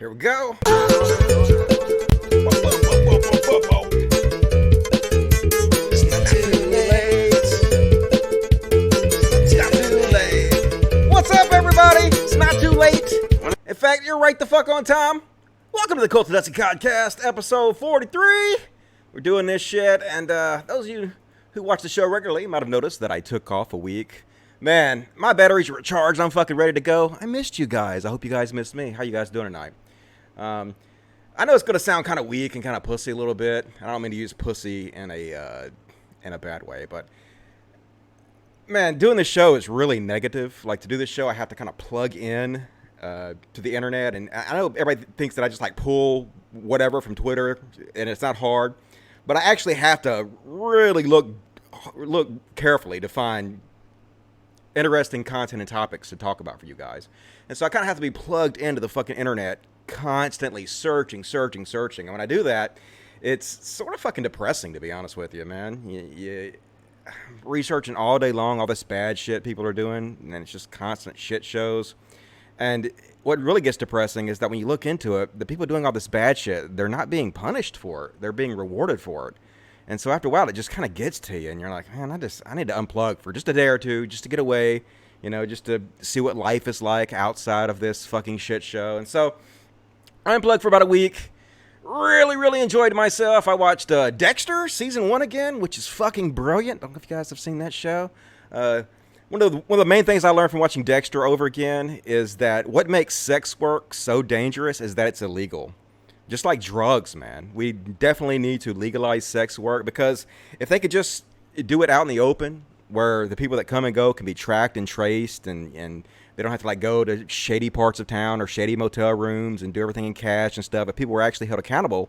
Here we go. It's not too late. It's not too late. What's up, everybody? It's not too late. In fact, you're right the fuck on time. Welcome to the CODcast, episode 43. We're doing this shit, and those of you who watch the show regularly might have noticed that I took off a week. Man, my batteries are recharged. I'm fucking ready to go. I missed you guys. I hope you guys missed me. How you guys doing tonight? I know it's going to sound kind of weak and kind of pussy a little bit. I don't mean to use pussy in a bad way, but man, doing this show is really negative. Like, to do this show, I have to kind of plug in to the internet, and I know everybody thinks that I just like pull whatever from Twitter, and it's not hard, but I actually have to really look carefully to find interesting content and topics to talk about for you guys. And so I kind of have to be plugged into the fucking internet, constantly searching. And when I do that, it's sort of fucking depressing, to be honest with you, man. You researching all day long all this bad shit people are doing, and it's just constant shit shows. And what really gets depressing is that when you look into it, the people doing all this bad shit, they're not being punished for it. They're being rewarded for it. And so after a while, it just kind of gets to you, and you're like, man, I need to unplug for just a day or two, just to get away, just to see what life is like outside of this fucking shit show. And so I unplugged for about a week. Really enjoyed myself. I watched Dexter season 1 again, which is fucking brilliant. I don't know if you guys have seen that show. One of the main things I learned from watching Dexter over again is that what makes sex work so dangerous is that it's illegal. Just like drugs, man. We definitely need to legalize sex work, because if they could just do it out in the open, where the people that come and go can be tracked and traced, and they don't have to like go to shady parts of town or shady motel rooms and do everything in cash and stuff. If people were actually held accountable,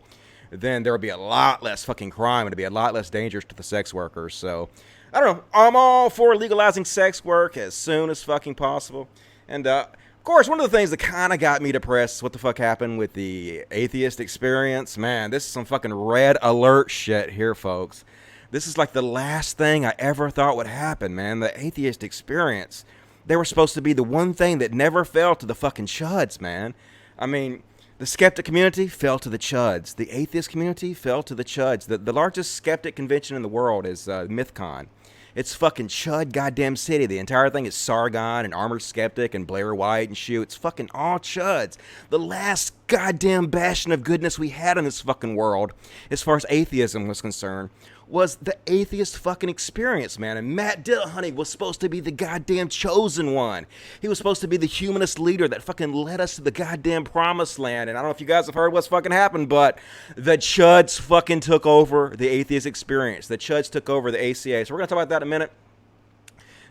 then there would be a lot less fucking crime, and it'd be a lot less dangerous to the sex workers. So, I don't know. I'm all for legalizing sex work as soon as fucking possible. And, of course, one of the things that kind of got me depressed is what the fuck happened with the Atheist Experience. Man, this is some fucking red alert shit here, folks. This is like the last thing I ever thought would happen, man. The Atheist Experience. They were supposed to be the one thing that never fell to the fucking chuds, man. I mean, the skeptic community fell to the chuds. The atheist community fell to the chuds. The largest skeptic convention in the world is MythCon. It's fucking chud goddamn city. The entire thing is Sargon and Armored Skeptic and Blair White and Shoe. It's fucking all chuds. The last goddamn bastion of goodness we had in this fucking world, as far as atheism was concerned, was the Atheist fucking Experience, man. And Matt Dillaunty was supposed to be the goddamn chosen one. He was supposed to be the humanist leader that fucking led us to the goddamn promised land. And I don't know if you guys have heard what's fucking happened, but the chuds fucking took over the Atheist Experience. The chuds took over the ACA. So we're going to talk about that in a minute.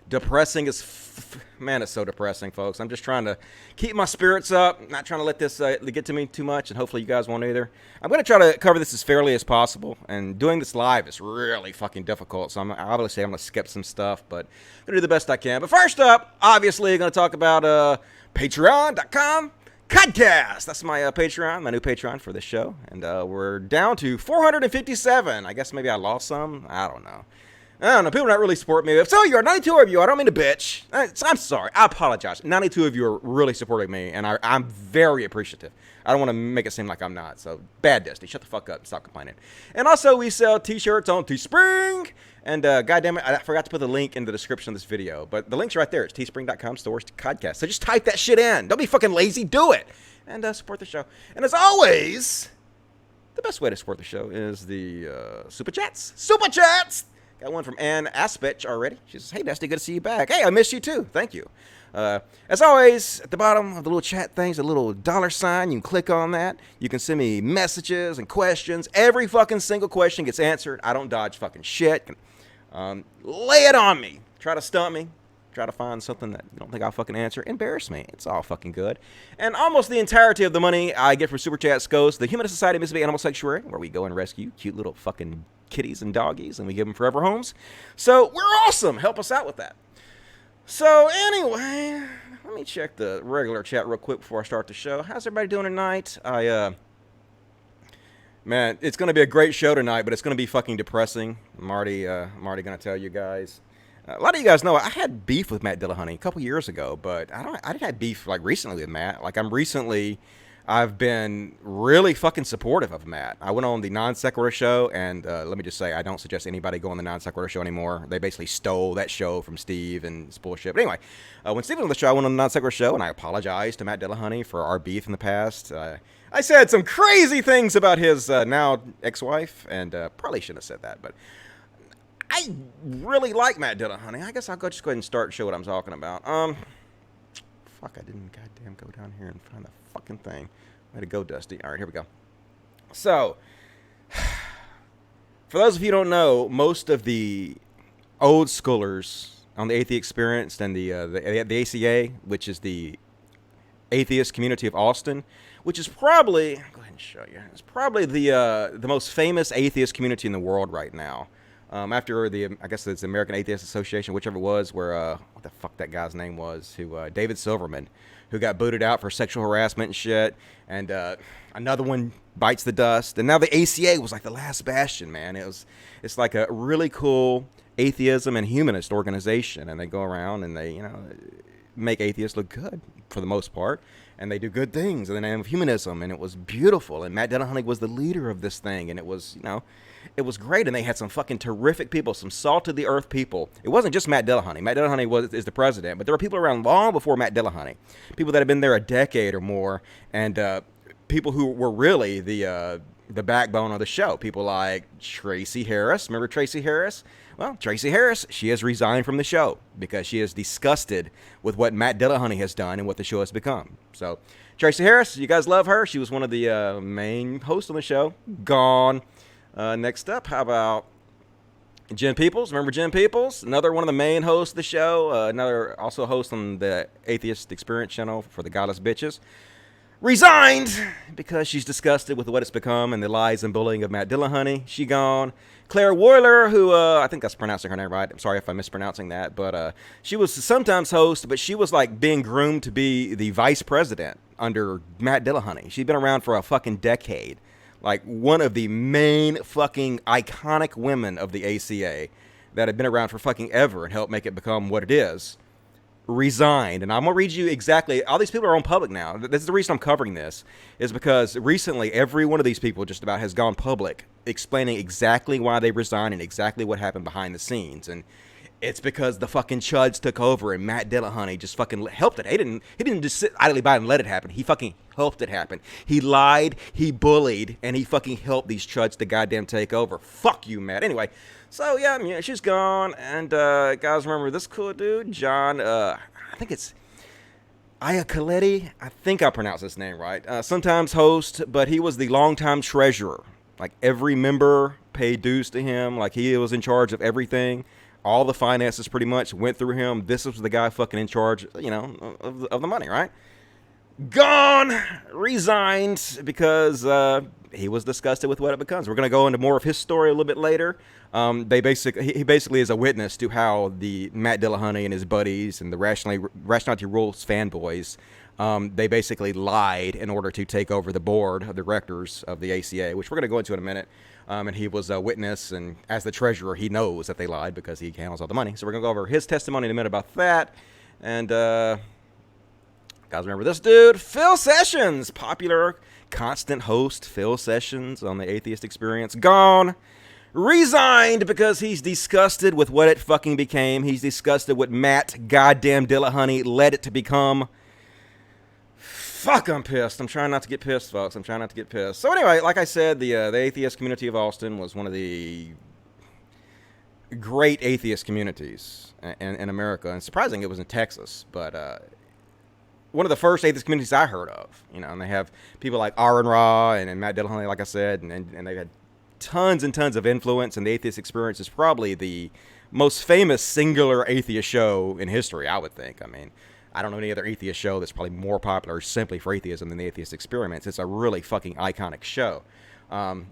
Depressing as man, it's so depressing, folks. I'm just trying to keep my spirits up, not trying to let this get to me too much, and hopefully you guys won't either. I'm going to try to cover this as fairly as possible, and doing this live is really fucking difficult, so I'm going to skip some stuff, but I'm going to do the best I can. But first up, obviously, I'm going to talk about patreon.com. CODcast! That's my Patreon, my new Patreon for this show, and we're down to 457. I guess maybe I lost some. I don't know. People not really support me. If so, you are 92 of you. I don't mean to bitch. I'm sorry. I apologize. 92 of you are really supporting me, and I'm very appreciative. I don't want to make it seem like I'm not. So, bad Dusty. Shut the fuck up and stop complaining. And also, we sell t-shirts on Teespring. And, goddammit, I forgot to put the link in the description of this video. But the link's right there. It's teespring.com/CODcast. So just type that shit in. Don't be fucking lazy. Do it. And support the show. And as always, the best way to support the show is the Super Chats. Super Chats! Got one from Ann Aspech already. She says, hey, Dusty, good to see you back. Hey, I missed you too. Thank you. As always, at the bottom of the little chat things, a little $sign. You can click on that. You can send me messages and questions. Every fucking single question gets answered. I don't dodge fucking shit. Lay it on me. Try to stump me. Try to find something that you don't think I'll fucking answer. Embarrass me. It's all fucking good. And almost the entirety of the money I get from Super Chats goes to the Humanist Society of Mississippi Animal Sanctuary, where we go and rescue cute little fucking kitties and doggies, and we give them forever homes. So we're awesome. Help us out with that. So anyway, let me check the regular chat real quick before I start the show. How's everybody doing tonight? Man, it's going to be a great show tonight, but it's going to be fucking depressing. I'm already going to tell you guys. A lot of you guys know I had beef with Matt Dillaunty a couple years ago, but I didn't have beef like recently with Matt. Like I'm recently I've been really fucking supportive of Matt. I went on the Non Sequitur show, and let me just say, I don't suggest anybody go on the Non Sequitur show anymore. They basically stole that show from Steve, and it's bullshit. But anyway, when Steve was on the show, I went on the Non Sequitur show, and I apologized to Matt Dillaunty for our beef in the past. I said some crazy things about his now ex-wife, and probably shouldn't have said that, but I really like Matt Dillaunty. I guess I'll just go ahead and start and show what I'm talking about. Fuck, I didn't goddamn go down here and find the fucking thing. Way to go, Dusty. All right, here we go. So, for those of you who don't know, most of the old schoolers on the Atheist Experience and the ACA, which is the Atheist Community of Austin, which is probably, I'll go ahead and show you. It's probably the most famous atheist community in the world right now. After I guess it's the American Atheist Association, whichever it was, where, what the fuck that guy's name was, David Silverman, who got booted out for sexual harassment and shit, and another one bites the dust, and now the ACA was like the last bastion, man. It's like a really cool atheism and humanist organization, and they go around and they, make atheists look good for the most part, and they do good things in the name of humanism, and it was beautiful, and Matt Dillaunty was the leader of this thing, and it was, it was great, and they had some fucking terrific people, some salt-of-the-earth people. It wasn't just Matt Dillaunty. Matt Dillaunty is the president, but there were people around long before Matt Dillaunty, people that had been there a decade or more, and people who were really the backbone of the show. People like Tracy Harris. Remember Tracy Harris? Well, Tracy Harris, she has resigned from the show because she is disgusted with what Matt Dillaunty has done and what the show has become. So, Tracy Harris, you guys love her. She was one of the main hosts on the show. Gone. Next up, how about Jen Peoples? Remember Jen Peoples? Another one of the main hosts of the show. Another also host on the Atheist Experience channel for the Godless Bitches. Resigned because she's disgusted with what it's become and the lies and bullying of Matt Dillaunty. She gone. Claire Woyler, who I think that's pronouncing her name right. I'm sorry if I'm mispronouncing that, but she was sometimes host, but she was like being groomed to be the vice president under Matt Dillaunty. She'd been around for a fucking decade. Like one of the main fucking iconic women of the ACA that had been around for fucking ever and helped make it become what it is, resigned. And I'm going to read you exactly, all these people are on public now. This is the reason I'm covering this, is because recently every one of these people just about has gone public explaining exactly why they resigned and exactly what happened behind the scenes. And it's because the fucking chuds took over and Matt Dillaunty just fucking helped it. He didn't just sit idly by and let it happen. He fucking helped it happen. He lied, he bullied, and he fucking helped these chuds to goddamn take over. Fuck you, Matt. Anyway, so yeah, she's gone. And guys, remember this cool dude, John, I think it's Iacaletti. I think I pronounced his name right. Sometimes host, but he was the longtime treasurer. Like every member paid dues to him. Like he was in charge of everything. All the finances pretty much went through him. This was the guy fucking in charge, of the money, right? Gone, resigned because he was disgusted with what it becomes. We're going to go into more of his story a little bit later. He basically is a witness to how the Matt Dillaunty and his buddies and the Rationality Rules fanboys, they basically lied in order to take over the board of directors of the ACA, which we're going to go into in a minute. And he was a witness, and as the treasurer, he knows that they lied because he handles all the money. So we're going to go over his testimony in a minute about that. And guys, remember this dude, Phil Sessions, popular constant host, Phil Sessions on the Atheist Experience, gone. Resigned because he's disgusted with what it fucking became. He's disgusted with Matt goddamn Dillaunty led it to become. Fuck, I'm pissed. I'm trying not to get pissed, folks. I'm trying not to get pissed. So anyway, like I said, the Atheist Community of Austin was one of the great atheist communities in America. And surprising, it was in Texas. But one of the first atheist communities I heard of. And they have people like Aaron Ra and Matt Dillaunty, like I said. And they've had tons and tons of influence. And the Atheist Experience is probably the most famous singular atheist show in history, I would think. I mean, I don't know any other atheist show that's probably more popular simply for atheism than the Atheist Experiments. It's a really fucking iconic show. And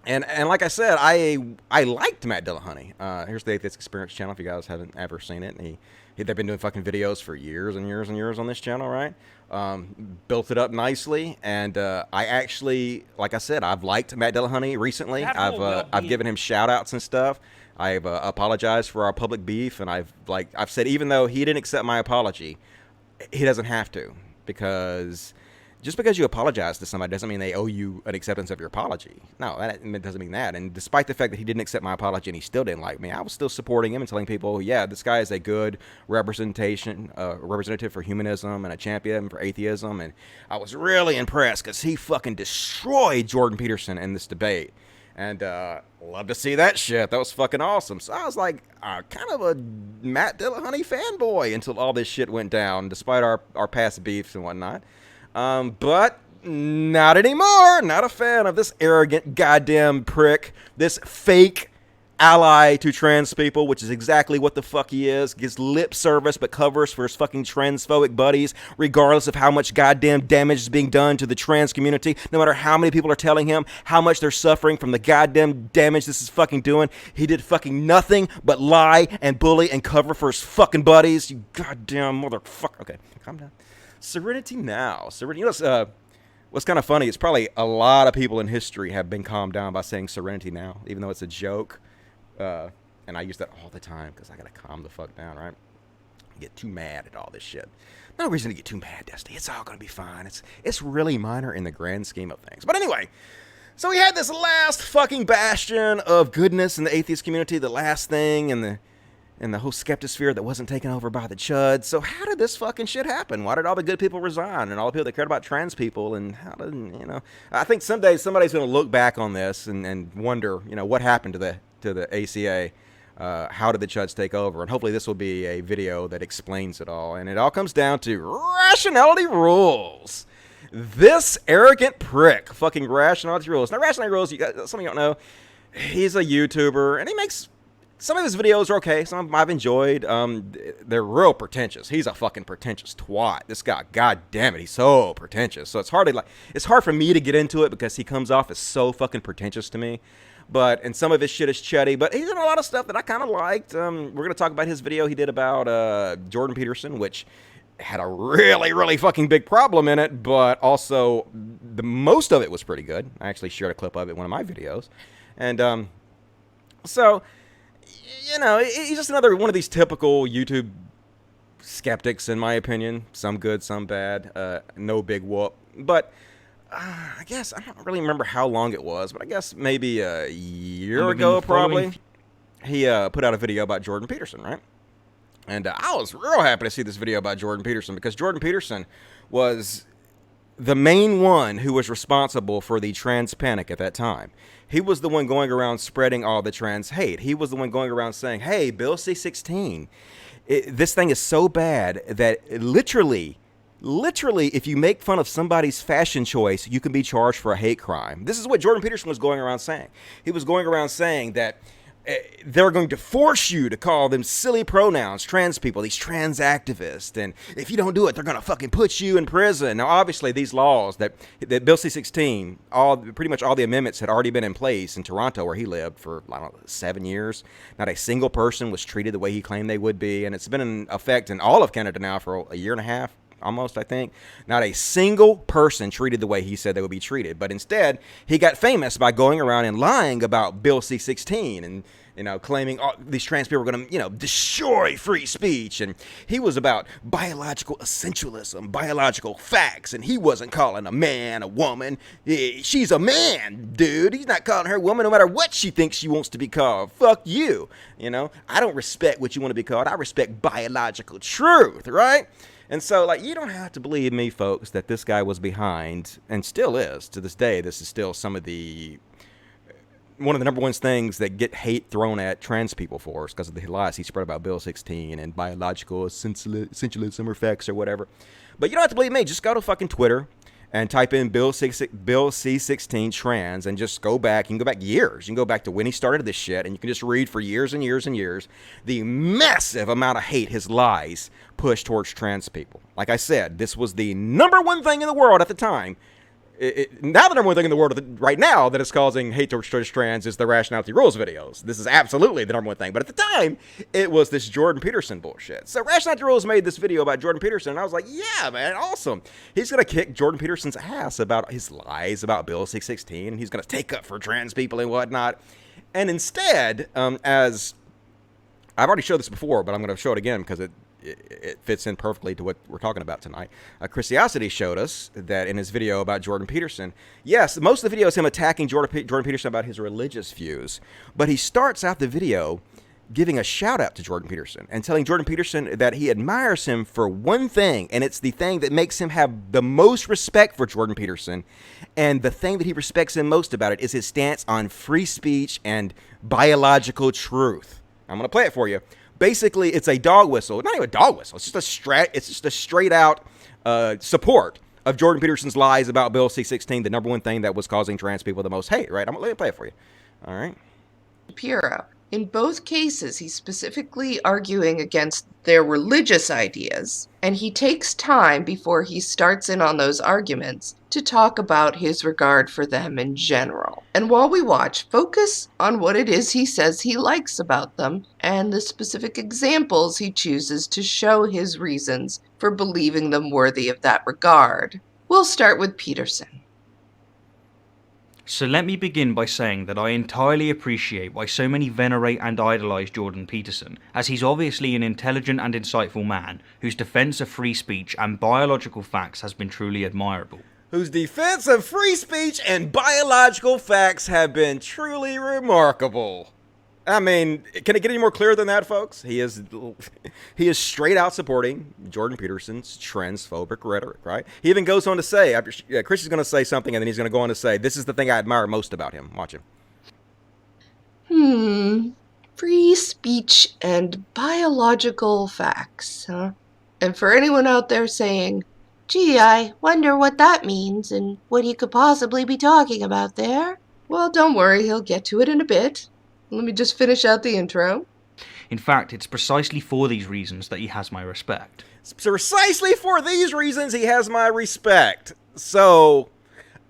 like I said, I liked Matt Dillaunty. Here's the Atheist Experience channel if you guys haven't ever seen it. And they've been doing fucking videos for years and years and years on this channel, right? Built it up nicely. And I actually, like I said, I've liked Matt Dillaunty recently. I've given him shout outs and stuff. I've apologized for our public beef, and I've said even though he didn't accept my apology, he doesn't have to, because just because you apologize to somebody doesn't mean they owe you an acceptance of your apology. No, it doesn't mean that. And despite the fact that he didn't accept my apology and he still didn't like me, I was still supporting him and telling people, yeah, this guy is a good representative for humanism and a champion for atheism. And I was really impressed because he fucking destroyed Jordan Peterson in this debate. And love to see that shit. That was fucking awesome. So I was like kind of a Matt Dillaunty fanboy until all this shit went down, despite our past beefs and whatnot. But not anymore. Not a fan of this arrogant goddamn prick. This fake ally to trans people, which is exactly what the fuck he is. Gives lip service but covers for his fucking transphobic buddies, regardless of how much goddamn damage is being done to the trans community. No matter how many people are telling him how much they're suffering from the goddamn damage this is fucking doing, he did fucking nothing but lie and bully and cover for his fucking buddies. You goddamn motherfucker. Okay, calm down. Serenity now. Serenity. You know what's kind of funny? It's probably a lot of people in history have been calmed down by saying serenity now, even though it's a joke. And I use that all the time because I gotta calm the fuck down, right? I get too mad at all this shit. No reason to get too mad, Dusty. It's all gonna be fine. It's really minor in the grand scheme of things. But anyway, so we had this last fucking bastion of goodness in the atheist community, the last thing in the whole skeptosphere that wasn't taken over by the chud. So how did this fucking shit happen? Why did all the good people resign and all the people that cared about trans people? And how did, I think someday somebody's going to look back on this and wonder, what happened to the ACA? How did the chuds take over? And hopefully this will be a video that explains it all. And it all comes down to Rationality Rules. This arrogant prick, fucking Rationality Rules. Now, Rationality Rules, some of you don't know, he's a YouTuber, and he makes... Some of his videos are okay. Some of them I've enjoyed. They're real pretentious. He's a fucking pretentious twat. This guy, god damn it, he's so pretentious. So it's hard for me to get into it because he comes off as so fucking pretentious to me. And some of his shit is chutty. But he's done a lot of stuff that I kind of liked. We're gonna talk about his video he did about Jordan Peterson, which had a really, really fucking big problem in it. But also, the most of it was pretty good. I actually shared a clip of it in one of my videos, and so. He's just another one of these typical YouTube skeptics, in my opinion. Some good, some bad. No big whoop. But I guess, I don't really remember how long it was, but I guess maybe a year ago, probably, he put out a video about Jordan Peterson, right? And I was real happy to see this video about Jordan Peterson because Jordan Peterson was the main one who was responsible for the trans panic at that time. He was the one going around spreading all the trans hate. He was the one going around saying, hey, Bill C-16, this thing is so bad that literally, if you make fun of somebody's fashion choice, you can be charged for a hate crime. This is what Jordan Peterson was going around saying. He was going around saying that they're going to force you to call them silly pronouns, trans people, these trans activists. And if you don't do it, they're going to fucking put you in prison. Now, obviously, these laws that Bill C-16, pretty much all the amendments had already been in place in Toronto, where he lived for, 7 years. Not a single person was treated the way he claimed they would be. And it's been in effect in all of Canada now for a year and a half. Almost, I think. Not a single person treated the way he said they would be treated. But instead, he got famous by going around and lying about Bill C-16 and, claiming these trans people were going to, destroy free speech. And he was about biological essentialism, biological facts. And he wasn't calling a man a woman. She's a man, dude. He's not calling her a woman no matter what she thinks she wants to be called. Fuck you. I don't respect what you want to be called. I respect biological truth, right? And so, you don't have to believe me, folks, that this guy was behind, and still is, to this day. This is still one of the number one things that get hate thrown at trans people for, because of the lies he spread about Bill 16 and biological essentialism or facts or whatever. But you don't have to believe me. Just go to fucking Twitter and type in Bill C-16 trans and just go back. You can go back years. You can go back to when he started this shit, and you can just read for years and years and years the massive amount of hate his lies pushed towards trans people. Like I said, this was the number one thing in the world at the time. Now the number one thing in the world right now that is causing hate towards trans is the Rationality Rules videos. This is absolutely the number one thing. But at the time, it was this Jordan Peterson bullshit. So Rationality Rules made this video about Jordan Peterson, and I was like, yeah, man, awesome. He's going to kick Jordan Peterson's ass about his lies about Bill C-16, and he's going to take up for trans people and whatnot. And instead, as I've already showed this before, but I'm going to show it again because it fits in perfectly to what we're talking about tonight. Chrisiosity showed us that in his video about Jordan Peterson, yes, most of the video is him attacking Jordan Peterson about his religious views, but he starts out the video giving a shout out to Jordan Peterson and telling Jordan Peterson that he admires him for one thing, and it's the thing that makes him have the most respect for Jordan Peterson, and the thing that he respects him most about it is his stance on free speech and biological truth. I'm going to play it for you. Basically, it's a dog whistle. Not even a dog whistle. It's just a straight out support of Jordan Peterson's lies about Bill C-16, the number one thing that was causing trans people the most hate, right? Let me play it for you. All right. Shapiro. In both cases, he's specifically arguing against their religious ideas, and he takes time before he starts in on those arguments to talk about his regard for them in general. And while we watch, focus on what it is he says he likes about them and the specific examples he chooses to show his reasons for believing them worthy of that regard. We'll start with Peterson. So let me begin by saying that I entirely appreciate why so many venerate and idolise Jordan Peterson, as he's obviously an intelligent and insightful man whose defence of free speech and biological facts has been truly admirable. Whose defense of free speech and biological facts have been truly remarkable. I mean, can it get any more clear than that, folks? He is straight out supporting Jordan Peterson's transphobic rhetoric, right? He even goes on to say, Chris is going to say something, and then he's going to go on to say, this is the thing I admire most about him. Watch him. Free speech and biological facts, huh? And for anyone out there saying, gee, I wonder what that means and what he could possibly be talking about there, well, don't worry, he'll get to it in a bit. Let me just finish out the intro. In fact, it's precisely for these reasons that he has my respect. It's precisely for these reasons he has my respect. So,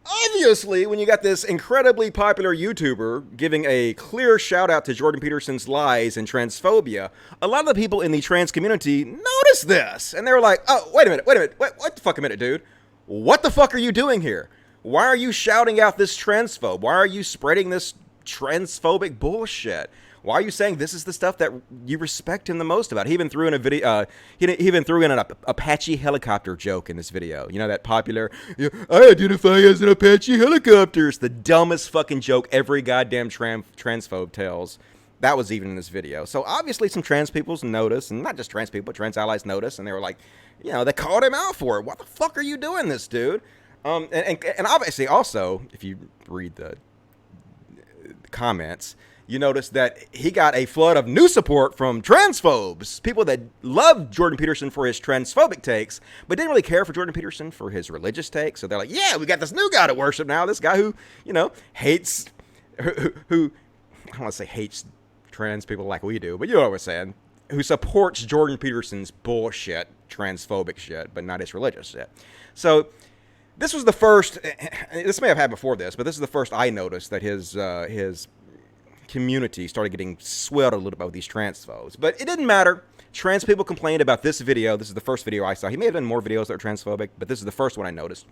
obviously, when you got this incredibly popular YouTuber giving a clear shout out to Jordan Peterson's lies and transphobia, a lot of the people in the trans community noticed this. And they were like, oh, wait a minute, what the fuck a minute, dude? What the fuck are you doing here? Why are you shouting out this transphobe? Why are you spreading this transphobic bullshit? Why are you saying this is the stuff that you respect him the most about? He even threw in a video. He even threw in an Apache helicopter joke in this video. You know that popular, I identify as an Apache helicopter. It's the dumbest fucking joke every goddamn transphobe tells. That was even in this video. So obviously some trans people's noticed, and not just trans people, trans allies noticed, and they were like, they called him out for it. What the fuck are you doing this, dude? And obviously also, if you read the comments, you notice that he got a flood of new support from transphobes, people that loved Jordan Peterson for his transphobic takes, but didn't really care for Jordan Peterson for his religious takes. So they're like, yeah, we got this new guy to worship now, this guy who, hates, who I don't want to say hates trans people like we do, but you know what we're saying, who supports Jordan Peterson's bullshit, transphobic shit, but not his religious shit. So this was the first, this may have happened before this, but this is the first I noticed that his community started getting swelled a little bit with these transphobes. But it didn't matter. Trans people complained about this video. This is the first video I saw. He may have done more videos that were transphobic, but this is the first one I noticed.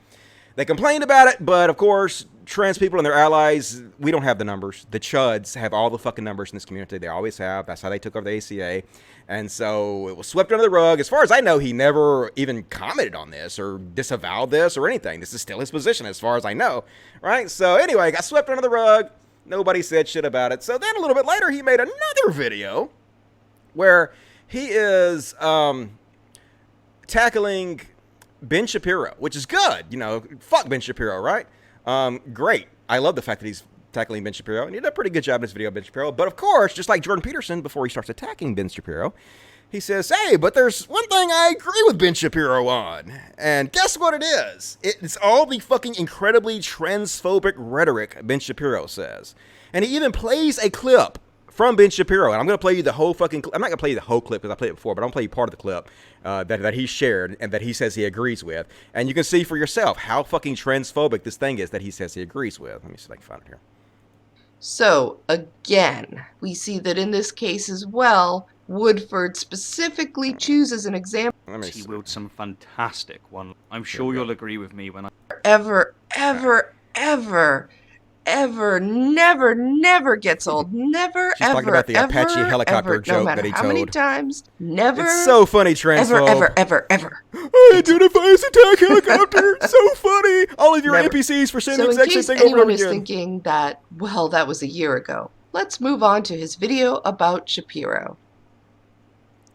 They complained about it, but of course, trans people and their allies, we don't have the numbers. The chuds have all the fucking numbers in this community. They always have. That's how they took over the ACA. And so it was swept under the rug. As far as I know, he never even commented on this or disavowed this or anything. This is still his position as far as I know, right? So anyway, got swept under the rug. Nobody said shit about it. So then a little bit later, he made another video where he is tackling Ben Shapiro, which is good. Fuck Ben Shapiro, right? Great. I love the fact that he's tackling Ben Shapiro, and he did a pretty good job in this video, Ben Shapiro. But of course, just like Jordan Peterson, before he starts attacking Ben Shapiro, he says, hey, but there's one thing I agree with Ben Shapiro on. And guess what it is? It's all the fucking incredibly transphobic rhetoric Ben Shapiro says. And he even plays a clip from Ben Shapiro. And I'm going to play you the whole fucking clip. I'm not going to play you the whole clip because I played it before, but I'm going to play you part of the clip that he shared and that he says he agrees with. And you can see for yourself how fucking transphobic this thing is that he says he agrees with. Let me see if I can find it here. So, again, we see that in this case as well, Woodford specifically chooses an example. He wrote some fantastic one. I'm sure you'll agree with me when I... Ever never gets old. Never, She's ever, talking about the ever, Apache helicopter ever, joke no matter that he how many told. times, never. It's so funny, Ever, transphobe. ever. I identify as attack helicopter. So funny. All of your Never. NPCs for saying So the in exact same case thing over and anyone over is again. thinking that, well, that was a year ago, let's move on to his video about Shapiro.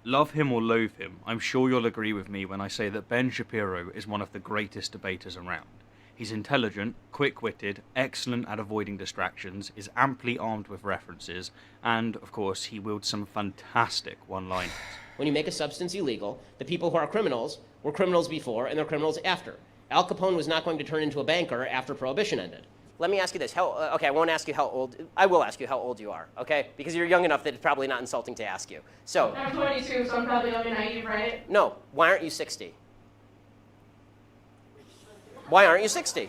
Love him or loathe him, I'm sure you'll agree with me when I say that Ben Shapiro is one of the greatest debaters around. He's intelligent, quick-witted, excellent at avoiding distractions, is amply armed with references, and, of course, he wields some fantastic one-liners. When you make a substance illegal, the people who are criminals were criminals before and they're criminals after. Al Capone was not going to turn into a banker after Prohibition ended. Let me ask you this. Okay, I won't ask you how old. I will ask you how old you are, okay? Because you're young enough that it's probably not insulting to ask you. So. I'm 22, so I'm probably young and naive, right? No. Why aren't you 60? Why aren't you 60?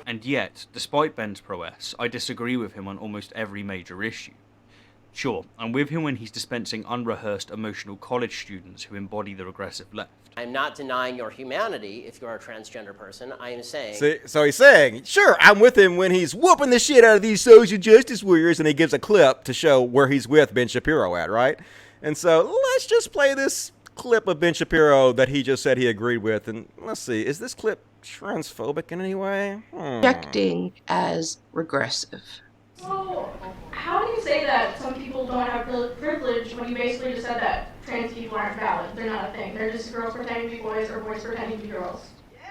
And yet, despite Ben's prowess, I disagree with him on almost every major issue. Sure, I'm with him when he's dispensing unrehearsed emotional college students who embody the regressive left. I'm not denying your humanity if you're a transgender person. I am saying... See, so he's saying, sure, I'm with him when he's whooping the shit out of these social justice warriors, and he gives a clip to show where he's with Ben Shapiro at, right? And so let's just play this clip of Ben Shapiro that he just said he agreed with, and let's see, is this clip transphobic in any way? Projecting as regressive. So, how do you say that some people don't have privilege when you basically just said that trans people aren't valid? They're not a thing. They're just girls pretending to be boys or boys pretending to be girls.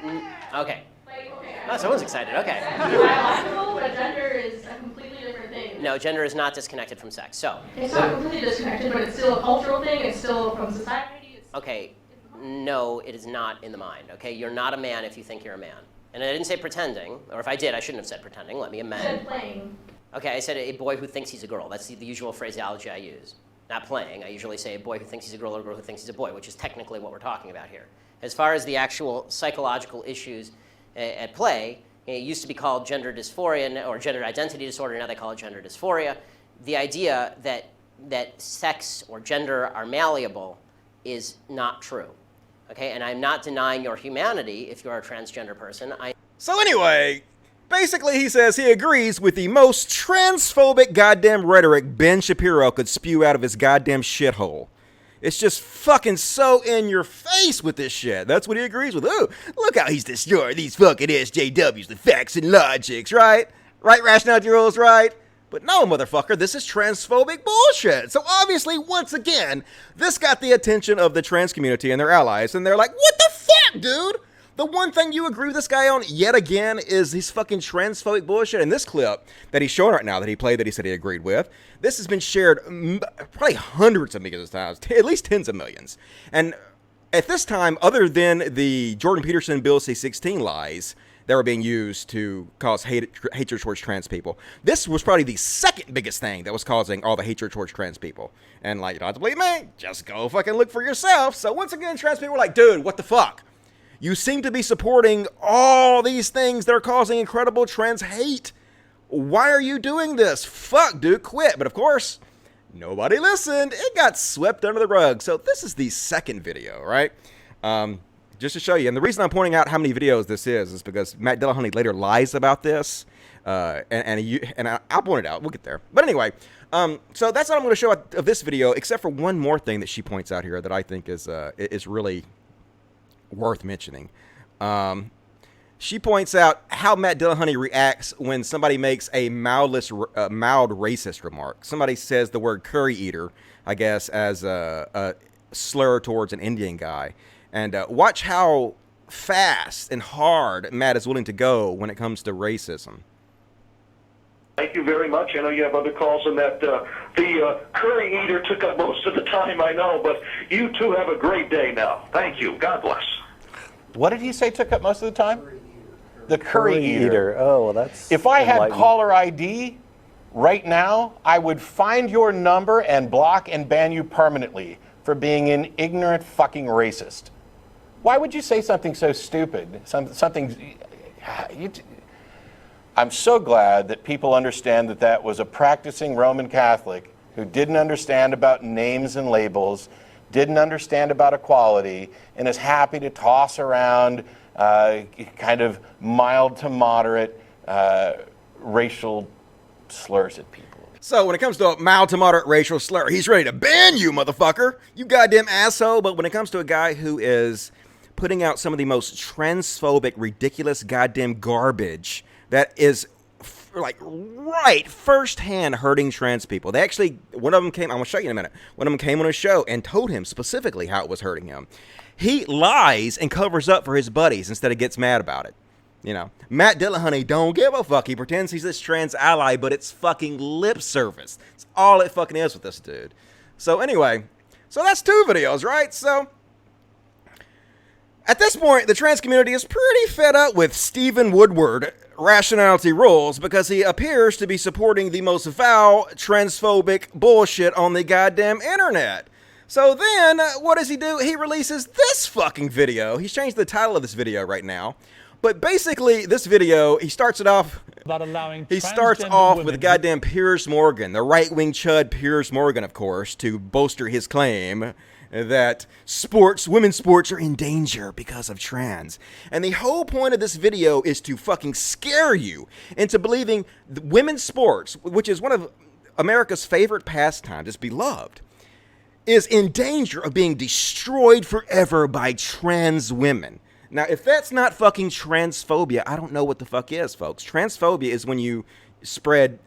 Okay. Like, okay. Oh, someone's excited. Okay. It's biological, but gender is a completely different thing. No, gender is not disconnected from sex. So. It's not completely disconnected, but it's still a cultural thing. It's still from society. Okay. No, it is not in the mind. Okay, you're not a man if you think you're a man. And I didn't say pretending, or if I did, I shouldn't have said pretending. Let me amend. You said playing. Okay, I said a boy who thinks he's a girl. That's the usual phraseology I use. Not playing. I usually say a boy who thinks he's a girl or a girl who thinks he's a boy, which is technically what we're talking about here. As far as the actual psychological issues at play, it used to be called gender dysphoria or gender identity disorder. Now they call it gender dysphoria. The idea that sex or gender are malleable is not true. Okay, and I'm not denying your humanity if you're a transgender person. So anyway, basically he says he agrees with the most transphobic goddamn rhetoric Ben Shapiro could spew out of his goddamn shithole. It's just fucking so in your face with this shit. That's what he agrees with. Oh, look how he's destroying these fucking SJWs, the facts and logics, right? Right, Rationality Rules, right? But no, motherfucker, this is transphobic bullshit. So obviously, once again, this got the attention of the trans community and their allies, and they're like, what the fuck, dude? The one thing you agree with this guy on yet again is his fucking transphobic bullshit. And this clip that he's showing right now that he played that he said he agreed with, this has been shared probably hundreds of millions of times, at least tens of millions. And at this time, other than the Jordan Peterson Bill C-16 lies that were being used to cause hatred towards trans people, this was probably the second biggest thing that was causing all the hatred towards trans people. And like, you don't have to believe me, just go fucking look for yourself. So once again, trans people were like, dude, what the fuck? You seem to be supporting all these things that are causing incredible trans hate. Why are you doing this? Fuck, dude, quit. But of course, nobody listened. It got swept under the rug. So this is the second video, right? Just to show you. And the reason I'm pointing out how many videos this is because Matt Dillaunty later lies about this. And I'll point it out. We'll get there. But anyway, so that's what I'm going to show of this video, except for one more thing that she points out here that I think is really worth mentioning. She points out how Matt Dillaunty reacts when somebody makes a mild racist remark. Somebody says the word curry eater, I guess, as a slur towards an Indian guy. And watch how fast and hard Matt is willing to go when it comes to racism. Thank you very much. I know you have other calls on that. The curry eater took up most of the time, I know, but you two have a great day now. Thank you. God bless. What did he say took up most of the time? The curry eater. Oh, well, that's If I had caller ID right now, I would find your number and block and ban you permanently for being an ignorant fucking racist. Why would you say something so stupid? I'm so glad that people understand that that was a practicing Roman Catholic who didn't understand about names and labels, didn't understand about equality, and is happy to toss around kind of mild to moderate racial slurs at people. So when it comes to a mild to moderate racial slur, he's ready to ban you, motherfucker. You goddamn asshole. But when it comes to a guy who is putting out some of the most transphobic, ridiculous goddamn garbage that is right firsthand hurting trans people. They actually, one of them came, I'm going to show you in a minute. One of them came on a show and told him specifically how it was hurting him. He lies and covers up for his buddies instead of gets mad about it. You know, Matt Dillaunty don't give a fuck. He pretends he's this trans ally, but it's fucking lip service. It's all it fucking is with this dude. So anyway, so that's 2 videos, right? So at this point, the trans community is pretty fed up with Stephen Woodward, Rationality Rules, because he appears to be supporting the most foul, transphobic bullshit on the goddamn internet. So then, what does he do? He releases this fucking video. He's changed the title of this video right now. But basically, this video, he starts off with goddamn Piers Morgan, the right-wing chud Piers Morgan, of course, to bolster his claim that women's sports are in danger because of trans. And the whole point of this video is to fucking scare you into believing women's sports, which is one of America's favorite pastimes, is beloved, is in danger of being destroyed forever by trans women. Now, if that's not fucking transphobia, I don't know what the fuck is, folks. Transphobia is when you spread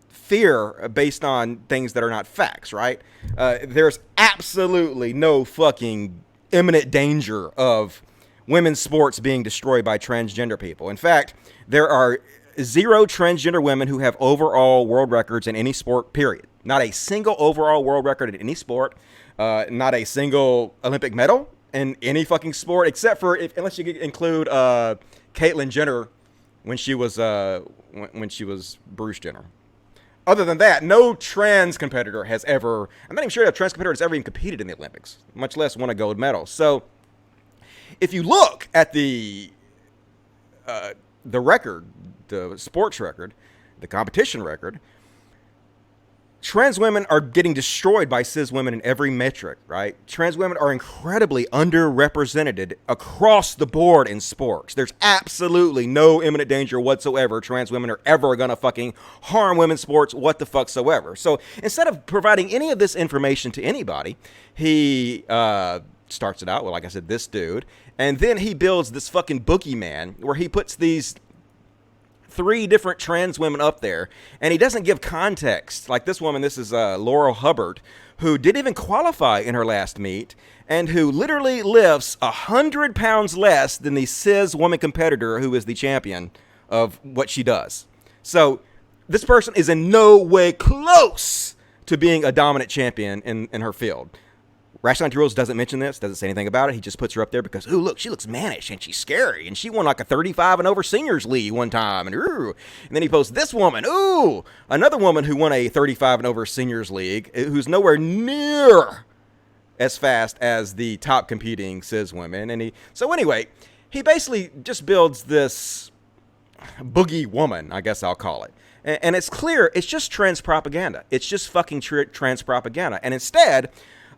fear based on things that are not facts, right? There's absolutely no fucking imminent danger of women's sports being destroyed by transgender people. In fact, there are 0 transgender women who have overall world records in any sport, period. Not a single overall world record in any sport. Not a single Olympic medal in any fucking sport, except for unless you include Caitlyn Jenner when she was Bruce Jenner. Other than that, no trans competitor has ever. I'm not even sure that a trans competitor has ever even competed in the Olympics, much less won a gold medal. So, if you look at the record, the sports record, the competition record, trans women are getting destroyed by cis women in every metric, right? Trans women are incredibly underrepresented across the board in sports. There's absolutely no imminent danger whatsoever trans women are ever gonna fucking harm women's sports, what the fuck soever. So instead of providing any of this information to anybody, he starts it out with, like I said, this dude, and then he builds this fucking boogeyman where he puts these 3 different trans women up there, and he doesn't give context. Like this woman, this is Laurel Hubbard, who didn't even qualify in her last meet, and who literally lifts 100 pounds less than the cis woman competitor who is the champion of what she does. So this person is in no way close to being a dominant champion in her field. Rationality Rules doesn't mention this, doesn't say anything about it. He just puts her up there because, ooh, look, she looks mannish and she's scary. And she won like a 35 and over seniors league one time. And then he posts this woman, ooh, another woman who won a 35 and over seniors league who's nowhere near as fast as the top competing cis women. And so anyway, he basically just builds this boogie woman, I guess I'll call it. And it's clear, it's just trans propaganda. It's just fucking trans propaganda. And instead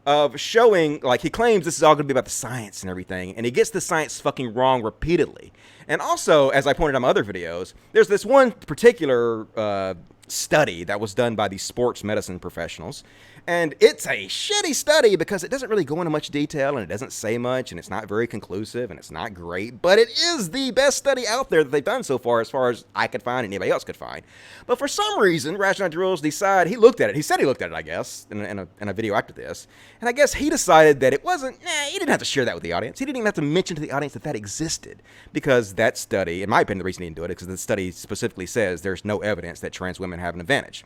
of showing, like, he claims this is all going to be about the science and everything, and he gets the science fucking wrong repeatedly. And also, as I pointed out in my other videos, there's this one particular study that was done by these sports medicine professionals, and it's a shitty study because it doesn't really go into much detail, and it doesn't say much, and it's not very conclusive, and it's not great, but it is the best study out there that they've done so far as I could find and anybody else could find. But for some reason, Rationality Rules decided, he looked at it, he said he looked at it, I guess, in a video after this, and I guess he decided that it wasn't, he didn't have to share that with the audience. He didn't even have to mention to the audience that existed, because that study, in my opinion, the reason he didn't do it is because the study specifically says there's no evidence that trans women have an advantage.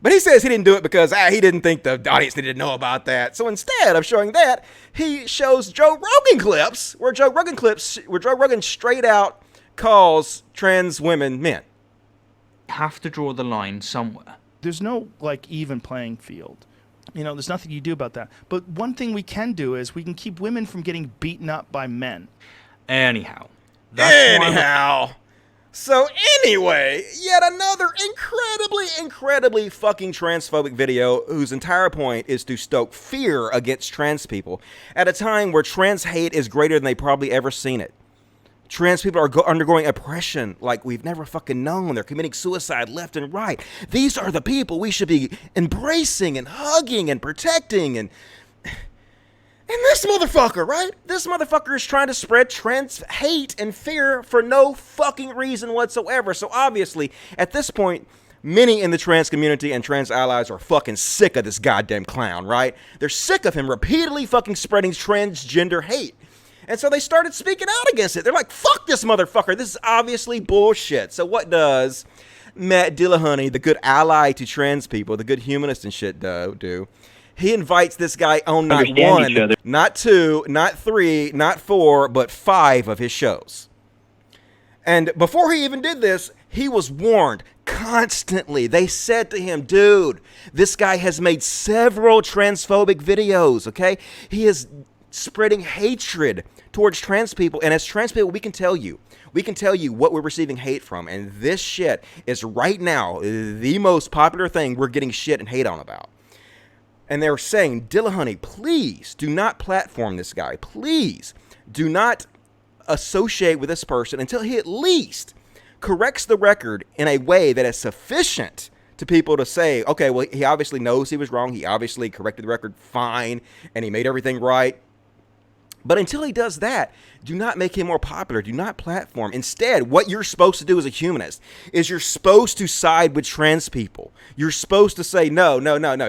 But he says he didn't do it because he didn't think the audience needed to know about that. So instead of showing that, he shows Joe Rogan clips where Joe Rogan straight out calls trans women men. Have to draw the line somewhere. There's no even playing field. There's nothing you do about that. But one thing we can do is we can keep women from getting beaten up by men. Anyhow. So anyway, yet another incredibly fucking transphobic video whose entire point is to stoke fear against trans people at a time where trans hate is greater than they've probably ever seen it. Trans people are undergoing oppression like we've never fucking known. They're committing suicide left and right. These are the people we should be embracing and hugging and protecting. And this motherfucker, right? This motherfucker is trying to spread trans hate and fear for no fucking reason whatsoever. So obviously, at this point, many in the trans community and trans allies are fucking sick of this goddamn clown, right? They're sick of him repeatedly fucking spreading transgender hate. And so they started speaking out against it. They're like, fuck this motherfucker. This is obviously bullshit. So what does Matt Dillaunty, the good ally to trans people, the good humanist and shit do? He invites this guy on not one, not two, not three, not four, but 5 of his shows. And before he even did this, he was warned constantly. They said to him, dude, this guy has made several transphobic videos, okay? He is spreading hatred towards trans people, and as trans people, we can tell you what we're receiving hate from, and this shit is right now the most popular thing we're getting shit and hate on about. And they're saying, Dillahunty, please do not platform this guy. Please do not associate with this person until he at least corrects the record in a way that is sufficient to people to say, okay, well, he obviously knows he was wrong. He obviously corrected the record fine, and he made everything right. But until he does that, do not make him more popular. Do not platform. Instead, what you're supposed to do as a humanist is you're supposed to side with trans people. You're supposed to say, no,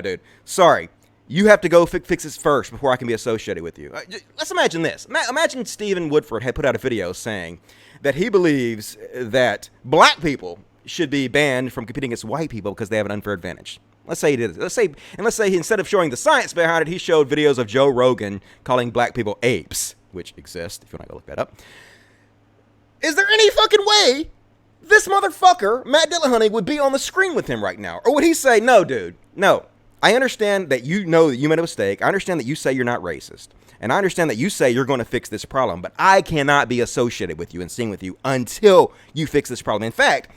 dude. Sorry. You have to go fix this first before I can be associated with you. Let's imagine this. Imagine Stephen Woodford had put out a video saying that he believes that black people should be banned from competing against white people because they have an unfair advantage. Let's say he did this. Let's say he, instead of showing the science behind it, he showed videos of Joe Rogan calling black people apes, which exist, if you want to go look that up. Is there any fucking way this motherfucker, Matt Dillaunty, would be on the screen with him right now? Or would he say, no, dude, no. I understand that you know that you made a mistake. I understand that you say you're not racist. And I understand that you say you're going to fix this problem. But I cannot be associated with you and sing with you until you fix this problem. In fact,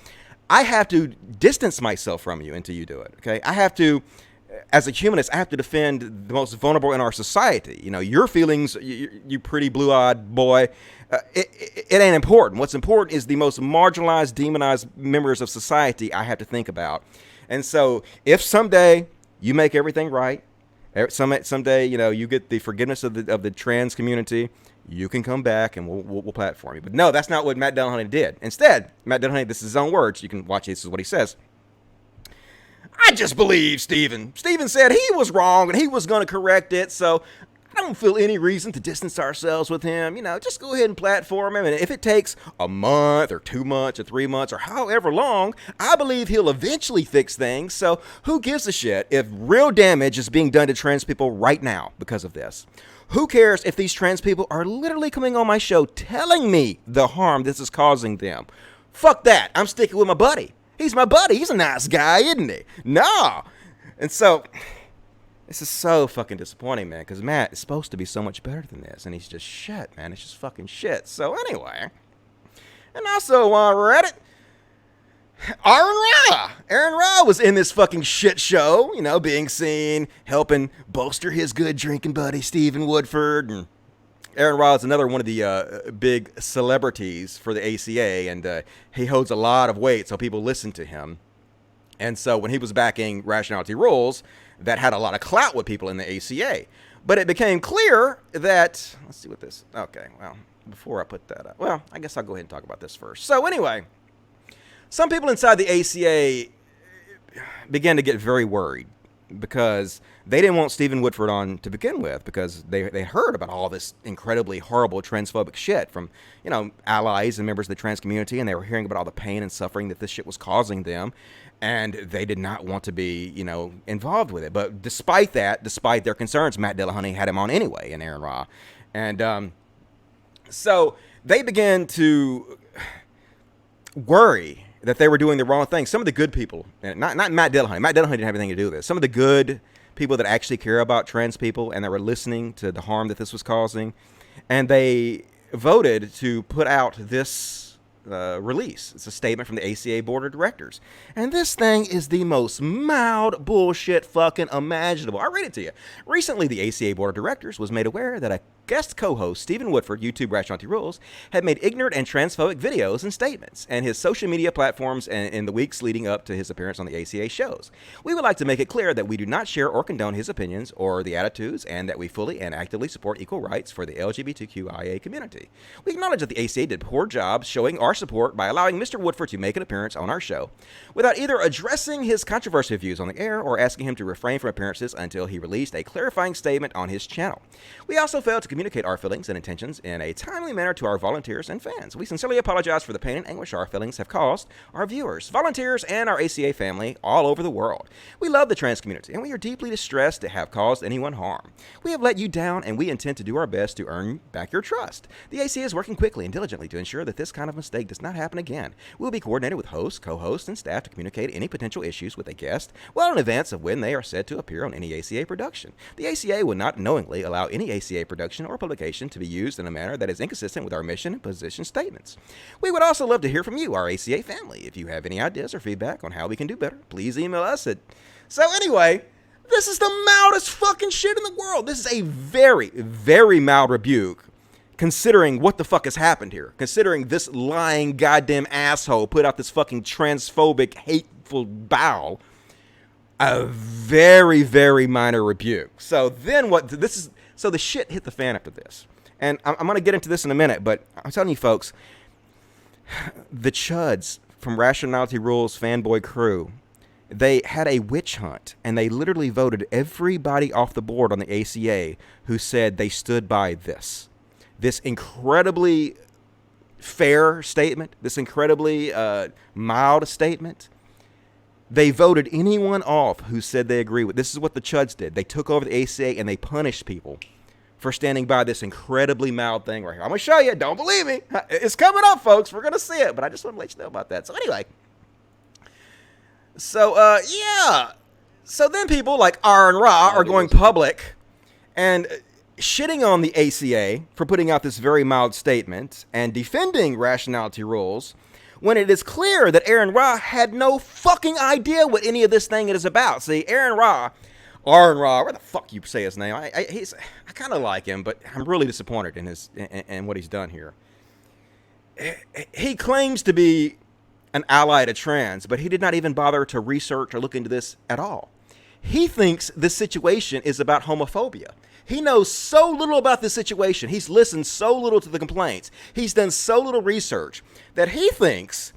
I have to distance myself from you until you do it, okay? I have to, as a humanist, I have to defend the most vulnerable in our society. You know, your feelings, you pretty blue-eyed boy, it ain't important. What's important is the most marginalized, demonized members of society I have to think about. And so if someday you make everything right, someday, you know, you get the forgiveness of the trans community, you can come back and we'll platform you. But no, that's not what Matt Dillaunty did. Instead, Matt Dillaunty, this is his own words. You can watch this is what he says. I just believe Stephen. Stephen said he was wrong and he was going to correct it. So I don't feel any reason to distance ourselves with him. You know, just go ahead and platform him. And if it takes a month or 2 months or 3 months or however long, I believe he'll eventually fix things. So who gives a shit if real damage is being done to trans people right now because of this? Who cares if these trans people are literally coming on my show telling me the harm this is causing them? Fuck that. I'm sticking with my buddy. He's my buddy. He's a nice guy, isn't he? No. And so this is so fucking disappointing, man, because Matt is supposed to be so much better than this, and he's just shit, man. It's just fucking shit. So anyway, and also while we're at it, Aaron Ra was in this fucking shit show, you know, being seen, helping bolster his good drinking buddy, Stephen Woodford. And Aaron Ra is another one of the big celebrities for the ACA, and he holds a lot of weight, so people listen to him. And so when he was backing Rationality Rules, that had a lot of clout with people in the ACA. But it became clear that, let's see what this, okay, well, before I put that up, well, I guess I'll go ahead and talk about this first. So anyway, some people inside the ACA began to get very worried because they didn't want Stephen Woodford on to begin with because they heard about all this incredibly horrible transphobic shit from, you know, allies and members of the trans community, and they were hearing about all the pain and suffering that this shit was causing them, and they did not want to be, you know, involved with it. But despite that, despite their concerns, Matt Dillaunty had him on anyway, and Aaron Ra. And so they began to worry that they were doing the wrong thing. Some of the good people, not Matt Dillaunty. Matt Dillaunty didn't have anything to do with this. Some of the good people that actually care about trans people and that were listening to the harm that this was causing, and they voted to put out this release. It's a statement from the ACA Board of Directors. And this thing is the most mild bullshit fucking imaginable. I'll read it to you. Recently, the ACA Board of Directors was made aware that a guest co-host Stephen Woodford, YouTube Rationality Rules, had made ignorant and transphobic videos and statements, and his social media platforms in the weeks leading up to his appearance on the ACA shows. We would like to make it clear that we do not share or condone his opinions or the attitudes, and that we fully and actively support equal rights for the LGBTQIA community. We acknowledge that the ACA did a poor job showing our support by allowing Mr. Woodford to make an appearance on our show, without either addressing his controversial views on the air or asking him to refrain from appearances until he released a clarifying statement on his channel. We also failed to communicate our feelings and intentions in a timely manner to our volunteers and fans. We sincerely apologize for the pain and anguish our feelings have caused our viewers, volunteers, and our ACA family all over the world. We love the trans community, and we are deeply distressed to have caused anyone harm. We have let you down, and we intend to do our best to earn back your trust. The ACA is working quickly and diligently to ensure that this kind of mistake does not happen again. We will be coordinated with hosts, co-hosts, and staff to communicate any potential issues with a guest well in advance of when they are set to appear on any ACA production. The ACA will not knowingly allow any ACA production or publication to be used in a manner that is inconsistent with our mission and position statements. We would also love to hear from you, our ACA family. If you have any ideas or feedback on how we can do better, please email us at... So anyway, this is the mildest fucking shit in the world. This is a very, very mild rebuke, considering what the fuck has happened here. Considering this lying goddamn asshole put out this fucking transphobic, hateful bow. A very, very minor rebuke. So then what, this is, so the shit hit the fan after this. And I'm going to get into this in a minute, but I'm telling you folks, the chuds from Rationality Rules fanboy crew, they had a witch hunt, and they literally voted everybody off the board on the ACA who said they stood by this. This incredibly fair statement, this incredibly mild statement. They voted anyone off who said they agree with. This is what the chuds did. They took over the ACA and they punished people for standing by this incredibly mild thing right here. I'm going to show you. Don't believe me. It's coming up, folks. We're going to see it. But I just want to let you know about that. So anyway. So, yeah. So then people like R and Ra are going public and shitting on the ACA for putting out this very mild statement and defending Rationality Rules when it is clear that Aaron Ra had no fucking idea what any of this thing is about. See, Aaron Ra, where the fuck you say his name? I kind of like him, but I'm really disappointed in what he's done here. He claims to be an ally to trans, but he did not even bother to research or look into this at all. He thinks this situation is about homophobia. He knows so little about this situation. He's listened so little to the complaints. He's done so little research that he thinks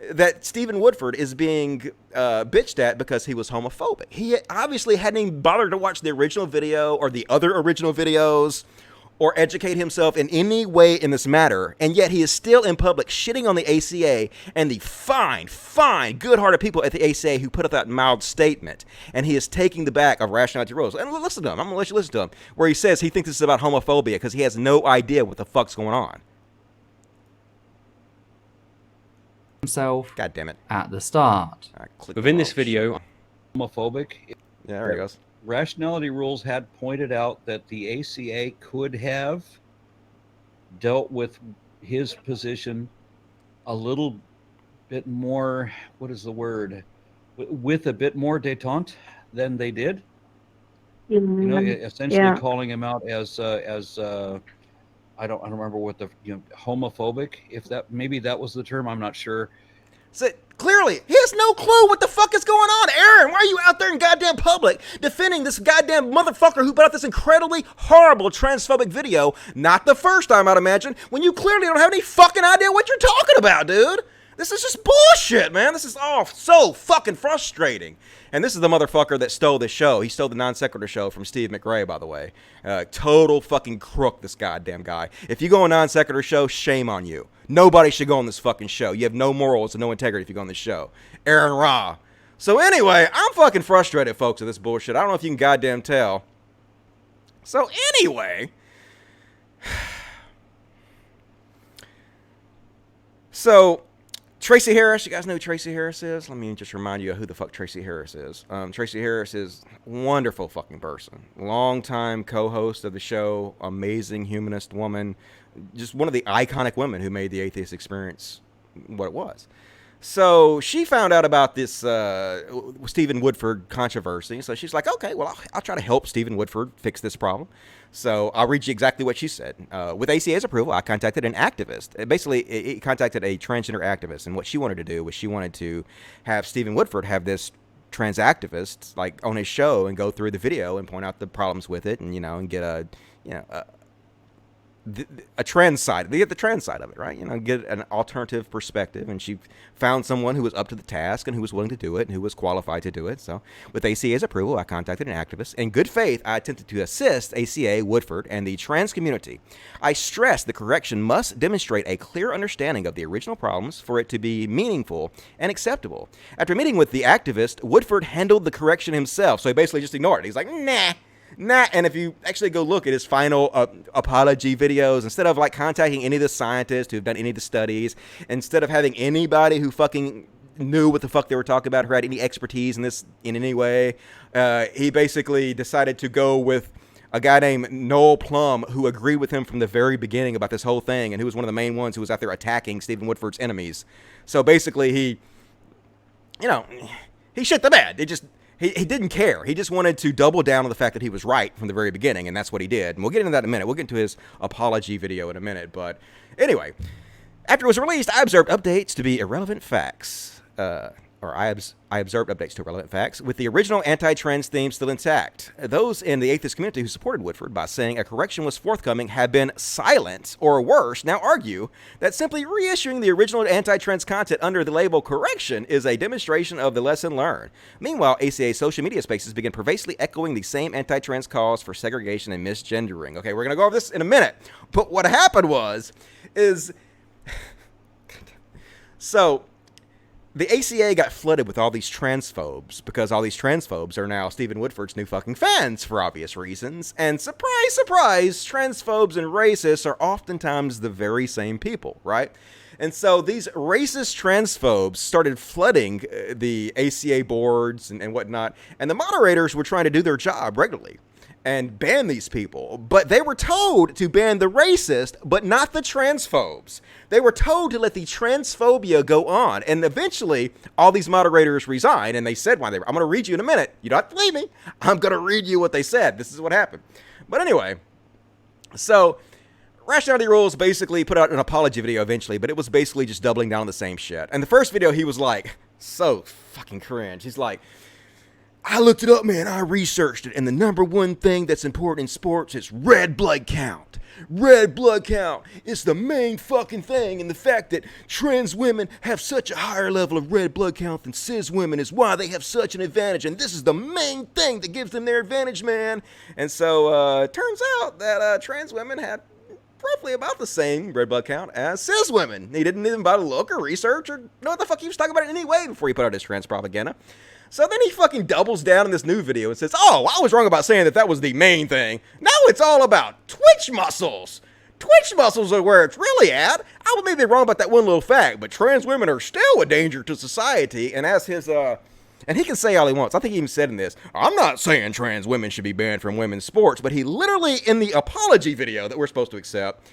that Stephen Woodford is being bitched at because he was homophobic. He obviously hadn't even bothered to watch the original video or the other original videos or educate himself in any way in this matter, and yet he is still in public shitting on the ACA and the fine, good-hearted people at the ACA who put out that mild statement, and he is taking the back of Rationality Rules. And listen to him. I'm going to let you listen to him, where he says he thinks this is about homophobia because he has no idea what the fuck's going on. Himself. God damn it. At the start. Within this video, homophobic. Yeah, there he goes. Rationality Rules had pointed out that the ACA could have dealt with his position a little bit more, what is the word, with a bit more détente than they did. You know, essentially calling him out as I don't remember what the homophobic, if that, maybe that was the term, I'm not sure. So clearly, he has no clue what the fuck is going on. Aaron, why are you out there in goddamn public defending this goddamn motherfucker who put out this incredibly horrible transphobic video? Not the first time, I'd imagine, when you clearly don't have any fucking idea what you're talking about, dude. This is just bullshit, man. This is all so fucking frustrating. And this is the motherfucker that stole this show. He stole the Non Sequitur show from Steve McRae, by the way. Total fucking crook, this goddamn guy. If you go on Non Sequitur show, shame on you. Nobody should go on this fucking show. You have no morals and no integrity if you go on this show. Aaron Ra. So anyway, I'm fucking frustrated, folks, with this bullshit. I don't know if you can goddamn tell. So anyway. So Tracy Harris, you guys know who Tracy Harris is? Let me just remind you of who the fuck Tracy Harris is. Tracy Harris is a wonderful fucking person. Longtime co-host of the show, amazing humanist woman, just one of the iconic women who made the Atheist Experience what it was. So she found out about this Stephen Woodford controversy. So she's like, okay, well, I'll try to help Stephen Woodford fix this problem. So I'll read you exactly what she said. With ACA's approval, I contacted an activist. Basically, it contacted a transgender activist, and what she wanted to do was she wanted to have Stephen Woodford have this trans activist like on his show and go through the video and point out the problems with it, and and get a trans side, they get the trans side of it, right? Get an alternative perspective. And she found someone who was up to the task and who was willing to do it and who was qualified to do it. So with ACA's approval, I contacted an activist. In good faith, I attempted to assist ACA, Woodford, and the trans community. I stress the correction must demonstrate a clear understanding of the original problems for it to be meaningful and acceptable. After meeting with the activist, Woodford handled the correction himself. So he basically just ignored it. He's like, nah. And if you actually go look at his final apology videos, instead of like contacting any of the scientists who've done any of the studies, instead of having anybody who fucking knew what the fuck they were talking about, who had any expertise in this in any way, he basically decided to go with a guy named Noel Plum, who agreed with him from the very beginning about this whole thing, and who was one of the main ones who was out there attacking Stephen Woodford's enemies. So basically he shit the bed. He didn't care. He just wanted to double down on the fact that he was right from the very beginning, and that's what he did. And we'll get into that in a minute. We'll get into his apology video in a minute. But anyway, after it was released, I observed updates to be irrelevant facts. I observed updates to irrelevant facts, with the original anti-trans theme still intact. Those in the atheist community who supported Woodford by saying a correction was forthcoming have been silent, or worse, now argue that simply reissuing the original anti-trans content under the label correction is a demonstration of the lesson learned. Meanwhile, ACA social media spaces begin pervasively echoing the same anti-trans calls for segregation and misgendering. Okay, we're going to go over this in a minute. But what happened is... So... the ACA got flooded with all these transphobes because all these transphobes are now Stephen Woodford's new fucking fans for obvious reasons. And surprise, surprise, transphobes and racists are oftentimes the very same people, right? And so these racist transphobes started flooding the ACA boards and whatnot, and the moderators were trying to do their job regularly and ban these people. But they were told to ban the racist, but not the transphobes. They were told to let the transphobia go on. And eventually, all these moderators resigned, and they said why they were. I'm going to read you in a minute. You don't have to believe me. I'm going to read you what they said. This is what happened. But anyway, so Rationality Rules basically put out an apology video eventually, but it was basically just doubling down on the same shit. And the first video, he was like, so fucking cringe. He's like, I looked it up, man. I researched it. And the number one thing that's important in sports is red blood count. Red blood count is the main fucking thing. And the fact that trans women have such a higher level of red blood count than cis women is why they have such an advantage. And this is the main thing that gives them their advantage, man. And so it turns out that trans women had roughly about the same red blood count as cis women. He didn't even bother to look or research or know what the fuck he was talking about anyway before he put out his trans propaganda. So then he fucking doubles down in this new video and says, oh, I was wrong about saying that was the main thing. Now it's all about twitch muscles. Twitch muscles are where it's really at. I would maybe be wrong about that one little fact, but trans women are still a danger to society. And as his, and he can say all he wants. I think he even said in this, I'm not saying trans women should be banned from women's sports, but he literally, in the apology video that we're supposed to accept,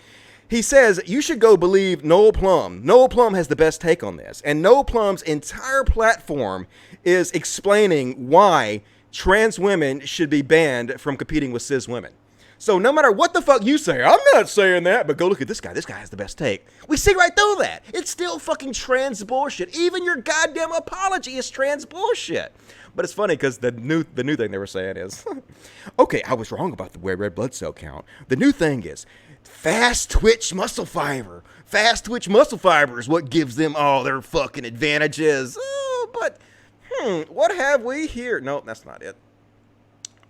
he says, you should go believe Noel Plum. Noel Plum has the best take on this. And Noel Plum's entire platform is explaining why trans women should be banned from competing with cis women. So no matter what the fuck you say, I'm not saying that, but go look at this guy. This guy has the best take. We see right through that. It's still fucking trans bullshit. Even your goddamn apology is trans bullshit. But it's funny because the new thing they were saying is, okay, I was wrong about the red blood cell count. The new thing is, fast twitch muscle fiber. Fast twitch muscle fiber is what gives them all their fucking advantages. Oh, but, what have we here? No, that's not it.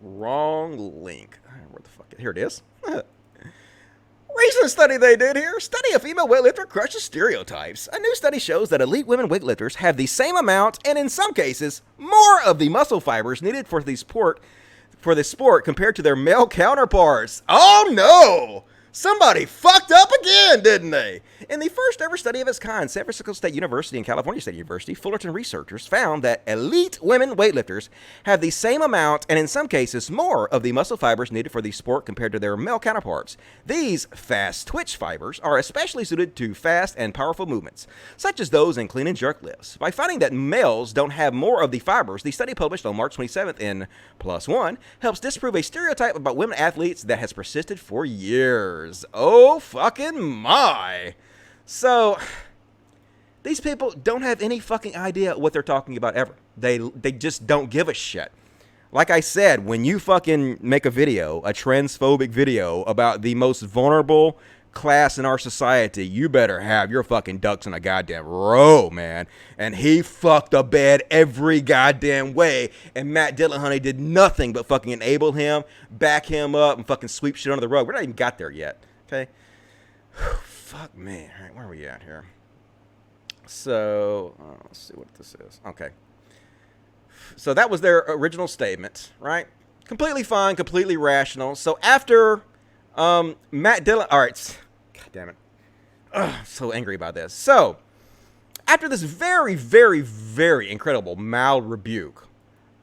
Wrong link. Where the fuck? Here it is. Recent study they did here. Study a female weightlifter crushes stereotypes. A new study shows that elite women weightlifters have the same amount, and in some cases, more of the muscle fibers needed for the sport compared to their male counterparts. Oh no! Somebody fucked up again, didn't they? In the first ever study of its kind, San Francisco State University and California State University, Fullerton researchers found that elite women weightlifters have the same amount, and in some cases more, of the muscle fibers needed for the sport compared to their male counterparts. These fast twitch fibers are especially suited to fast and powerful movements, such as those in clean and jerk lifts. By finding that males don't have more of the fibers, the study published on March 27th in PLOS ONE helps disprove a stereotype about women athletes that has persisted for years. Oh, fucking my. So, these people don't have any fucking idea what they're talking about ever. They just don't give a shit. Like I said, when you fucking make a video, a transphobic video about the most vulnerable class in our society, you better have your fucking ducks in a goddamn row, man. And he fucked the bed every goddamn way, and Matt Dillaunty did nothing but fucking enable him, back him up, and fucking sweep shit under the rug. We're not even got there yet, okay? Fuck me. All right, where are we at here? So, let's see what this is. Okay. So that was their original statement, right? Completely fine, completely rational. So after Matt Dillaunty, all right, god damn it, I'm so angry about this. So after this very, very, very incredible mild rebuke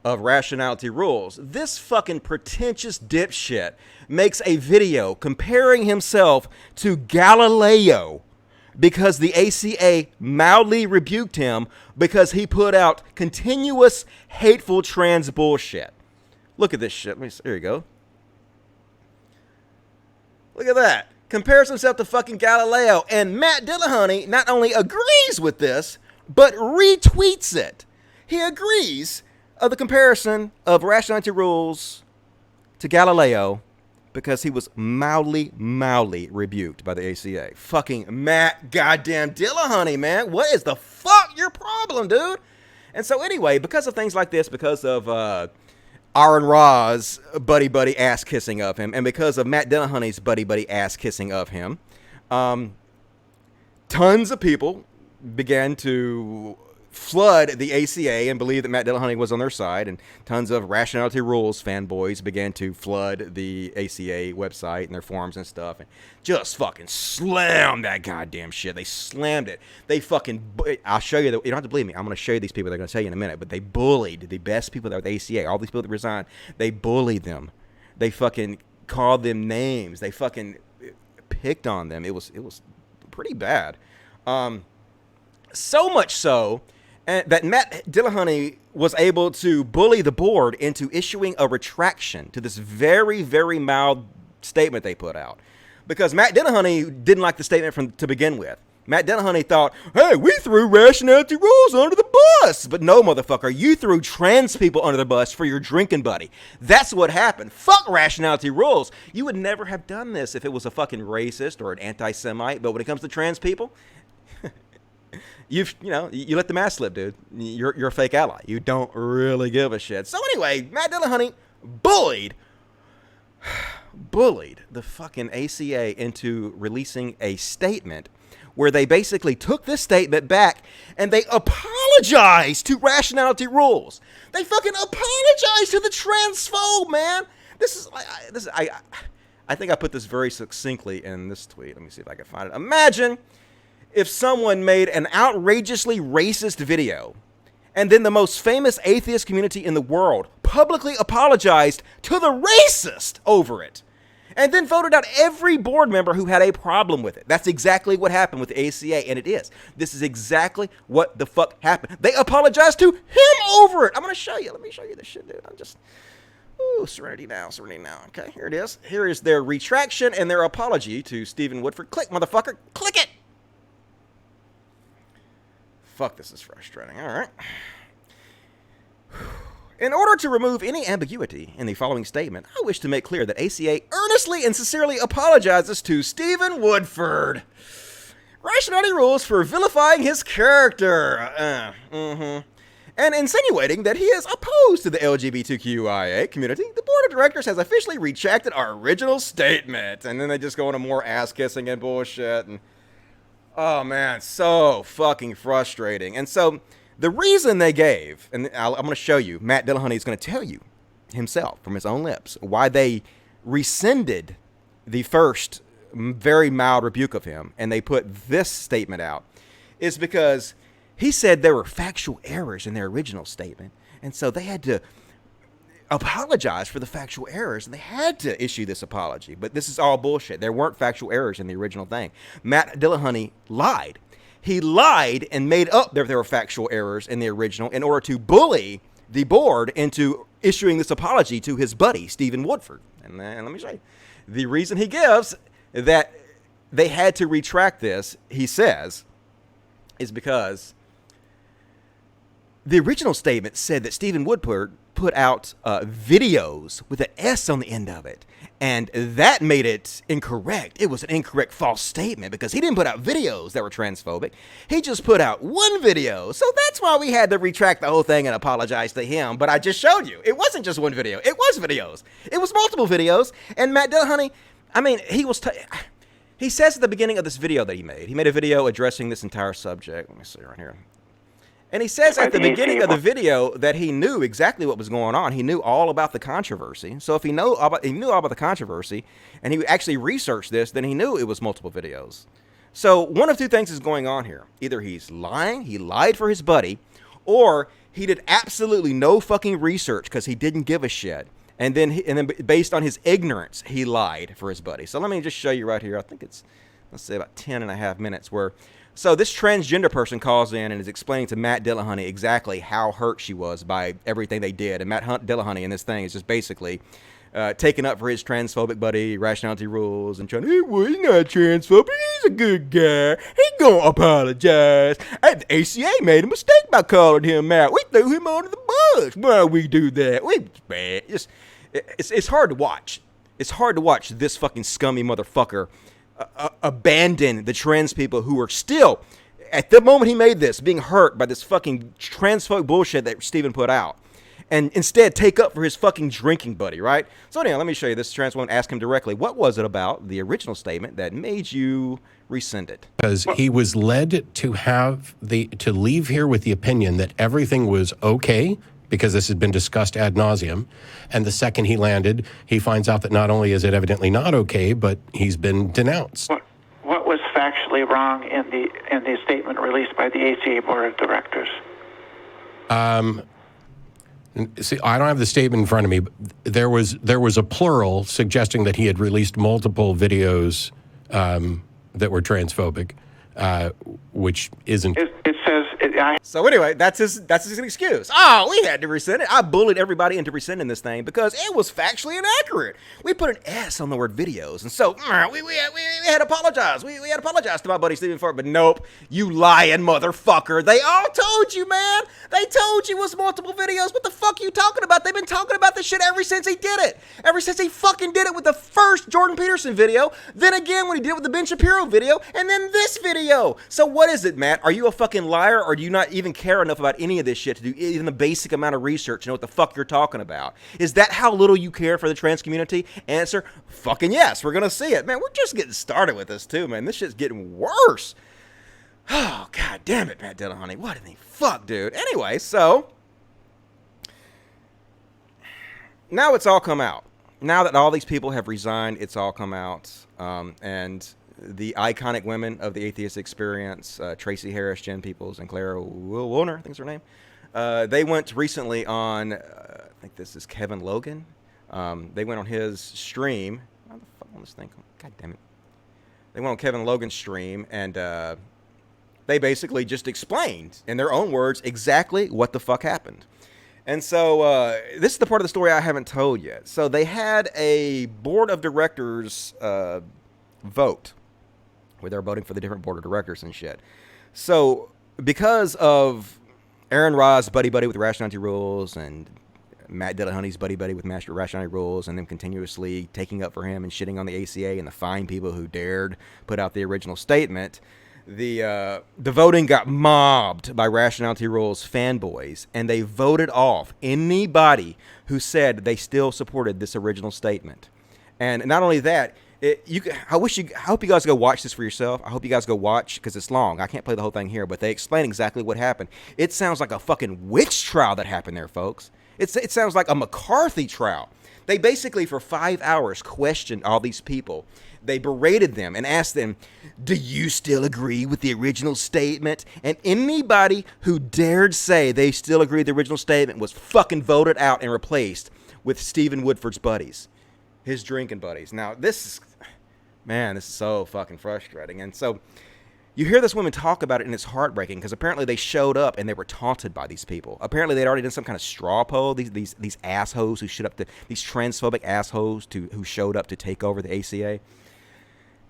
of Rationality Rules, this fucking pretentious dipshit makes a video comparing himself to Galileo because the ACA mildly rebuked him because he put out continuous hateful trans bullshit. Look at this shit. There you go. Look at that. Compares himself to fucking Galileo. And Matt Dillaunty not only agrees with this, but retweets it. He agrees of the comparison of Rationality Rules to Galileo because he was mildly rebuked by the ACA. Fucking Matt goddamn Dillaunty, man. What is the fuck your problem, dude? And so anyway, because of things like this, because of Aaron Ra's buddy ass kissing of him, and because of Matt Dillaunty's buddy ass kissing of him, tons of people began to flood the ACA and believe that Matt Dillaunty was on their side, and tons of Rationality Rules fanboys began to flood the ACA website and their forums and stuff, and just fucking slammed that goddamn shit. They slammed it. They fucking, I'll show you, you don't have to believe me, I'm going to show you these people, they're going to tell you in a minute, but they bullied the best people that were at the ACA, all these people that resigned, they bullied them. They fucking called them names. They fucking picked on them. It was pretty bad. So much so, and that Matt Dillaunty was able to bully the board into issuing a retraction to this very, very mild statement they put out. Because Matt Dillaunty didn't like the statement to begin with. Matt Dillaunty thought, hey, we threw Rationality Rules under the bus. But no, motherfucker, you threw trans people under the bus for your drinking buddy. That's what happened. Fuck Rationality Rules. You would never have done this if it was a fucking racist or an anti-Semite. But when it comes to trans people, you let the mask slip, dude. You're a fake ally. You don't really give a shit. So anyway, Matt Dillaunty bullied the fucking ACA into releasing a statement where they basically took this statement back and they apologized to Rationality Rules. They fucking apologized to the transphobe, man. I think I put this very succinctly in this tweet. Let me see if I can find it. Imagine if someone made an outrageously racist video and then the most famous atheist community in the world publicly apologized to the racist over it and then voted out every board member who had a problem with it. That's exactly what happened with the ACA, and it is. This is exactly what the fuck happened. They apologized to him over it. I'm going to show you. Let me show you this shit, dude. I'm just... Ooh, serenity now. Okay, here it is. Here is their retraction and their apology to Stephen Woodford. Click, motherfucker. Click it. Fuck, this is frustrating. All right. In order to remove any ambiguity in the following statement, I wish to make clear that ACA earnestly and sincerely apologizes to Stephen Woodford. Rationality Rules for vilifying his character. And insinuating that he is opposed to the LGBTQIA community. The board of directors has officially retracted our original statement. And then they just go into more ass-kissing and bullshit. And oh, man, so fucking frustrating. And so the reason they gave, and I'm going to show you, Matt Dillaunty is going to tell you himself from his own lips why they rescinded the first very mild rebuke of him, and they put this statement out, is because he said there were factual errors in their original statement, and so they had to apologize for the factual errors, and they had to issue this apology. But this is all bullshit. There weren't factual errors in the original thing. Matt Dillaunty lied. He lied and made up that there were factual errors in the original in order to bully the board into issuing this apology to his buddy, Stephen Woodford. And let me show you. The reason he gives that they had to retract this, he says, is because the original statement said that Stephen Woodford put out videos with an S on the end of it. And that made it incorrect. It was an incorrect false statement because he didn't put out videos that were transphobic. He just put out one video. So that's why we had to retract the whole thing and apologize to him. But I just showed you. It wasn't just one video. It was videos. It was multiple videos. And Matt Dillaunty, I mean, he says at the beginning of this video that he made a video addressing this entire subject. Let me see right here. And he says at the beginning of the video that he knew exactly what was going on. He knew all about the controversy. So if he knew all about the controversy, and he actually researched this, then he knew it was multiple videos. So one of two things is going on here. Either he's lying, he lied for his buddy, or he did absolutely no fucking research because he didn't give a shit. And then based on his ignorance, he lied for his buddy. So let me just show you right here. I think it's, let's say, about 10 and a half minutes where... So this transgender person calls in and is explaining to Matt Dillaunty exactly how hurt she was by everything they did. And Matt Dillaunty in this thing is just basically taking up for his transphobic buddy, Rationality Rules, and trying, hey, well, he's not transphobic. He's a good guy. He's going to apologize. And the ACA made a mistake by calling him out. We threw him under the bus. Why we do that? It's hard to watch. It's hard to watch this fucking scummy motherfucker abandon the trans people who are still, at the moment he made this, being hurt by this fucking transphobic bullshit that Stephen put out, and instead take up for his fucking drinking buddy, right? So anyhow, let me show you this trans woman. Ask him directly, what was it about the original statement that made you rescind it? Because he was led to leave here with the opinion that everything was okay, because this has been discussed ad nauseum. And the second he landed, he finds out that not only is it evidently not okay, but he's been denounced. What was factually wrong in the statement released by the ACA Board of Directors? See, I don't have the statement in front of me. But there was a plural suggesting that he had released multiple videos that were transphobic, which isn't. It says. So anyway, that's his excuse. Oh, we had to rescind it. I bullied everybody into rescinding this thing because it was factually inaccurate. We put an S on the word videos, and so we had to apologize. We had to apologize to my buddy Stephen for it, but nope, you lying motherfucker. They all told you, man. They told you it was multiple videos. What the fuck are you talking about? They've been talking about this shit ever since he did it. Ever since he fucking did it with the first Jordan Peterson video, then again when he did it with the Ben Shapiro video, and then this video. So what is it, Matt? Are you a fucking liar, or do you not even care enough about any of this shit to do even the basic amount of research to know what the fuck you're talking about? Is that how little you care for the trans community? Answer, fucking yes. We're gonna see it. Man, we're just getting started with this too, man. This shit's getting worse. Oh, god damn it, Matt Dillaunty. What in the fuck, dude? Anyway, so now it's all come out. Now that all these people have resigned, it's all come out. And the iconic women of the Atheist Experience, Tracy Harris, Jen Peoples, and Clara Woolner, I think is her name. They went recently on, I think this is Kevin Logan. They went on his stream. How the fuck on this thing? God damn it. They went on Kevin Logan's stream, and they basically just explained, in their own words, exactly what the fuck happened. And so this is the part of the story I haven't told yet. So they had a board of directors vote, where they're voting for the different board of directors and shit. So because of Aaron Ra's buddy with Rationality Rules and Matt Dillaunty's buddy with Rationality Rules, and them continuously taking up for him and shitting on the ACA and the fine people who dared put out the original statement, the voting got mobbed by Rationality Rules fanboys, and they voted off anybody who said they still supported this original statement. And not only that, I hope you guys go watch this for yourself. I hope you guys go watch, because it's long. I can't play the whole thing here, but they explain exactly what happened. It sounds like a fucking witch trial that happened there, folks. It sounds like a McCarthy trial. They basically, for 5 hours, questioned all these people. They berated them and asked them, do you still agree with the original statement? And anybody who dared say they still agree with the original statement was fucking voted out and replaced with Stephen Woodford's buddies, his drinking buddies. Now, this is so fucking frustrating. And so you hear this woman talk about it, and it's heartbreaking because apparently they showed up and they were taunted by these people. Apparently they'd already done some kind of straw poll. These assholes who showed up these transphobic assholes who showed up to take over the ACA.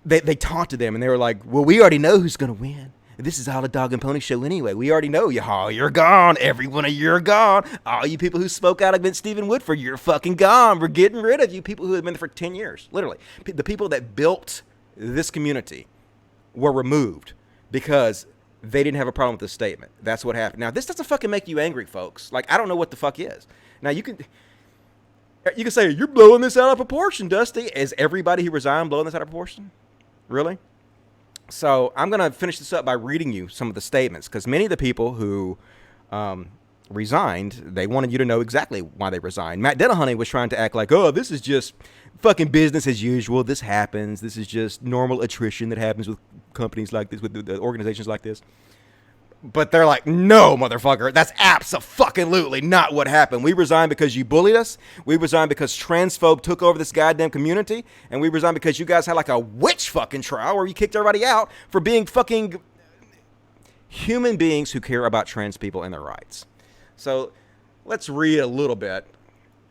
They taunted them, and they were like, well, we already know who's going to win. This is all a dog and pony show anyway. We already know you. Oh, you're gone. Every one of you're gone. All you people who spoke out against Stephen Woodford, you're fucking gone. We're getting rid of you people who have been there for 10 years. Literally. The people that built this community were removed because they didn't have a problem with this statement. That's what happened. Now, this doesn't fucking make you angry, folks. Like, I don't know what the fuck is. Now, you can say, you're blowing this out of proportion, Dusty. Is everybody who resigned blowing this out of proportion? Really? So I'm going to finish this up by reading you some of the statements, because many of the people who resigned, they wanted you to know exactly why they resigned. Matt Dillaunty was trying to act like, oh, this is just fucking business as usual. This happens. This is just normal attrition that happens with companies like this, with organizations like this. But they're like, no, motherfucker, that's abso-fucking-lutely not what happened. We resigned because you bullied us. We resigned because transphobe took over this goddamn community. And we resigned because you guys had like a witch fucking trial where you kicked everybody out for being fucking human beings who care about trans people and their rights. So let's read a little bit.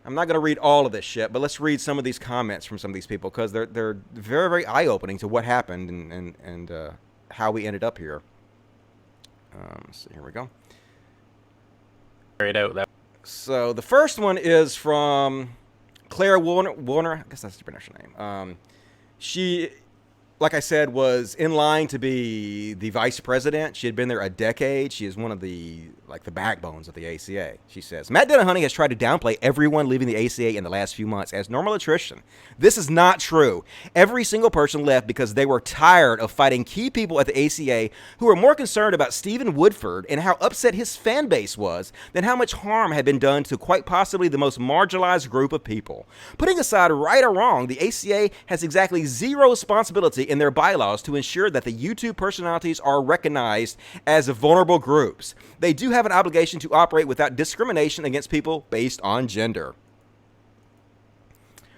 I'm not going to read all of this shit, but let's read some of these comments from some of these people, because they're very, very eye-opening to what happened and how we ended up here. So here we go. So the first one is from Claire Warner. I guess that's the pronunciation name. She, like I said, was in line to be the vice president. She had been there a decade. She is one of the backbones of the ACA. She says, Matt Dillaunty has tried to downplay everyone leaving the ACA in the last few months as normal attrition. This is not true. Every single person left because they were tired of fighting key people at the ACA who were more concerned about Stephen Woodford and how upset his fan base was than how much harm had been done to quite possibly the most marginalized group of people. Putting aside right or wrong, the ACA has exactly zero responsibility in their bylaws to ensure that the YouTube personalities are recognized as vulnerable groups. They do have an obligation to operate without discrimination against people based on gender.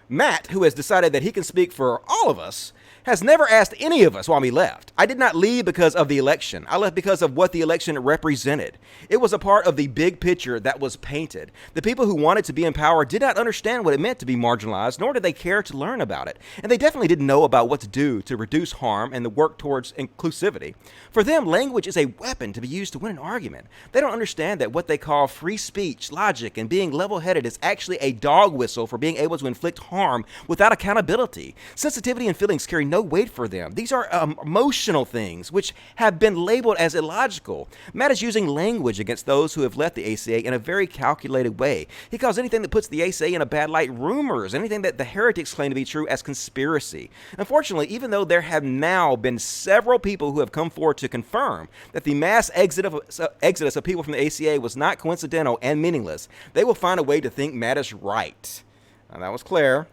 Matt, who has decided that he can speak for all of us, has never asked any of us why we left. I did not leave because of the election. I left because of what the election represented. It was a part of the big picture that was painted. The people who wanted to be in power did not understand what it meant to be marginalized, nor did they care to learn about it. And they definitely didn't know about what to do to reduce harm and the work towards inclusivity. For them, language is a weapon to be used to win an argument. They don't understand that what they call free speech, logic, and being level-headed is actually a dog whistle for being able to inflict harm without accountability. Sensitivity and feelings carry no weight for them. These are emotional things which have been labeled as illogical. Matt is using language against those who have left the ACA in a very calculated way. He calls anything that puts the ACA in a bad light rumors, anything that the heretics claim to be true as conspiracy. Unfortunately, even though there have now been several people who have come forward to confirm that the mass exodus of people from the ACA was not coincidental and meaningless, they will find a way to think Matt is right. Now, that was Claire.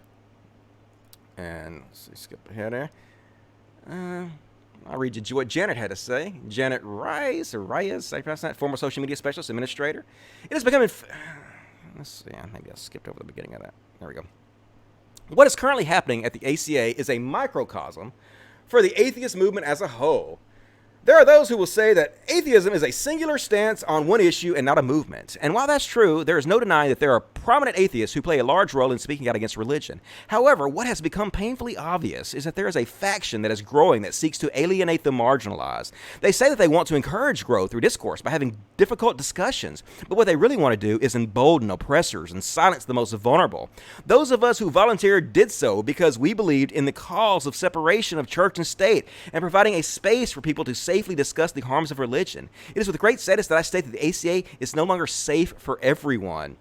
And let's see, skip ahead there. I'll read you what Janet had to say. Janet Reyes, I pronounce that, former social media specialist, administrator. It is becoming... let's see, maybe I skipped over the beginning of that. There we go. What is currently happening at the ACA is a microcosm for the atheist movement as a whole. There are those who will say that atheism is a singular stance on one issue and not a movement. And while that's true, there is no denying that there are prominent atheists who play a large role in speaking out against religion. However, what has become painfully obvious is that there is a faction that is growing that seeks to alienate the marginalized. They say that they want to encourage growth through discourse by having difficult discussions, but what they really want to do is embolden oppressors and silence the most vulnerable. Those of us who volunteered did so because we believed in the cause of separation of church and state and providing a space for people to safely discuss the harms of religion. It is with great sadness that I state that the ACA is no longer safe for everyone.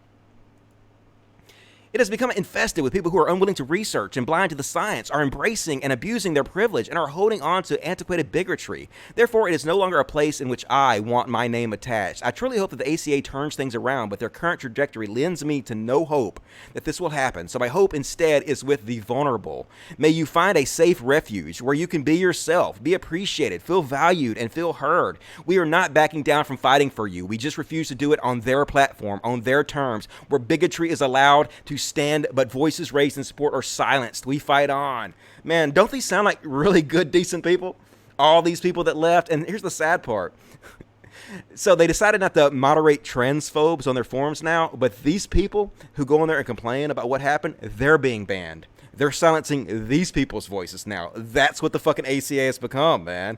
It has become infested with people who are unwilling to research and blind to the science, are embracing and abusing their privilege, and are holding on to antiquated bigotry. Therefore, it is no longer a place in which I want my name attached. I truly hope that the ACA turns things around, but their current trajectory lends me to no hope that this will happen. So my hope instead is with the vulnerable. May you find a safe refuge where you can be yourself, be appreciated, feel valued, and feel heard. We are not backing down from fighting for you. We just refuse to do it on their platform, on their terms, where bigotry is allowed to stand, but voices raised in support are silenced. We fight on. Man, don't these sound like really good, decent people? All these people that left. And here's the sad part. So they decided not to moderate transphobes on their forums now, but these people who go in there and complain about what happened, they're being banned. They're silencing these people's voices now. That's what the fucking ACA has become, man.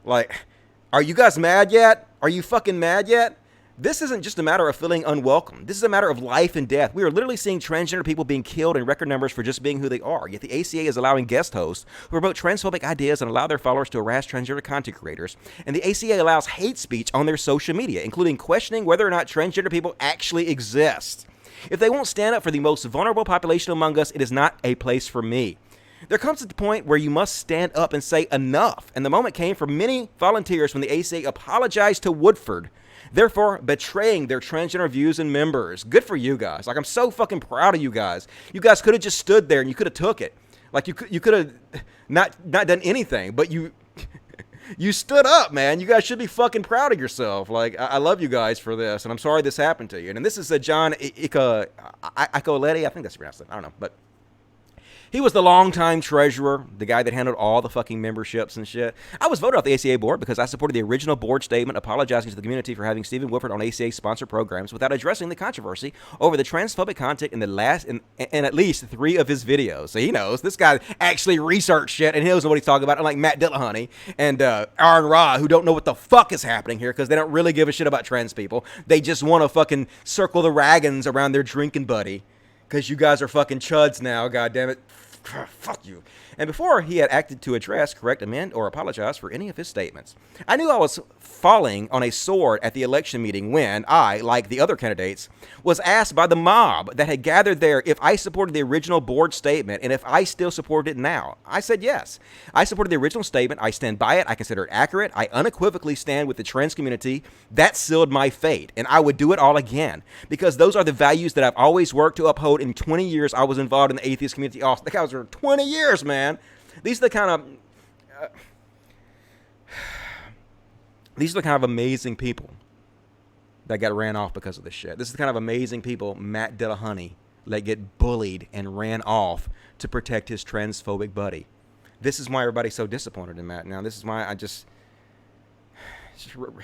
Like, are you guys mad yet? Are you fucking mad yet? This isn't just a matter of feeling unwelcome. This is a matter of life and death. We are literally seeing transgender people being killed in record numbers for just being who they are. Yet the ACA is allowing guest hosts who promote transphobic ideas and allow their followers to harass transgender content creators. And the ACA allows hate speech on their social media, including questioning whether or not transgender people actually exist. If they won't stand up for the most vulnerable population among us, it is not a place for me. There comes a point where you must stand up and say enough. And the moment came for many volunteers when the ACA apologized to Woodford, therefore betraying their transgender views and members. Good for you guys. Like, I'm so fucking proud of you guys. You guys could have just stood there and you could have took it. Like, you could have not done anything, but you stood up, man. You guys should be fucking proud of yourself. Like, I love you guys for this, and I'm sorry this happened to you. And this is John Icoleti. I think that's pronounced it. I don't know, but he was the longtime treasurer, the guy that handled all the fucking memberships and shit. I was voted off the ACA board because I supported the original board statement apologizing to the community for having Stephen Woodford on ACA-sponsored programs without addressing the controversy over the transphobic content in at least 3 of his videos. So he knows. This guy actually researched shit and he knows what he's talking about, unlike Matt Dillaunty and Aaron Ra, who don't know what the fuck is happening here because they don't really give a shit about trans people. They just want to fucking circle the wagons around their drinking buddy. Because you guys are fucking chuds now, goddammit. Fuck you. And before he had acted to address, correct, amend, or apologize for any of his statements. I knew I was falling on a sword at the election meeting when I, like the other candidates, was asked by the mob that had gathered there if I supported the original board statement and if I still supported it now. I said yes. I supported the original statement. I stand by it. I consider it accurate. I unequivocally stand with the trans community. That sealed my fate, and I would do it all again because those are the values that I've always worked to uphold in 20 years I was involved in the atheist community. Oh, that was for 20 years, man. These are the kind of amazing people that got ran off because of this shit. This is the kind of amazing people Matt Dillaunty let get bullied and ran off to protect his transphobic buddy. This is why everybody's so disappointed in Matt now. This is why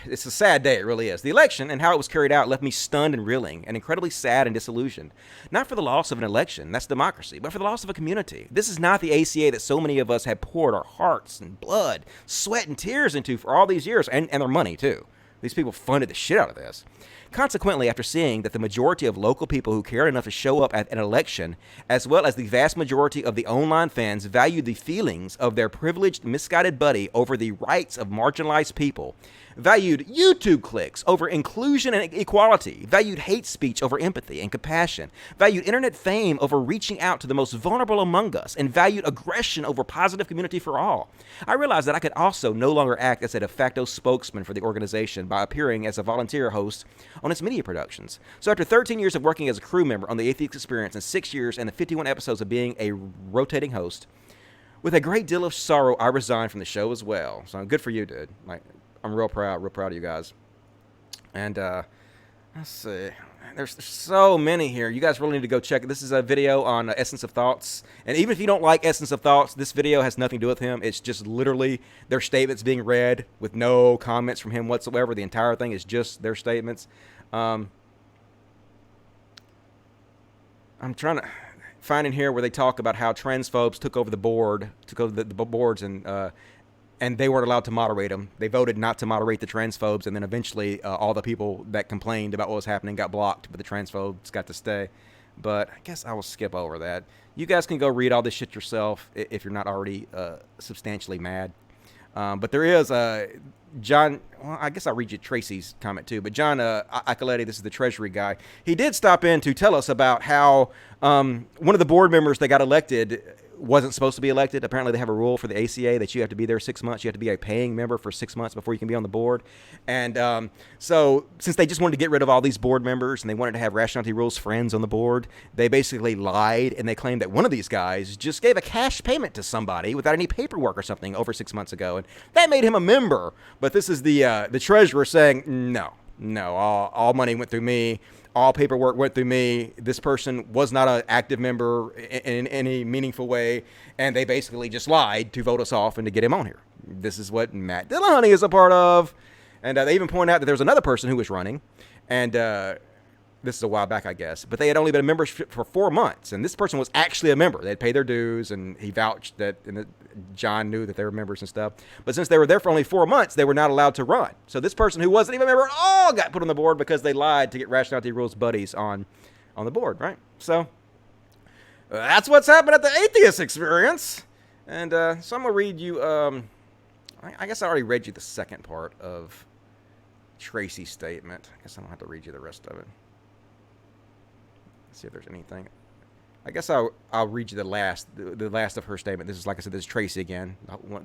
it's a sad day, it really is. The election and how it was carried out left me stunned and reeling and incredibly sad and disillusioned. Not for the loss of an election, that's democracy, but for the loss of a community. This is not the ACA that so many of us have poured our hearts and blood, sweat and tears into for all these years, and their money too. These people funded the shit out of this. Consequently, after seeing that the majority of local people who cared enough to show up at an election, as well as the vast majority of the online fans, valued the feelings of their privileged, misguided buddy over the rights of marginalized people, valued YouTube clicks over inclusion and equality, valued hate speech over empathy and compassion, valued internet fame over reaching out to the most vulnerable among us, and valued aggression over positive community for all. I realized that I could also no longer act as a de facto spokesman for the organization by appearing as a volunteer host on its media productions. So after 13 years of working as a crew member on the Atheist Experience and 6 years and the 51 episodes of being a rotating host, with a great deal of sorrow, I resigned from the show as well. So good for you, dude. I'm real proud of you guys. And let's see. There's so many here. You guys really need to go check it. This is a video on Essence of Thoughts. And even if you don't like Essence of Thoughts, this video has nothing to do with him. It's just literally their statements being read with no comments from him whatsoever. The entire thing is just their statements. I'm trying to find in here where they talk about how transphobes took over the boards, and they weren't allowed to moderate them. They voted not to moderate the transphobes, and then eventually all the people that complained about what was happening got blocked, but the transphobes got to stay. But I guess I will skip over that. You guys can go read all this shit yourself if you're not already substantially mad. But there is John, well, I guess I'll read you Tracy's comment too, but John Icoletti, this is the Treasury guy, he did stop in to tell us about how one of the board members that got elected wasn't supposed to be elected. Apparently they have a rule for the ACA that you have to be there 6 months. You have to be a paying member for 6 months before you can be on the board. And so since they just wanted to get rid of all these board members and they wanted to have Rationality Rules friends on the board, they basically lied and they claimed that one of these guys just gave a cash payment to somebody without any paperwork or something over 6 months ago. And that made him a member. But this is the treasurer saying, no, all money went through me. All paperwork went through me. This person was not an active member in any meaningful way, and they basically just lied to vote us off and to get him on here. This is what Matt Dillaunty is a part of. And they even point out that there was another person who was running, and this is a while back, I guess, but they had only been a member for 4 months, and this person was actually a member. They'd paid their dues, and he vouched that, and John knew that they were members and stuff. But since they were there for only 4 months, they were not allowed to run. So this person who wasn't even a member at all got put on the board because they lied to get Rationality Rules buddies on the board, right? So that's what's happened at the Atheist Experience. And so I'm going to read you, I guess I already read you the second part of Tracy's statement. I guess I don't have to read you the rest of it. Let's see if there's anything. I guess I'll read you the last of her statement. This is, like I said, this is Tracy again,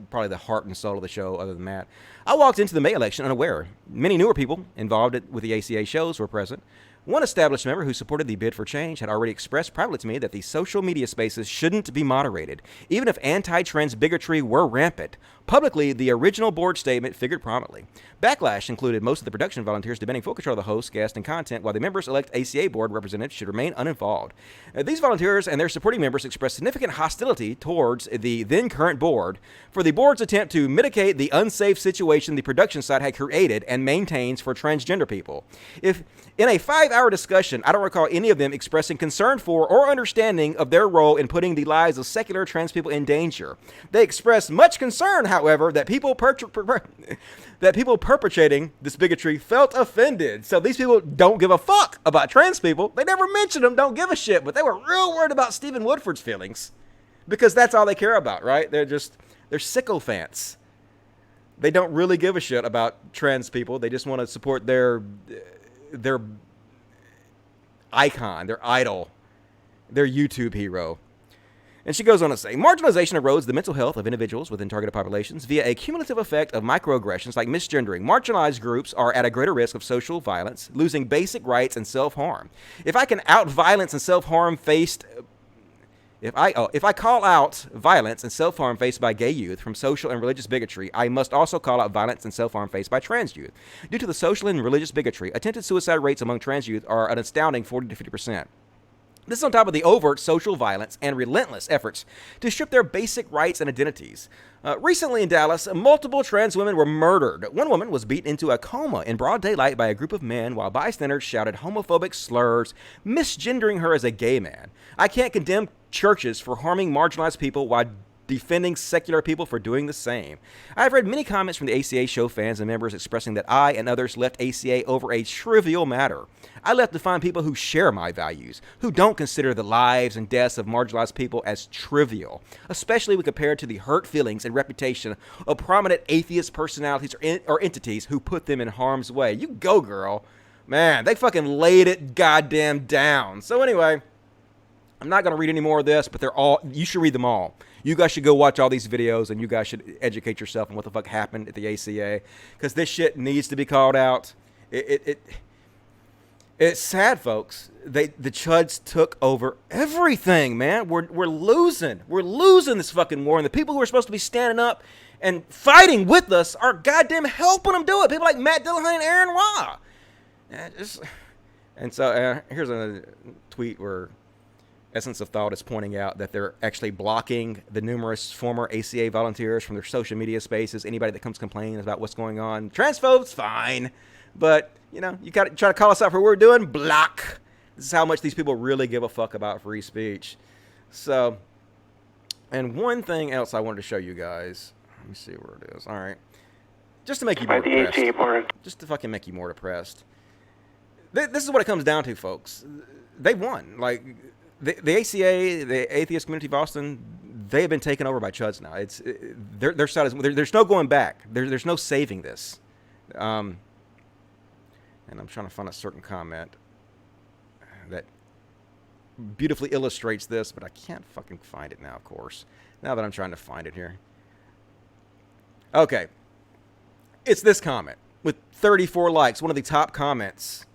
probably the heart and soul of the show other than Matt. I walked into the May election unaware. Many newer people involved with the ACA shows were present. One established member who supported the bid for change had already expressed privately to me that the social media spaces shouldn't be moderated, even if anti-trans bigotry were rampant. Publicly, the original board statement figured prominently. Backlash included most of the production volunteers demanding full control of the host, guest, and content, while the members elect ACA board representatives should remain uninvolved. These volunteers and their supporting members expressed significant hostility towards the then current board for the board's attempt to mitigate the unsafe situation the production side had created and maintains for transgender people. If in a 5-hour discussion, I don't recall any of them expressing concern for or understanding of their role in putting the lives of secular trans people in danger. They expressed much concern, however, that people perpetrating this bigotry felt offended. So these people don't give a fuck about trans people. They never mentioned them, don't give a shit, but they were real worried about Stephen Woodford's feelings because that's all they care about, right? They're sycophants. They don't really give a shit about trans people. They just want to support their icon, their idol, their YouTube hero. And she goes on to say, marginalization erodes the mental health of individuals within targeted populations via a cumulative effect of microaggressions like misgendering. Marginalized groups are at a greater risk of social violence, losing basic rights and self-harm. If I can out violence and self-harm faced... If I call out violence and self-harm faced by gay youth from social and religious bigotry, I must also call out violence and self-harm faced by trans youth. Due to the social and religious bigotry, attempted suicide rates among trans youth are an astounding 40 to 50%. This is on top of the overt social violence and relentless efforts to strip their basic rights and identities. Recently in Dallas, multiple trans women were murdered. One woman was beaten into a coma in broad daylight by a group of men while bystanders shouted homophobic slurs, misgendering her as a gay man. I can't condemn churches for harming marginalized people while defending secular people for doing the same. I've read many comments from the ACA show fans and members expressing that I and others left ACA over a trivial matter. I left to find people who share my values, who don't consider the lives and deaths of marginalized people as trivial, especially when compared to the hurt feelings and reputation of prominent atheist personalities or entities who put them in harm's way. You go, girl. Man, they fucking laid it goddamn down. So anyway, I'm not going to read any more of this, but you should read them all. You guys should go watch all these videos, and you guys should educate yourself on what the fuck happened at the ACA, because this shit needs to be called out. It's sad, folks. The chuds took over everything, man. We're losing. We're losing this fucking war, and the people who are supposed to be standing up and fighting with us are goddamn helping them do it. People like Matt Dillaunty and Aaron Ra. And so here's a tweet where Essence of Thought is pointing out that they're actually blocking the numerous former ACA volunteers from their social media spaces. Anybody that comes complaining about what's going on, transphobes, fine. But, you got to try to call us out for what we're doing, block. This is how much these people really give a fuck about free speech. So, and one thing else I wanted to show you guys. Let me see where it is. All right. Just to make you more depressed. Just to fucking make you more depressed. This is what it comes down to, folks. They won. Like... The ACA, the Atheist Community of Austin, they have been taken over by chuds now. Their side is there's no going back. There's no saving this. And I'm trying to find a certain comment that beautifully illustrates this, but I can't fucking find it now, of course. Now that I'm trying to find it here. Okay. It's this comment with 34 likes, one of the top comments,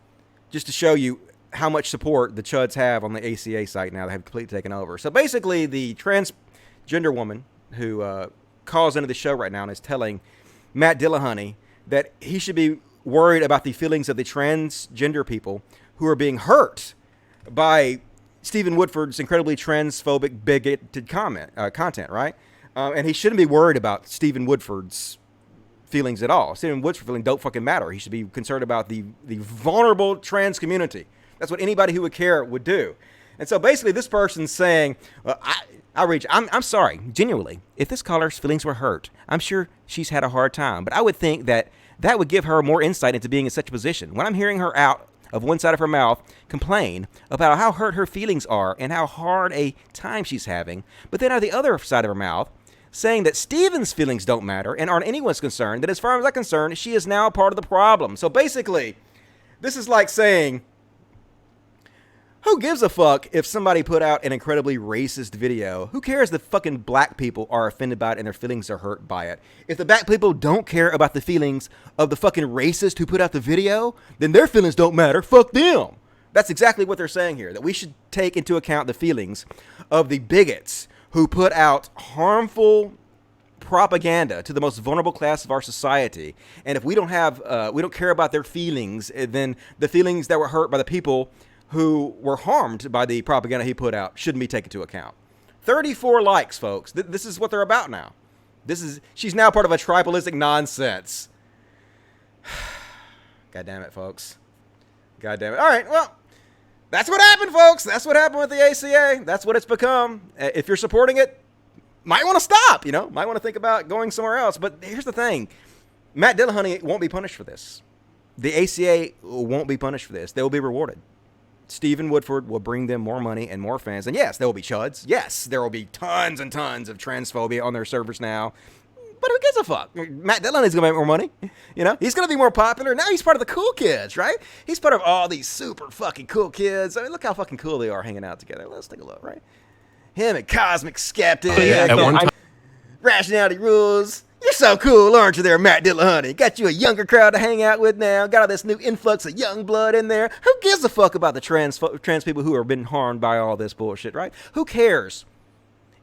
just to show you how much support the chuds have on the ACA site now. They have completely taken over. So basically, the transgender woman who calls into the show right now and is telling Matt Dillaunty that he should be worried about the feelings of the transgender people who are being hurt by Stephen Woodford's incredibly transphobic, bigoted content, right? And he shouldn't be worried about Stephen Woodford's feelings at all. Stephen Woodford's feelings don't fucking matter. He should be concerned about the vulnerable trans community. That's what anybody who would care would do. And so basically this person's saying, I'm sorry, genuinely, if this caller's feelings were hurt, I'm sure she's had a hard time. But I would think that would give her more insight into being in such a position. When I'm hearing her out of one side of her mouth complain about how hurt her feelings are and how hard a time she's having, but then out of the other side of her mouth saying that Stephen's feelings don't matter and aren't anyone's concern, that as far as I'm concerned, she is now part of the problem. So basically, this is like saying, who gives a fuck if somebody put out an incredibly racist video? Who cares that fucking black people are offended by it and their feelings are hurt by it? If the black people don't care about the feelings of the fucking racist who put out the video, then their feelings don't matter. Fuck them. That's exactly what they're saying here, that we should take into account the feelings of the bigots who put out harmful propaganda to the most vulnerable class of our society. And if we don't care about their feelings, then the feelings that were hurt by the people who were harmed by the propaganda he put out shouldn't be taken into account. 34 likes, folks. This is what they're about now. She's now part of a tribalistic nonsense. God damn it, folks. God damn it. All right, well, that's what happened, folks. That's what happened with the ACA. That's what it's become. If you're supporting it, might want to stop, might want to think about going somewhere else. But here's the thing. Matt Dillaunty won't be punished for this. The ACA won't be punished for this. They will be rewarded. Stephen Woodford will bring them more money and more fans. And yes, there will be chuds. Yes, there will be tons and tons of transphobia on their servers now. But who gives a fuck? Matt Dillaunty's going to make more money. He's going to be more popular. Now he's part of the cool kids, right? He's part of all these super fucking cool kids. I mean, look how fucking cool they are hanging out together. Let's take a look, right? Him and Cosmic Skeptic. At one time. Rationality Rules. You're so cool, aren't you there, Matt Dillaunty? Got you a younger crowd to hang out with now. Got all this new influx of young blood in there. Who gives a fuck about the trans people who have been harmed by all this bullshit, right? Who cares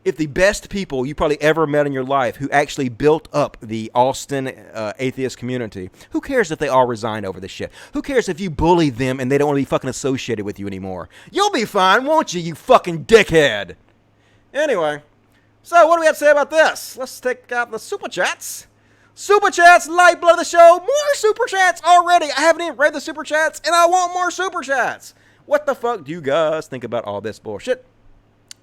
if the best people you probably ever met in your life who actually built up the Austin atheist community, who cares if they all resigned over this shit? Who cares if you bully them and they don't want to be fucking associated with you anymore? You'll be fine, won't you fucking dickhead? Anyway. So, what do we have to say about this? Let's take out the Super Chats. Super Chats, lifeblood of the show. More Super Chats already. I haven't even read the Super Chats, and I want more Super Chats. What the fuck do you guys think about all this bullshit?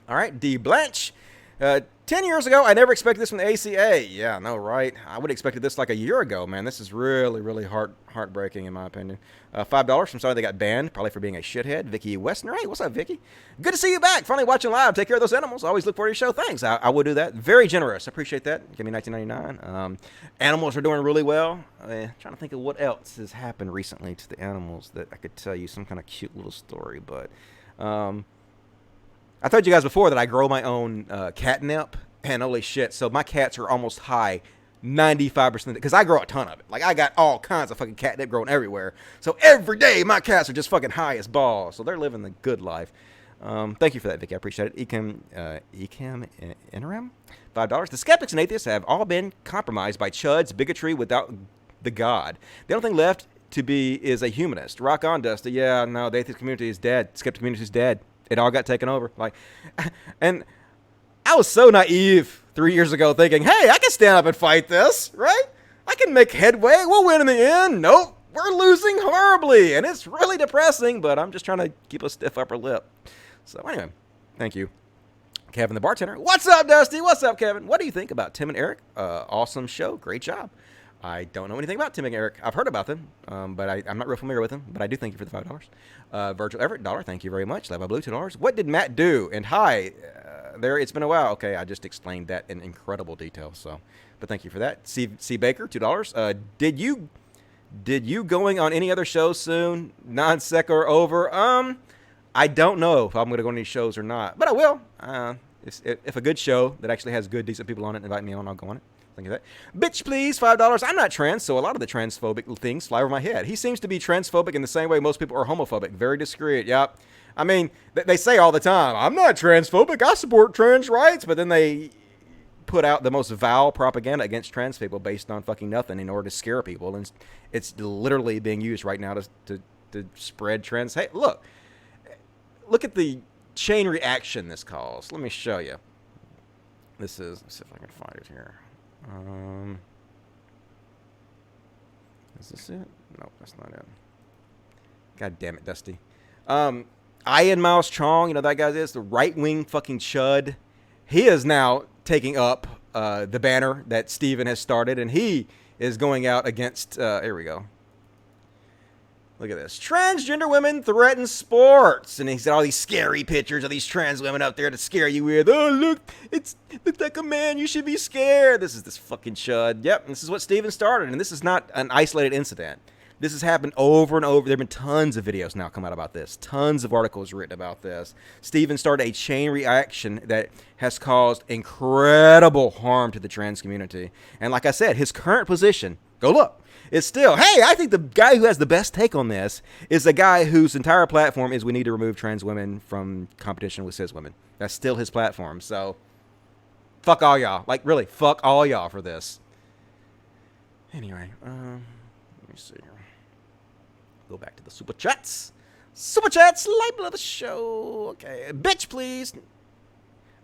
All right, D. Blanche. 10 years ago, I never expected this from the ACA. Yeah, no, right? I would have expected this like a year ago, man. This is really, really heartbreaking, in my opinion. $5 from somebody that got banned, probably for being a shithead. Vicky Westner. Hey, what's up, Vicky? Good to see you back. Finally watching live. Take care of those animals. Always look forward to your show. Thanks. I will do that. Very generous. I appreciate that. Give me $19.99. Animals are doing really well. Trying to think of what else has happened recently to the animals that I could tell you some kind of cute little story, but... I told you guys before that I grow my own catnip, and holy shit, so my cats are almost high 95%, because I grow a ton of it. Like, I got all kinds of fucking catnip growing everywhere. So every day, my cats are just fucking high as balls. So they're living the good life. Thank you for that, Vicky. I appreciate it. Ecam Interim? $5. The skeptics and atheists have all been compromised by chuds, bigotry without the God. The only thing left to be is a humanist. Rock on, Dusty. Yeah, no, the atheist community is dead. Skeptic community is dead. It all got taken over. And I was so naive 3 years ago thinking, hey, I can stand up and fight this, right? I can make headway. We'll win in the end. Nope. We're losing horribly. And it's really depressing, but I'm just trying to keep a stiff upper lip. So anyway, thank you. Kevin the bartender. What's up, Dusty? What's up, Kevin? What do you think about Tim and Eric? Awesome show. Great job. I don't know anything about Tim and Eric. I've heard about them, but I'm not real familiar with them. But I do thank you for the $5. Virgil Everett, $1. Thank you very much. Lava Blue, $2. What did Matt do? And hi, there. It's been a while. Okay, I just explained that in incredible detail. So, but thank you for that. C Baker, $2. Did you going on any other shows soon? Non-sec or over? I don't know if I'm going to go on any shows or not, but I will. If a good show that actually has good, decent people on it invite me on, I'll go on it. Think of that. Bitch, please, $5. I'm not trans, so a lot of the transphobic things fly over my head. He seems to be transphobic in the same way most people are homophobic. Very discreet. Yep. I mean, they say all the time, I'm not transphobic. I support trans rights. But then they put out the most vile propaganda against trans people based on fucking nothing in order to scare people. And it's literally being used right now to spread trans hate. Look at the chain reaction this caused. Let me show you. This is, let's see if I can find it here. Is this it? No, that's not it. God damn it, Dusty. Ian Miles Chong, you know that guy is the right-wing fucking chud. He is now taking up the banner that Stephen has started, and he is going out against, here we go. Look at this. Transgender women threaten sports. And he's got all these scary pictures of these trans women up there to scare you with. Oh, look, it's like a man. You should be scared. This is this fucking chud. Yep, this is what Steven started. And this is not an isolated incident. This has happened over and over. There have been tons of videos now come out about this. Tons of articles written about this. Steven started a chain reaction that has caused incredible harm to the trans community. And like I said, his current position, go look. It's still, hey, I think the guy who has the best take on this is the guy whose entire platform is we need to remove trans women from competition with cis women. That's still his platform. So, fuck all y'all. Like, really, fuck all y'all for this. Anyway, let me see here. Go back to the super chats. Super chats, label of the show. Okay, bitch, please.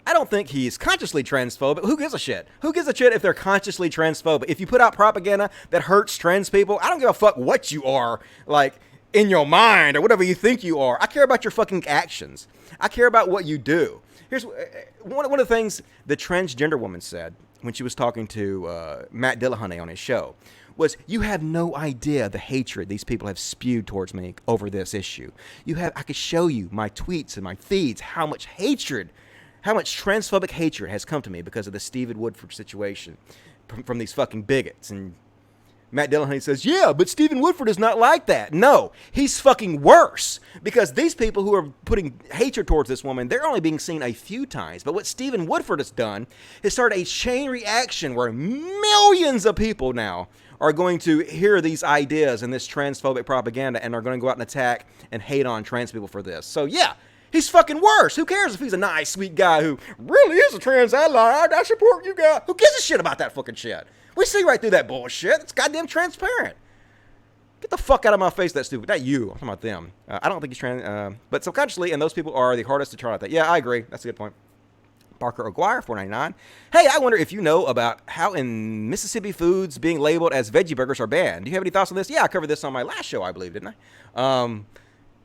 I don't think he's consciously transphobic. Who gives a shit? Who gives a shit if they're consciously transphobic? If you put out propaganda that hurts trans people, I don't give a fuck what you are, like, in your mind or whatever you think you are. I care about your fucking actions. I care about what you do. Here's one of the things the transgender woman said when she was talking to Matt Dillaunty on his show was, you have no idea the hatred these people have spewed towards me over this issue. I could show you my tweets and my feeds, how much transphobic hatred has come to me because of the Stephen Woodford situation from these fucking bigots. And Matt Dillaunty says, yeah, but Stephen Woodford is not like that. No, he's fucking worse, because these people who are putting hatred towards this woman, they're only being seen a few times. But what Stephen Woodford has done is started a chain reaction where millions of people now are going to hear these ideas and this transphobic propaganda and are going to go out and attack and hate on trans people for this. So yeah, he's fucking worse. Who cares if he's a nice, sweet guy who really is a trans ally? I support you guys. Who gives a shit about that fucking shit? We see right through that bullshit. It's goddamn transparent. Get the fuck out of my face, that stupid. Not you. I'm talking about them. I don't think he's trans. But subconsciously, and those people are the hardest to turn out that. Yeah, I agree. That's a good point. Parker O'Guire, $4.99. Hey, I wonder if you know about how in Mississippi foods being labeled as veggie burgers are banned. Do you have any thoughts on this? Yeah, I covered this on my last show, I believe, didn't I?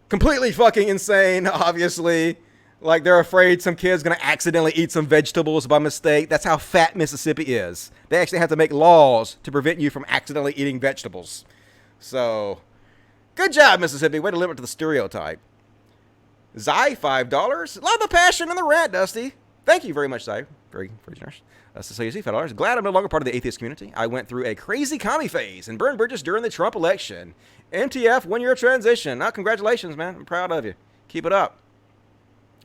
Completely fucking insane, obviously. Like, they're afraid some kid's gonna accidentally eat some vegetables by mistake. That's how fat Mississippi is. They actually have to make laws to prevent you from accidentally eating vegetables. So, good job, Mississippi. Way to live up to the stereotype. Zai, $5. Love the passion and the rant, Dusty. Thank you very much, Zai. Very, very generous. Cecilia Z, $5. Glad I'm no longer part of the atheist community. I went through a crazy commie phase and burned bridges during the Trump election. MTF, 1-year transition. Congratulations, man. I'm proud of you. Keep it up.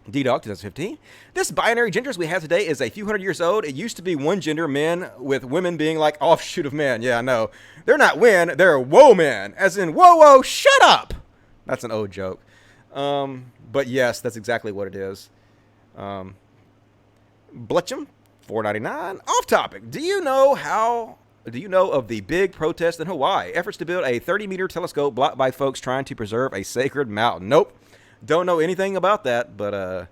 D-Dog, 2015. This binary genders we have today is a few hundred years old. It used to be one gender, men, with women being like offshoot of men. Yeah, I know. They're not men, they're woe men. As in, whoa, shut up. That's an old joke. But yes, that's exactly what it is. Blitcham, $4.99. Off topic. Do you know of the big protest in Hawaii? Efforts to build a 30-meter telescope blocked by folks trying to preserve a sacred mountain. Nope. Don't know anything about that, but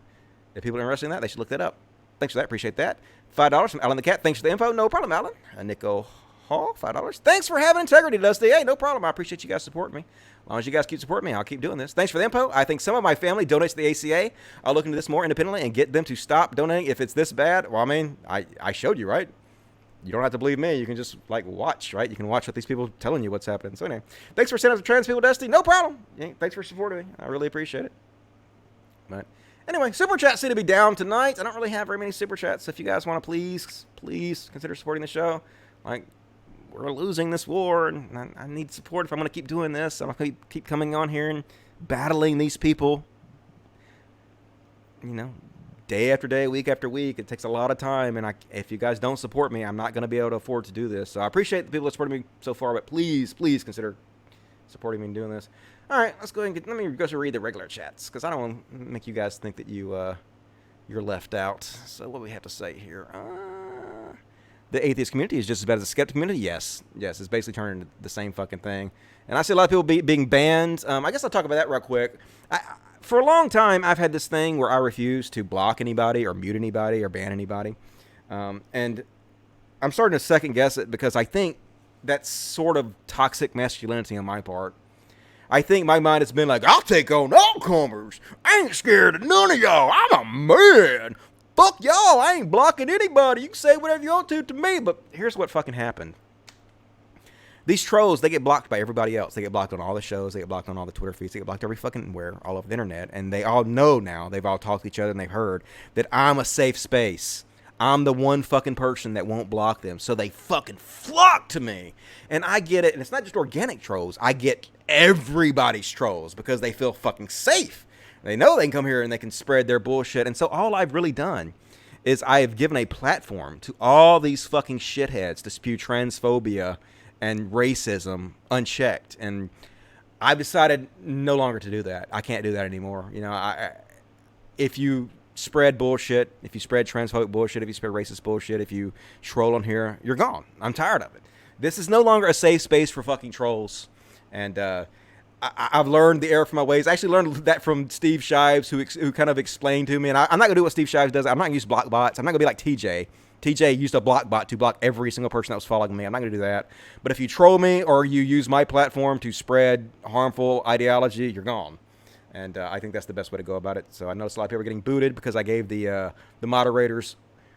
if people are interested in that, they should look that up. Thanks for that. Appreciate that. $5 from Alan the Cat. Thanks for the info. No problem, Alan. Nico Hall, $5. Thanks for having integrity, Dusty. Hey, no problem. I appreciate you guys supporting me. As long as you guys keep supporting me, I'll keep doing this. Thanks for the info. I think some of my family donates to the ACA. I'll look into this more independently and get them to stop donating if it's this bad. Well, I mean, I showed you, right? You don't have to believe me. You can just, like, watch, right? You can watch what these people telling you what's happening. So anyway, thanks for sending up to trans people, Dusty. No problem. Yeah, thanks for supporting me. I really appreciate it. But Anyway, super chats seem to be down tonight. I don't really have very many super chats. If you guys want to please consider supporting the show. Like, we're losing this war, and I need support if I'm going to keep doing this. I'm going to keep coming on here and battling these people, you know, day after day, week after week. It takes a lot of time, and if you guys don't support me, I'm not going to be able to afford to do this. So I appreciate the people that supported me so far, but please consider supporting me and doing this. All right, let's go ahead and let me go read the regular chats, because I don't want to make you guys think that you're left out. So what do we have to say here? The atheist community is just as bad as the skeptic community. Yes, it's basically turning into the same fucking thing. And I see a lot of people being banned. I guess I'll talk about that real quick. For a long time, I've had this thing where I refuse to block anybody or mute anybody or ban anybody. And I'm starting to second guess it, because I think that's sort of toxic masculinity on my part. I think my mind has been like, I'll take on all comers. I ain't scared of none of y'all. I'm a man. Fuck y'all. I ain't blocking anybody. You can say whatever you want to me. But here's what fucking happened. These trolls, they get blocked by everybody else. They get blocked on all the shows. They get blocked on all the Twitter feeds. They get blocked every fucking where, all over the internet. And they all know now, they've all talked to each other and they've heard that I'm a safe space. I'm the one fucking person that won't block them. So they fucking flock to me. And I get it. And it's not just organic trolls. I get everybody's trolls because they feel fucking safe. They know they can come here and they can spread their bullshit. And so all I've really done is I have given a platform to all these fucking shitheads to spew transphobia and racism unchecked. And I've decided no longer to do that. I can't do that anymore. You know, if you spread bullshit, if you spread transphobic bullshit, if you spread racist bullshit, if you troll on here, you're gone. I'm tired of it. This is no longer a safe space for fucking trolls. And I've learned the error from my ways. I actually learned that from Steve Shives, who kind of explained to me. And I'm not going to do what Steve Shives does. I'm not going to use block bots. I'm not going to be like TJ. TJ used a block bot to block every single person that was following me. I'm not going to do that. But if you troll me or you use my platform to spread harmful ideology, you're gone. And I think that's the best way to go about it. So I noticed a lot of people are getting booted because I gave the moderators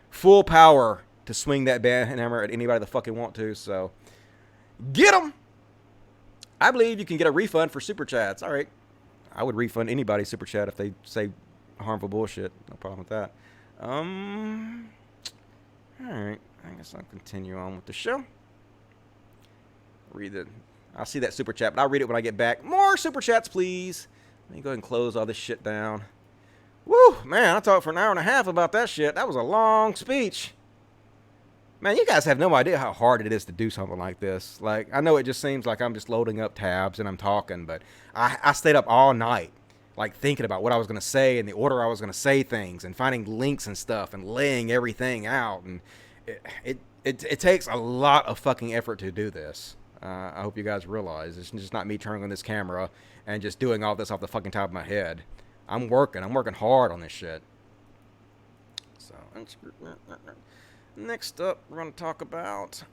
full power to swing that ban hammer at anybody they fucking want to. So get them. I believe you can get a refund for super chats. All right. I would refund anybody's super chat if they say harmful bullshit. No problem with that. All right. I guess I'll continue on with the show. I'll see that super chat, but I'll read it when I get back. More super chats, please. Let me go ahead and close all this shit down. Woo, man, I talked for an hour and a half about that shit. That was a long speech. Man, you guys have no idea how hard it is to do something like this. Like, I know it just seems like I'm just loading up tabs and I'm talking, but I stayed up all night, like, thinking about what I was going to say and the order I was going to say things and finding links and stuff and laying everything out. And it takes a lot of fucking effort to do this. I hope you guys realize it's just not me turning on this camera and just doing all this off the fucking top of my head. I'm working hard on this shit. So, next up, we're going to talk about...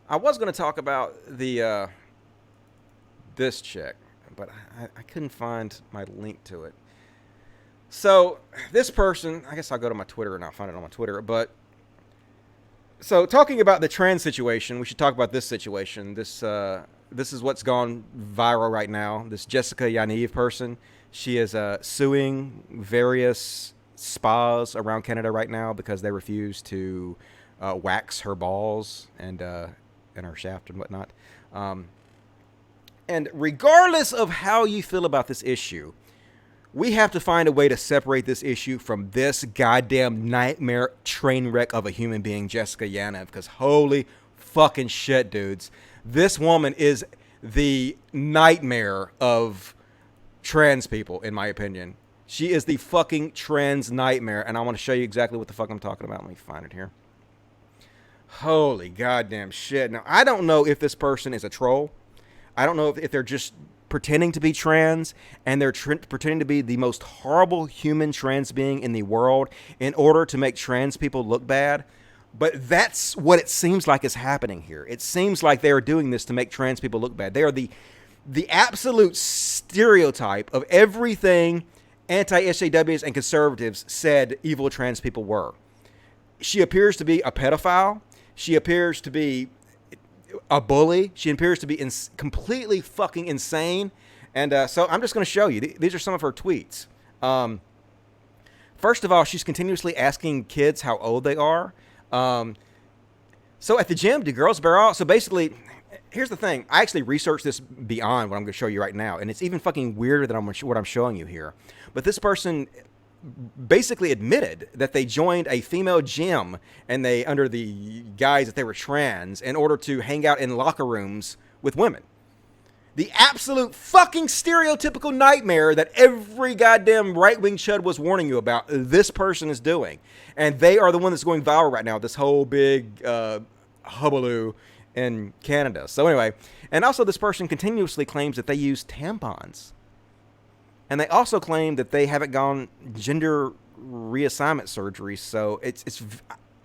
I was going to talk about the this chick, but I couldn't find my link to it. So, this person, I guess I'll go to my Twitter and I'll find it on my Twitter, but... So, talking about the trans situation, we should talk about this situation. This is what's gone viral right now. This Jessica Yaniv person, she is suing various spas around Canada right now because they refuse to wax her balls and her shaft and whatnot. And regardless of how you feel about this issue, we have to find a way to separate this issue from this goddamn nightmare train wreck of a human being, Jessica Yaniv, because holy fucking shit, dudes. This woman is the nightmare of trans people, in my opinion. She is the fucking trans nightmare, and I want to show you exactly what the fuck I'm talking about. Let me find it here. Holy goddamn shit. Now, I don't know if this person is a troll. I don't know if they're just pretending to be trans, and they're pretending to be the most horrible human trans being in the world in order to make trans people look bad. But that's what it seems like is happening here. It seems like they are doing this to make trans people look bad. They are the absolute stereotype of everything anti-SJWs and conservatives said evil trans people were. She appears to be a pedophile. She appears to be a bully. She appears to be completely fucking insane. And so I'm just going to show you. These are some of her tweets. First of all, she's continuously asking kids how old they are. So at the gym, do girls bear out? So basically, here's the thing. I actually researched this beyond what I'm going to show you right now. And it's even fucking weirder than what I'm showing you here. But this person basically admitted that they joined a female gym and they, under the guise that they were trans, in order to hang out in locker rooms with women. The absolute fucking stereotypical nightmare that every goddamn right-wing chud was warning you about, this person is doing. And they are the one that's going viral right now, this whole big hullabaloo in Canada. So anyway, and also this person continuously claims that they use tampons. And they also claim that they haven't gone gender reassignment surgery. So it's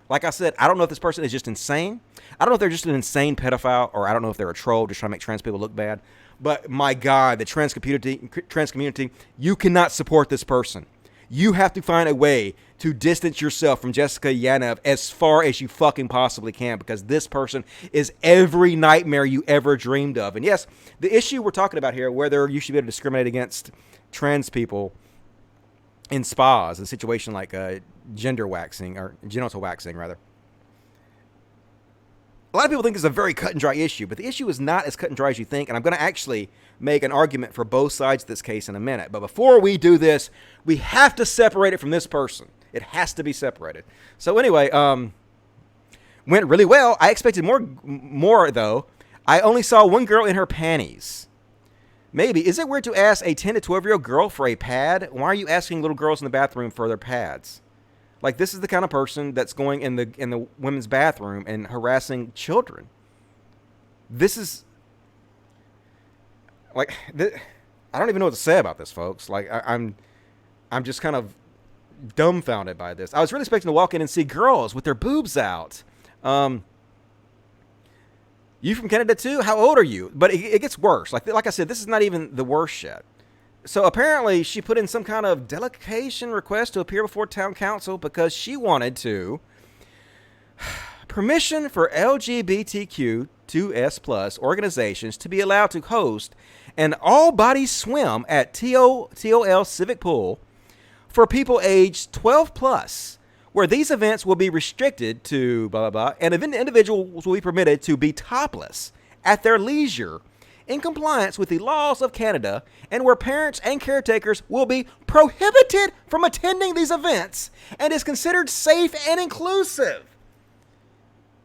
like I said, I don't know if this person is just insane. I don't know if they're just an insane pedophile, or I don't know if they're a troll just trying to make trans people look bad. But my God, the trans community, you cannot support this person. You have to find a way to distance yourself from Jessica Yaniv as far as you fucking possibly can, because this person is every nightmare you ever dreamed of. And yes, the issue we're talking about here, whether you should be able to discriminate against trans people in spas, a situation like gender waxing, or genital waxing, rather. A lot of people think it's a very cut and dry issue, but the issue is not as cut and dry as you think, and I'm going to actually make an argument for both sides of this case in a minute. But before we do this, we have to separate it from this person. It has to be separated. So anyway, went really well. I expected more though. I only saw one girl in her panties. Maybe. Is it weird to ask a 10 to 12-year-old girl for a pad? Why are you asking little girls in the bathroom for their pads? Like, this is the kind of person that's going in the women's bathroom and harassing children. This is like, I don't even know what to say about this, folks. Like, I'm just kind of dumbfounded by this. I was really expecting to walk in and see girls with their boobs out. You from Canada too? How old are you? But it gets worse. Like I said, this is not even the worst yet. So apparently she put in some kind of delegation request to appear before town council because she wanted to permission for LGBTQ2S+ organizations to be allowed to host an all-body swim at TOL Civic Pool for people aged 12+, where these events will be restricted to blah, blah, blah, and individuals will be permitted to be topless at their leisure in compliance with the laws of Canada, and where parents and caretakers will be prohibited from attending these events and is considered safe and inclusive.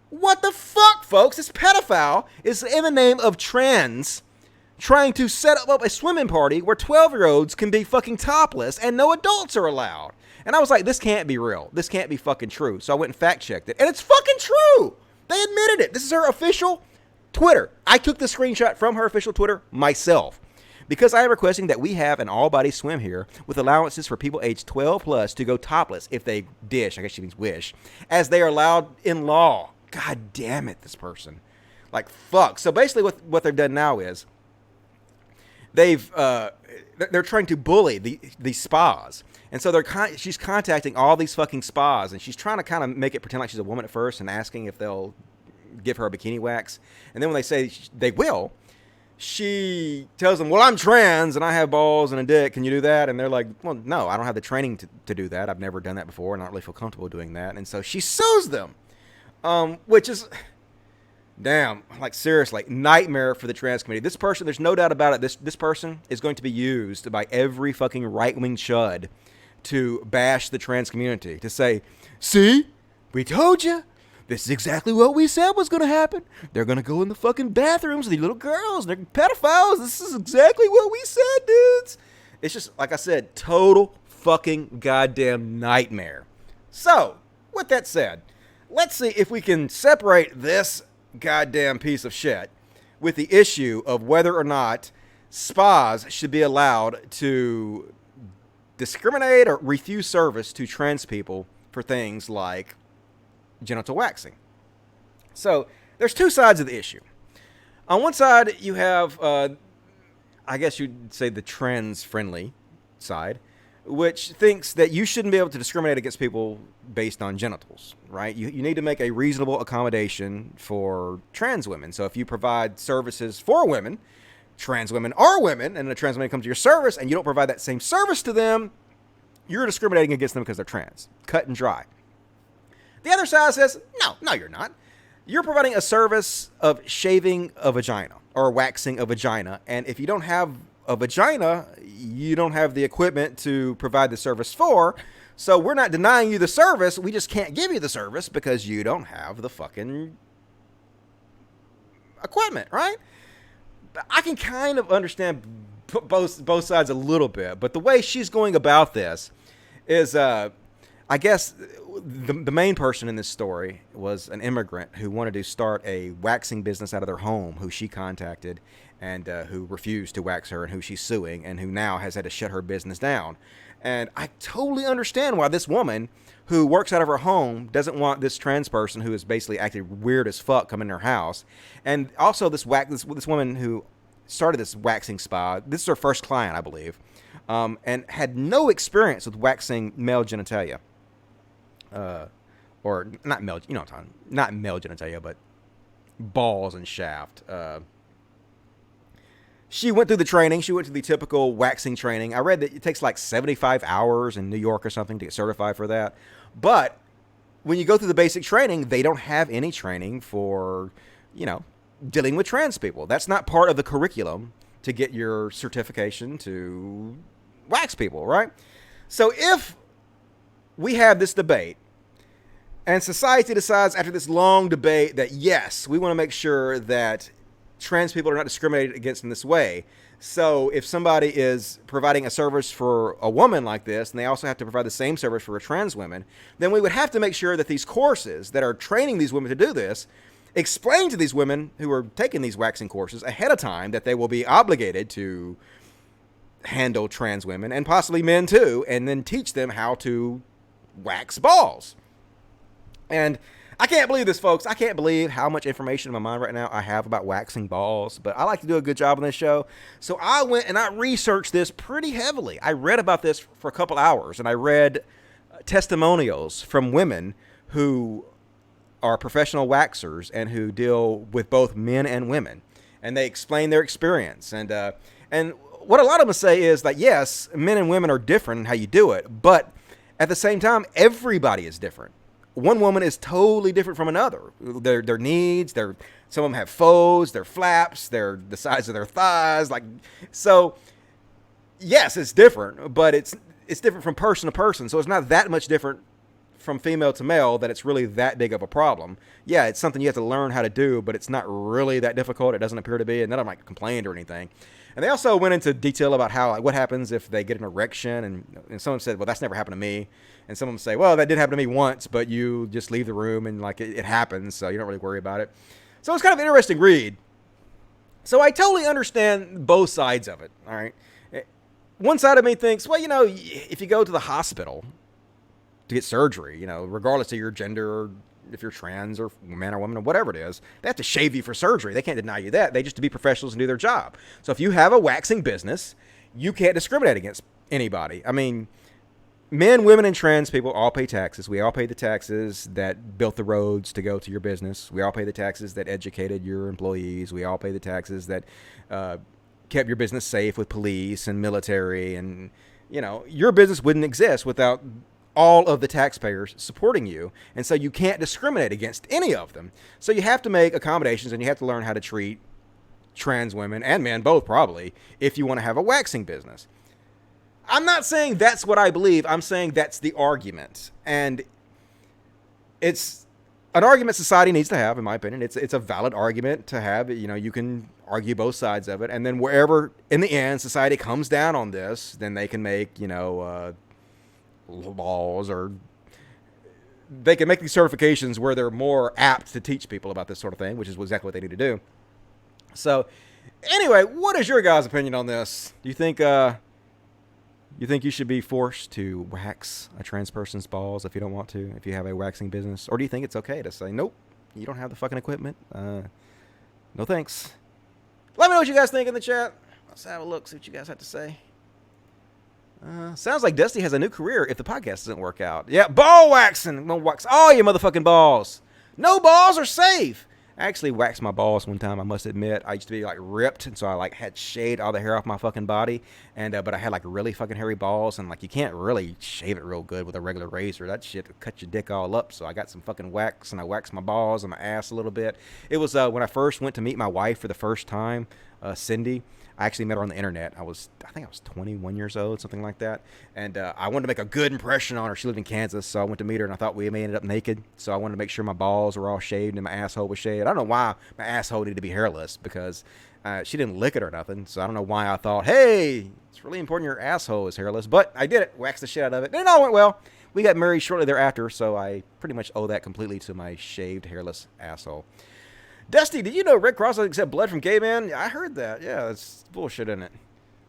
What the fuck, folks? This pedophile is in the name of trans trying to set up a swimming party where 12-year-olds can be fucking topless and no adults are allowed. And I was like, this can't be real. This can't be fucking true. So I went and fact-checked it. And it's fucking true. They admitted it. This is her official Twitter. I took the screenshot from her official Twitter myself, because I am requesting that we have an all-body swim here with allowances for people aged 12+ to go topless if they dish, I guess she means wish, as they are allowed in law. God damn it, this person. Like, fuck. So basically what they've done now is they're trying to bully the spas. And so she's contacting all these fucking spas, and she's trying to kind of make it pretend like she's a woman at first and asking if they'll give her a bikini wax. And then when they say they will, she tells them, well, I'm trans and I have balls and a dick. Can you do that? And they're like, well, no, I don't have the training to do that. I've never done that before and I don't really feel comfortable doing that. And so she sues them, which is, damn, like, seriously, nightmare for the trans community. This person, there's no doubt about it, this person is going to be used by every fucking right-wing chud to bash the trans community, to say, see, we told you. This is exactly what we said was going to happen. They're going to go in the fucking bathrooms with these little girls. They're pedophiles. This is exactly what we said, dudes. It's just, like I said, total fucking goddamn nightmare. So, with that said, let's see if we can separate this goddamn piece of shit with the issue of whether or not spas should be allowed to discriminate or refuse service to trans people for things like genital waxing. So there's two sides of the issue. On one side, you have, I guess you'd say the trans-friendly side, which thinks that you shouldn't be able to discriminate against people based on genitals, right? You need to make a reasonable accommodation for trans women. So if you provide services for women, trans women are women, and a trans woman comes to your service and you don't provide that same service to them, you're discriminating against them because they're trans. Cut and dry. The other side says, no, you're not. You're providing a service of shaving a vagina or waxing a vagina, and if you don't have a vagina, you don't have the equipment to provide the service for. So we're not denying you the service. We just can't give you the service because you don't have the fucking equipment, right? I can kind of understand both sides a little bit, but the way she's going about this is, I guess the main person in this story was an immigrant who wanted to start a waxing business out of their home, who she contacted and who refused to wax her, and who she's suing, and who now has had to shut her business down. And I totally understand why this woman who works out of her home doesn't want this trans person who is basically acting weird as fuck come in her house. And also this woman who started this waxing spa, this is her first client, I believe, and had no experience with waxing male genitalia. Or not male, you know what I'm talking, not male genitalia, but balls and shaft. She went through the training. She went to the typical waxing training. I read that it takes like 75 hours in New York or something to get certified for that. But when you go through the basic training, they don't have any training for, dealing with trans people. That's not part of the curriculum to get your certification to wax people, right? So if we have this debate and society decides after this long debate that, yes, we want to make sure that trans people are not discriminated against in this way. So if somebody is providing a service for a woman like this, and they also have to provide the same service for a trans woman, then we would have to make sure that these courses that are training these women to do this explain to these women who are taking these waxing courses ahead of time that they will be obligated to handle trans women and possibly men too, and then teach them how to wax balls. And I can't believe this, folks. I can't believe how much information in my mind right now I have about waxing balls, but I like to do a good job on this show. So I went and I researched this pretty heavily. I read about this for a couple hours, and I read testimonials from women who are professional waxers and who deal with both men and women. And they explain their experience. And what a lot of them say is that, yes, men and women are different in how you do it, but at the same time, everybody is different. One woman is totally different from another. Their needs, some of them have faux, their flaps, the size of their thighs. So yes, it's different, but it's different from person to person. So it's not that much different from female to male that it's really that big of a problem. Yeah, it's something you have to learn how to do, but it's not really that difficult. It doesn't appear to be, and none of them complained or anything. And they also went into detail about how what happens if they get an erection, and someone said, well, that's never happened to me. And someone say, well, that did happen to me once, but you just leave the room and it happens, so you don't really worry about it. So it's kind of an interesting read. So I totally understand both sides of it, all right? One side of me thinks, well, if you go to the hospital to get surgery, regardless of your gender, or if you're trans or man or woman or whatever it is, they have to shave you for surgery. They can't deny you that. They just to be professionals and do their job. So if you have a waxing business, you can't discriminate against anybody. I mean, men, women, and trans people all pay taxes. We all pay the taxes that built the roads to go to your business. We all pay the taxes that educated your employees. We all pay the taxes that kept your business safe with police and military. And, your business wouldn't exist without all of the taxpayers supporting you. And so you can't discriminate against any of them. So you have to make accommodations, and you have to learn how to treat trans women and men, both probably, if you want to have a waxing business. I'm not saying that's what I believe. I'm saying that's the argument. And it's an argument society needs to have, in my opinion. It's a valid argument to have. You can argue both sides of it. And then wherever, in the end, society comes down on this, then they can make, laws, or they can make these certifications where they're more apt to teach people about this sort of thing, which is exactly what they need to do. So anyway, what is your guys' opinion on this? Do you think you should be forced to wax a trans person's balls if you don't want to, if you have a waxing business? Or do you think it's okay to say, nope, you don't have the fucking equipment? No thanks. Let me know what you guys think in the chat. Let's have a look, see what you guys have to say. Sounds like Dusty has a new career if the podcast doesn't work out. Yeah, ball waxing. I'm gonna wax all your motherfucking balls. No balls are safe. I actually waxed my balls one time, I must admit. I used to be like ripped, and so I like had shaved all the hair off my fucking body, and but I had like really fucking hairy balls, and like you can't really shave it real good with a regular razor. That shit would cut your dick all up. So I got some fucking wax, and I waxed my balls and my ass a little bit. It was when I first went to meet my wife for the first time, Cindy. I actually met her on the internet. I think I was 21 years old, something like that. And I wanted to make a good impression on her. She lived in Kansas, so I went to meet her, and I thought we may end up naked. So I wanted to make sure my balls were all shaved and my asshole was shaved. I don't know why my asshole needed to be hairless, because she didn't lick it or nothing. So I don't know why I thought, hey, it's really important your asshole is hairless. But I did it, waxed the shit out of it, and it all went well. We got married shortly thereafter, so I pretty much owe that completely to my shaved, hairless asshole. Dusty, did you know Red Cross doesn't accept blood from gay men? Yeah, I heard that. Yeah, that's bullshit, isn't it?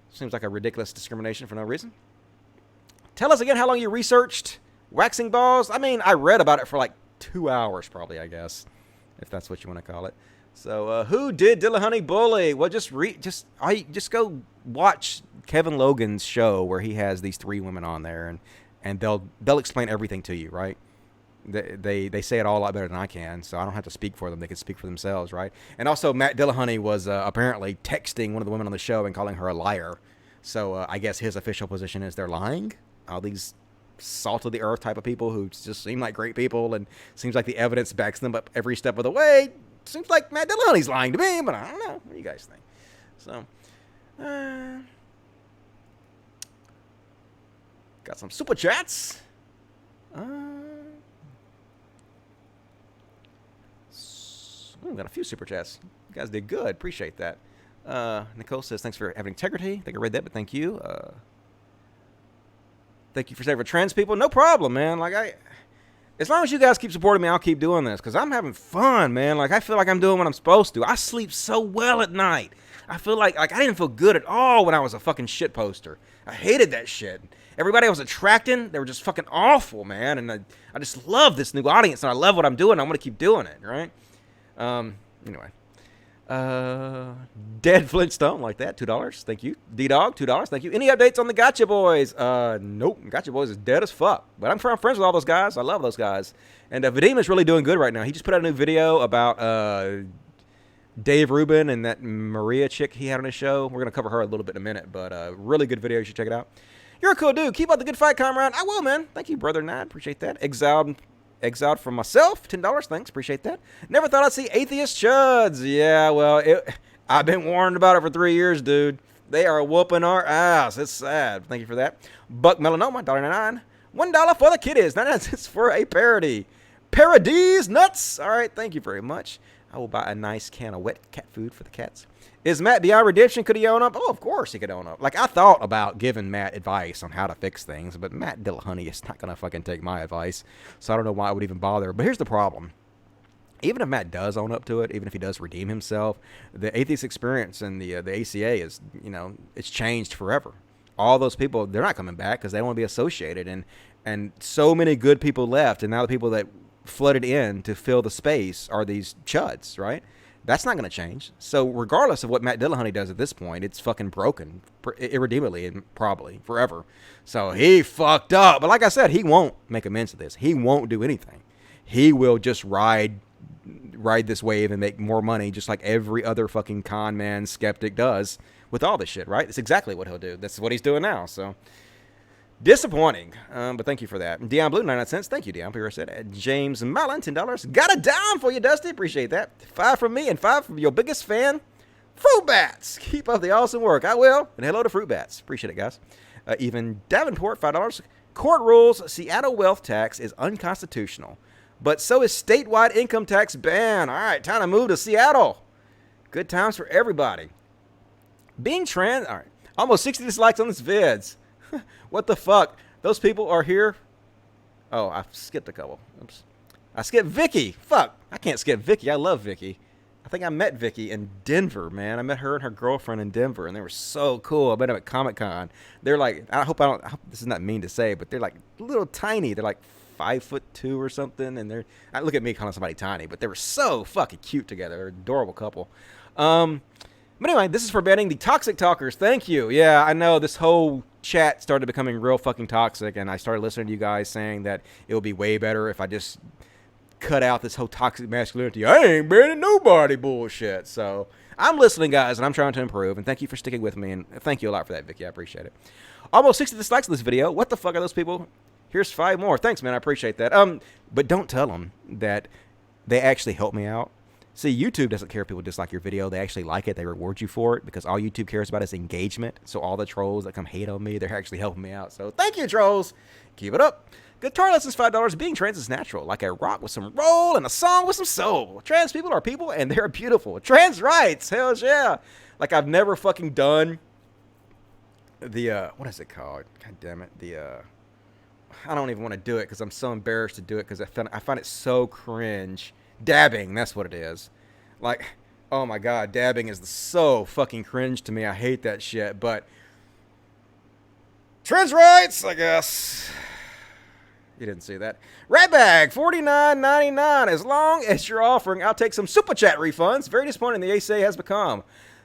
Seems like a ridiculous discrimination for no reason. Tell us again how long you researched waxing balls. I mean, I read about it for like 2 hours probably, I guess, if that's what you want to call it. So, who did Dillahunty bully? Well, just go watch Kevin Logan's show where he has these 3 women on there, and they'll explain everything to you, right? They say it all a lot better than I can, so I don't have to speak for them. They can speak for themselves, right? And also, Matt Dillaunty was apparently texting one of the women on the show and calling her a liar. So I guess his official position is they're lying. All these salt of the earth type of people who just seem like great people, and seems like the evidence backs them up every step of the way. Seems like Matt Dillaunty's lying to me, but I don't know. What do you guys think? So, got some super chats. Ooh, got a few super chats. You guys did good. Appreciate that. Nicole says, thanks for having integrity. I think I read that, but thank you. Thank you for saving trans people. No problem, man. As long as you guys keep supporting me, I'll keep doing this, because I'm having fun, man. Like, I feel like I'm doing what I'm supposed to. I sleep so well at night. I feel like I didn't feel good at all when I was a fucking shit poster. I hated that shit. Everybody I was attracting, they were just fucking awful, man. And I just love this new audience, and I love what I'm doing. I'm going to keep doing it, right? Anyway. Dead Flintstone, like that, $2. Thank you. D-Dog, $2. Thank you. Any updates on the Gotcha Boys? Nope. Gotcha Boys is dead as fuck. But I'm friends with all those guys. I love those guys. And Vadim is really doing good right now. He just put out a new video about Dave Rubin and that Maria chick he had on his show. We're going to cover her a little bit in a minute, but really good video. You should check it out. You're a cool dude. Keep up the good fight, comrade. I will, man. Thank you, brother Nod. Appreciate that. Exiled from myself, $10. Thanks, appreciate that. Never thought I'd see atheist chuds. Yeah, well, I've been warned about it for 3 years, dude. They are whooping our ass. It's sad. Thank you for that. Buck Melanoma, $1.99. $1 for the kiddies, 99 cents for a parody. Paradise nuts. All right, thank you very much. I will buy a nice can of wet cat food for the cats. Is Matt beyond redemption? Could he own up? Oh, of course he could own up. Like, I thought about giving Matt advice on how to fix things, but Matt Dillaunty is not going to fucking take my advice, so I don't know why I would even bother. But here's the problem. Even if Matt does own up to it, even if he does redeem himself, the Atheist Experience and the ACA is, it's changed forever. All those people, they're not coming back because they don't want to be associated, and so many good people left, and now the people that flooded in to fill the space are these chuds, right? That's not going to change. So regardless of what Matt Dillaunty does at this point, it's fucking broken irredeemably and probably forever. So he fucked up. But like I said, he won't make amends to this. He won't do anything. He will just ride this wave and make more money just like every other fucking con man skeptic does with all this shit, right? That's exactly what he'll do. That's what he's doing now. So disappointing, but thank you for that. Dion Blue, 99 cents. Thank you, Dion. James Mellon, $10. Got a dime for you, Dusty. Appreciate that. 5 from me and 5 from your biggest fan, Fruit Bats. Keep up the awesome work. I will. And hello to Fruit Bats. Appreciate it, guys. Even Davenport, $5. Court rules Seattle wealth tax is unconstitutional, but so is statewide income tax ban. All right, time to move to Seattle. Good times for everybody. Being trans. All right. Almost 60 dislikes on this vids. What the fuck? Those people are here. Oh, I skipped a couple. Oops. I skipped Vicky. Fuck. I can't skip Vicky. I love Vicky. I think I met Vicky in Denver, man. I met her and her girlfriend in Denver, and they were so cool. I met them at Comic-Con. They're like, I hope this is not mean to say, but they're like little tiny. They're like 5'2" or something, and look at me calling somebody tiny, but they were so fucking cute together. They're an adorable couple. But anyway, this is for banning the toxic talkers. Thank you. Yeah, I know this whole chat started becoming real fucking toxic, and I started listening to you guys saying that it would be way better if I just cut out this whole toxic masculinity. I ain't banning nobody bullshit. So I'm listening, guys, and I'm trying to improve, and thank you for sticking with me, and thank you a lot for that, Vicky. I appreciate it. Almost 60 dislikes on this video. What the fuck are those people? Here's 5 more. Thanks, man. I appreciate that. But don't tell them that they actually help me out. See, YouTube doesn't care if people dislike your video. They actually like it. They reward you for it because all YouTube cares about is engagement. So all the trolls that come hate on me, they're actually helping me out. So thank you, trolls. Keep it up. Guitar lessons, $5. Being trans is natural, like a rock with some roll and a song with some soul. Trans people are people and they're beautiful. Trans rights, hell yeah. Like I've never fucking done the, what is it called? God damn it. I don't even want to do it because I'm so embarrassed to do it because I find it so cringe. Dabbing, that's what it is. Like, oh my god, dabbing is so fucking cringe to me. I hate that shit, but trans rights, I guess. You didn't see that. Ratbag, $49.99. As long as you're offering, I'll take some super chat refunds. Very disappointing the ACA has become.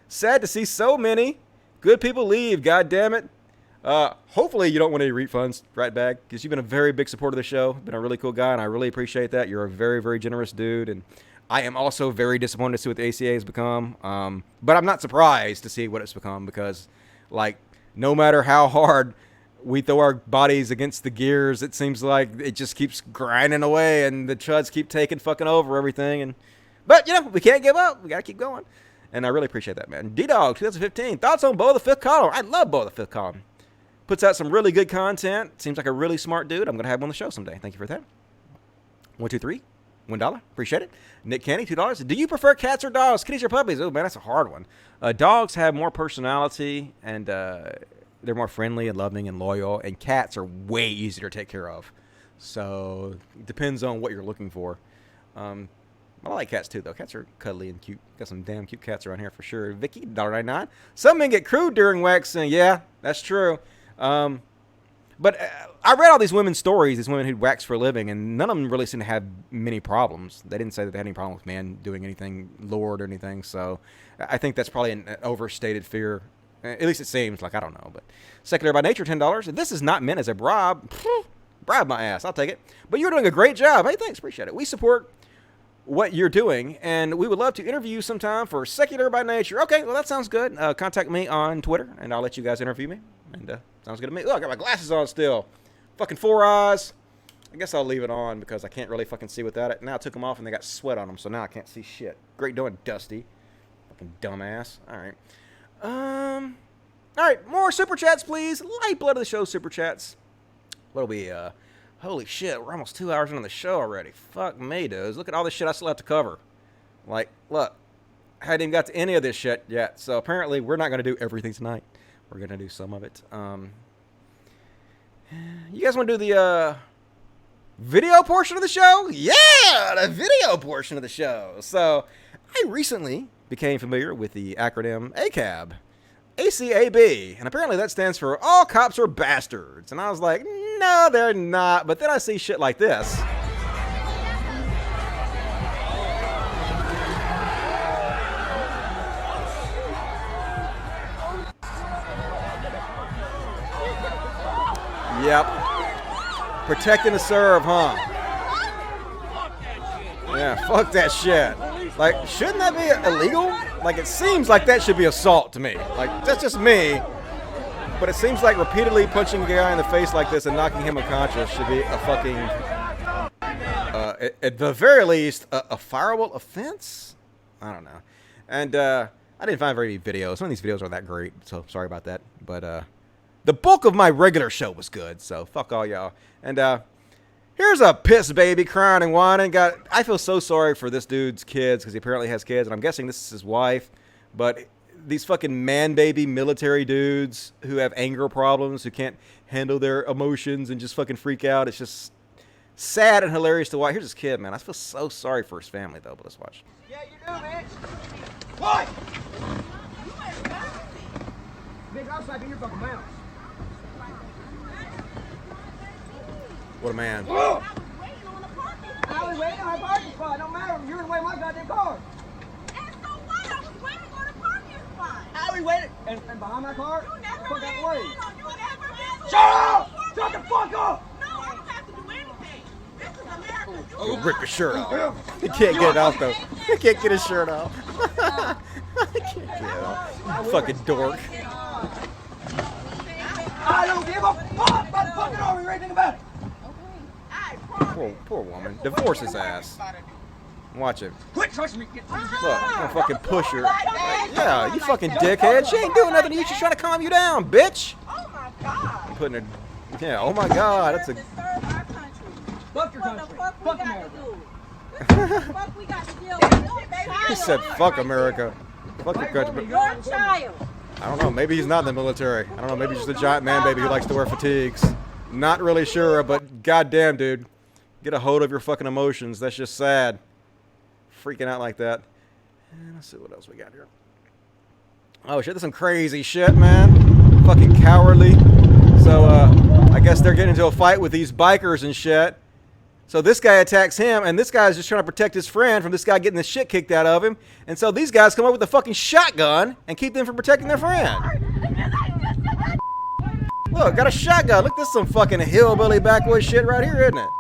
Sad to see so many good people leave, god damn it. Hopefully you don't want any refunds, Ratbag, because you've been a very big supporter of the show. Been a really cool guy, and I really appreciate that. You're a very, very generous dude, and I am also very disappointed to see what the ACA has become. But I'm not surprised to see what it's become because, like, no matter how hard we throw our bodies against the gears, it seems like it just keeps grinding away, and the chuds keep taking fucking over everything. But, you know, we can't give up. We got to keep going. And I really appreciate that, man. D-Dog, 2015. Thoughts on Bo the Fifth Column? I love Bo the Fifth Column. Puts out some really good content. Seems like a really smart dude. I'm going to have him on the show someday. Thank you for that. 123. $1. Appreciate it. Nick Canny, $2. Do you prefer cats or dogs? Kitties or puppies? Oh, man, that's a hard one. Dogs have more personality, and they're more friendly and loving and loyal, and cats are way easier to take care of. So it depends on what you're looking for. I like cats, too, though. Cats are cuddly and cute. Got some damn cute cats around here for sure. Vicky, $1.99. Some men get crude during waxing. Yeah, that's true. But I read all these women's stories, these women who wax for a living, and none of them really seem to have many problems. They didn't say that they had any problem with men doing anything lord or anything. So I think that's probably an overstated fear. At least it seems like, I don't know. But Secular by Nature, $10. This is not meant as a bribe. Bribe my ass. I'll take it. But you're doing a great job. Hey, thanks. Appreciate it. We support what you're doing, and we would love to interview you sometime for Secular by Nature. Okay, well, that sounds good. Contact me on Twitter, and I'll let you guys interview me. And sounds good to me. Oh, I got my glasses on still. Fucking 4 eyes. I guess I'll leave it on because I can't really fucking see without it. Now I took them off and they got sweat on them, so now I can't see shit. Great doing, Dusty. Fucking dumbass. All right. All right, more super chats, please. Lifeblood of the show, super chats. What'll we, holy shit, we're almost 2 hours into the show already. Fuck me, dudes. Look at all this shit I still have to cover. Like, look, I hadn't even got to any of this shit yet, so apparently we're not going to do everything tonight. We're going to do some of it. You guys want to do the video portion of the show? Yeah, the video portion of the show. So I recently became familiar with the acronym ACAB. ACAB. And apparently that stands for All Cops Are Bastards. And I was like, no, they're not. But then I see shit like this. Yep. Protect and to serve, huh? Yeah, fuck that shit. Like, shouldn't that be illegal? Like, it seems like that should be assault to me. Like, that's just me. But it seems like repeatedly punching a guy in the face like this and knocking him unconscious should be a fucking, at the very least, a fireable offense? I don't know. And I didn't find very many videos. Some of these videos aren't that great, so sorry about that. But the bulk of my regular show was good, so fuck all y'all. And here's a piss baby crying and whining. I feel so sorry for this dude's kids because he apparently has kids, and I'm guessing this is his wife. But these fucking man baby military dudes who have anger problems, who can't handle their emotions and just fucking freak out. It's just sad and hilarious to watch. Here's his kid, man. I feel so sorry for his family, though, but let's watch. Yeah, you do, bitch. What? Bitch, I'll slap in your fucking mouth. What a man. I was waiting on a parking spot. Don't matter. You're in the way of my goddamn car. And so what? I was waiting on a parking spot. standing behind my car. You never Fuck out been. the way. You never been. Shut up! Shut the fuck up! No, I don't have to do anything. This is America. Oh, rip his shirt off. He can't get it off though. He can't get his shirt off. He can't get it off. You fucking dork. I don't give a fuck about the fucking army or anything about it. Poor woman. Divorce his ass. Watch it. Quit trusting me. Look, I'm gonna fucking push her. Yeah, you fucking dickhead. She ain't doing nothing to you. She's trying to calm you down, bitch. Oh my God. Putting her. Yeah. Oh my God. That's a. Fuck your country. Fuck America. Fuck we got to deal with your child. He said, "Fuck America. Fuck your country." Your child. I don't know. Maybe he's not in the military. I don't know. Maybe he's just a giant man baby who likes to wear fatigues. Not really sure, but goddamn, dude, get a hold of your fucking emotions. That's just sad. Freaking out like that. And let's see what else we got here. Oh shit, there's some crazy shit, man. Fucking cowardly. So I guess they're getting into a fight with these bikers and shit. So this guy attacks him, and this guy's just trying to protect his friend from this guy getting the shit kicked out of him. And so these guys come up with a fucking shotgun and keep them from protecting their friend. Look, got a shotgun. Look, this is some fucking hillbilly backwoods shit right here, isn't it?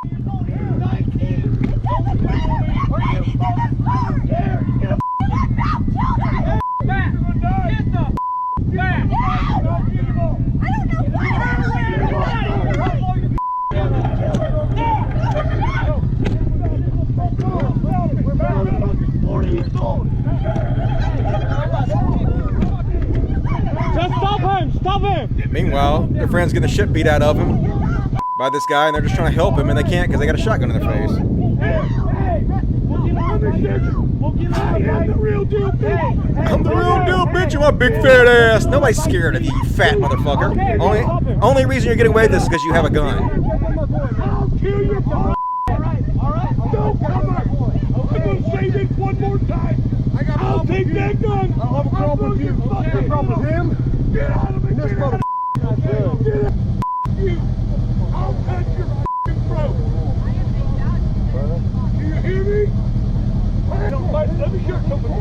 Meanwhile, their friend's getting the shit beat out of him by this guy, and they're just trying to help him, and they can't because they got a shotgun in their face. I'm the real deal, bitch. You my big fat ass. Nobody's scared of you, you fat motherfucker. Only reason you're getting away with this is because you have a gun. I'll kill your boy. All right. No, come on. I'm gonna say this one more time. I'll take that gun. I'll have a problem with you. You have a problem with him? Get out of it. This motherfucker. Get out. You. I'll cut your throat. Do you hear me? Let me hear something.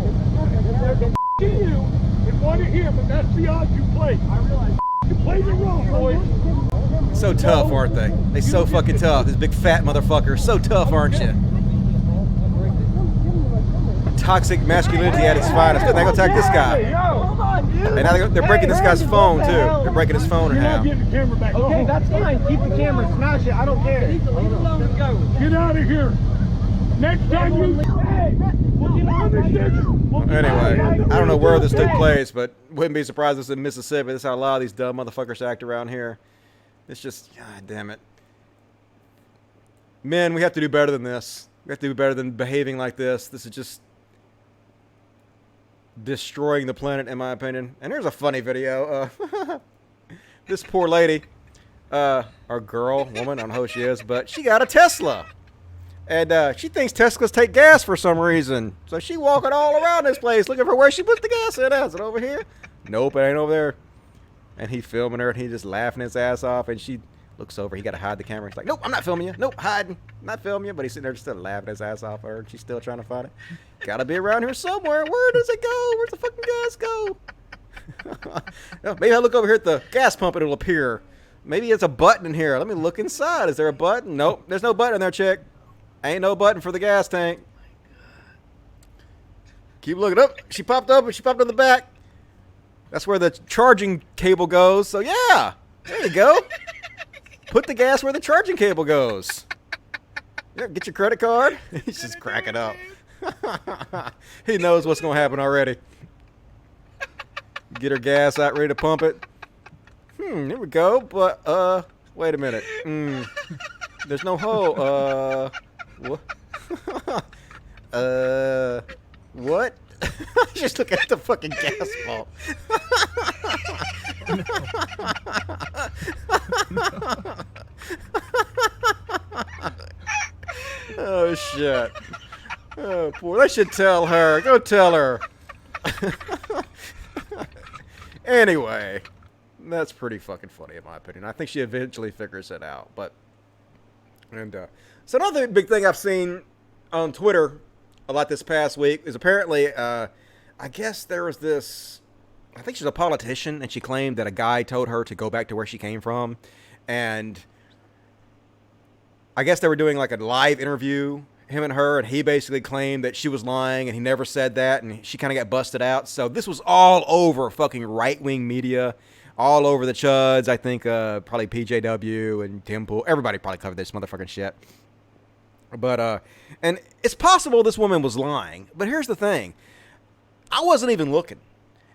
There's a you and one of him, and that's the odds you play. I realize you played it wrong, boys. So tough, aren't they? They so fucking tough. This big fat motherfucker. So tough, aren't you? Toxic masculinity at its finest. Good, they go attack this guy. And now they're breaking this guy's phone too. They're breaking his phone in half. Okay, that's fine. Keep the camera. Smash it. I don't care. Get out of here. Next time you... Anyway, I don't know where this took place, but wouldn't be surprised this is in Mississippi. This is how a lot of these dumb motherfuckers act around here. It's just, god damn it. Men, we have to do better than this. We have to do better than behaving like this. This is just destroying the planet, in my opinion. And here's a funny video. This poor lady, or girl, woman, I don't know who she is, but she got a Tesla. And she thinks Teslas take gas for some reason. So she walking all around this place looking for where she put the gas in. Is it over here? Nope, it ain't over there. And he filming her, and he just laughing his ass off. And she looks over. He got to hide the camera. He's like, nope, I'm not filming you. Nope, hiding. Not filming you. But he's sitting there just still laughing his ass off at her. And she's still trying to find it. Got to be around here somewhere. Where does it go? Where's the fucking gas go? Maybe I'll look over here at the gas pump and it'll appear. Maybe it's a button in here. Let me look inside. Is there a button? Nope, there's no button in there, chick. Ain't no button for the gas tank. Keep looking up. She popped up, and she popped on the back. That's where the charging cable goes. So yeah, there you go. Put the gas where the charging cable goes. Yeah, get your credit card. He's just cracking up. He knows what's gonna happen already. Get her gas out, ready to pump it. Here we go. But wait a minute. There's no hole. What? What? Just look at the fucking gas pump. Oh shit. Oh boy, I should tell her. Go tell her. Anyway, that's pretty fucking funny in my opinion. I think she eventually figures it out, but so another big thing I've seen on Twitter a lot this past week is apparently, I guess there was this I think she's a politician, and she claimed that a guy told her to go back to where she came from. And I guess they were doing like a live interview, him and her, and he basically claimed that she was lying and he never said that, and she kind of got busted out. So this was all over fucking right-wing media, all over the chuds. I think probably PJW and Tim Pool, everybody probably covered this motherfucking shit. But and it's possible this woman was lying, but here's the thing. I wasn't even looking,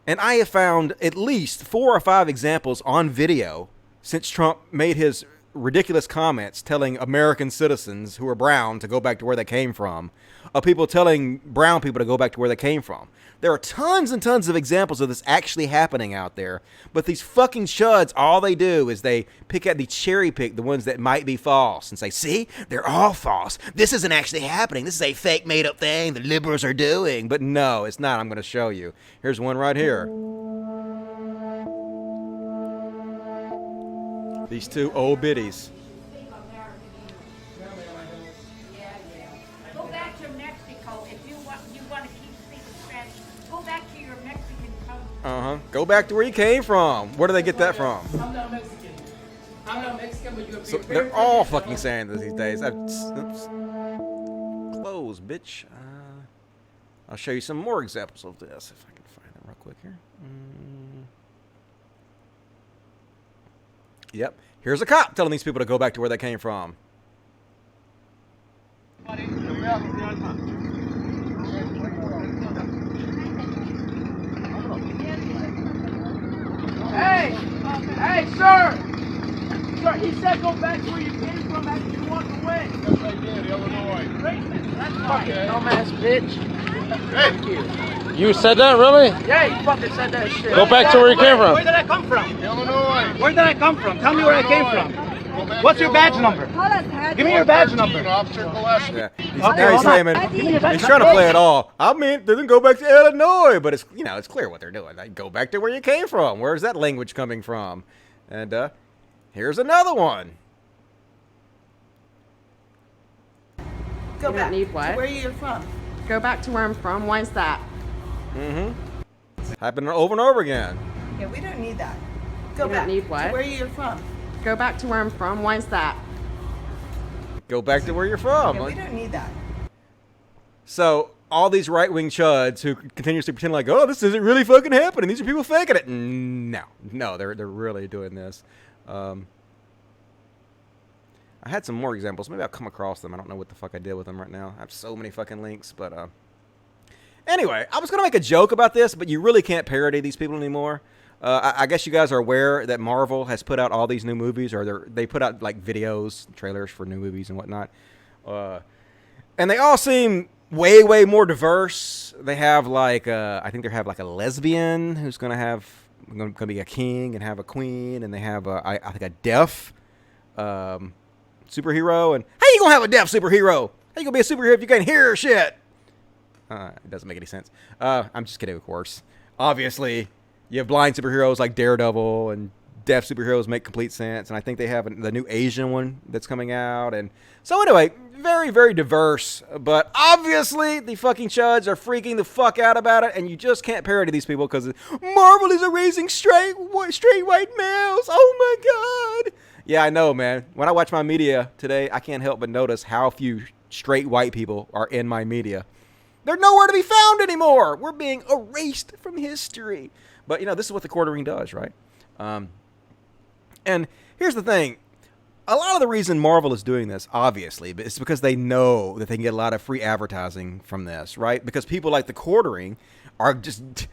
and I have found at least 4 or 5 examples on video since Trump made his ridiculous comments telling American citizens who are brown to go back to where they came from, of people telling brown people to go back to where they came from. There are tons and tons of examples of this actually happening out there, but these fucking chuds, all they do is they cherry pick the ones that might be false and say, see, they're all false. This isn't actually happening. This is a fake made up thing the liberals are doing. But no, it's not. I'm going to show you. Here's one right here. These 2 old biddies. Go back to Mexico if you want to keep speaking Spanish. Go back to your Mexican country. Go back to where you came from. Where do they get that from? I'm not Mexican. I'm not Mexican, but you're So they're all fucking saying this these days. Oops. Close, bitch. I'll show you some more examples of this if I can find them real quick here. Yep. Here's a cop telling these people to go back to where they came from. Hey, sir! Sir, he said go back to where you came from after you walked away. Yes, I did, Illinois. That's fucking dumbass bitch. Hey! You said that, really? Yeah, you fucking said that shit. Go back to where you came from. Where did I come from? Illinois. Where did I come from? Tell me where I came from. What's your badge number? Give me your badge number. Officer Gillespie. Yeah. He's trying to play it all. I mean, doesn't go back to Illinois, but it's it's clear what they're doing. Like, go back to where you came from. Where's that language coming from? And here's another one. Go back to where you're from. Go back to where I'm from. Why is that? Happening over and over again. Yeah, we don't need that. Go back to where you're from. Go back to where I'm from. Why is that? Go back to where you're from. Yeah, we don't need that. So all these right-wing chuds who continuously pretend like, oh, this isn't really fucking happening. These are people faking it. No, they're really doing this. I had some more examples. Maybe I'll come across them. I don't know what the fuck I did with them right now. I have so many fucking links, but anyway, I was gonna make a joke about this, but you really can't parody these people anymore. I guess you guys are aware that Marvel has put out all these new movies, or they put out like videos, trailers for new movies and whatnot, and they all seem way more diverse. They have like I think they have like a lesbian who's gonna be a king and have a queen, and they have I think a deaf superhero. And how you gonna have a deaf superhero? How you gonna be a superhero if you can't hear shit? It doesn't make any sense. I'm just kidding, of course. Obviously, you have blind superheroes like Daredevil, and deaf superheroes make complete sense. And I think they have the new Asian one that's coming out. And so anyway, very diverse. But obviously, the fucking chuds are freaking the fuck out about it, and you just can't parody these people because Marvel is erasing straight white males. Oh my god. Yeah, I know, man. When I watch my media today, I can't help but notice how few straight white people are in my media. They're nowhere to be found anymore. We're being erased from history. But, this is what the quartering does, right? And here's the thing. A lot of the reason Marvel is doing this, obviously, but it's because they know that they can get a lot of free advertising from this, right? Because people like the quartering are just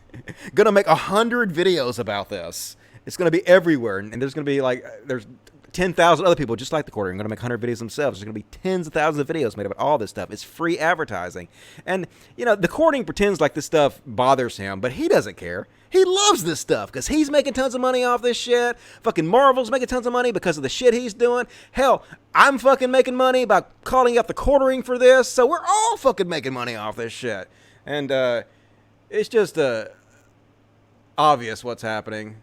going to make 100 videos about this. It's going to be everywhere. And there's going to be there's 10,000 other people just like the quartering going to make 100 videos themselves. There's going to be tens of thousands of videos made about all this stuff. It's free advertising. And, the quartering pretends like this stuff bothers him, but he doesn't care. He loves this stuff because he's making tons of money off this shit. Fucking Marvel's making tons of money because of the shit he's doing. Hell, I'm fucking making money by calling out the quartering for this. So we're all fucking making money off this shit. And it's just obvious what's happening.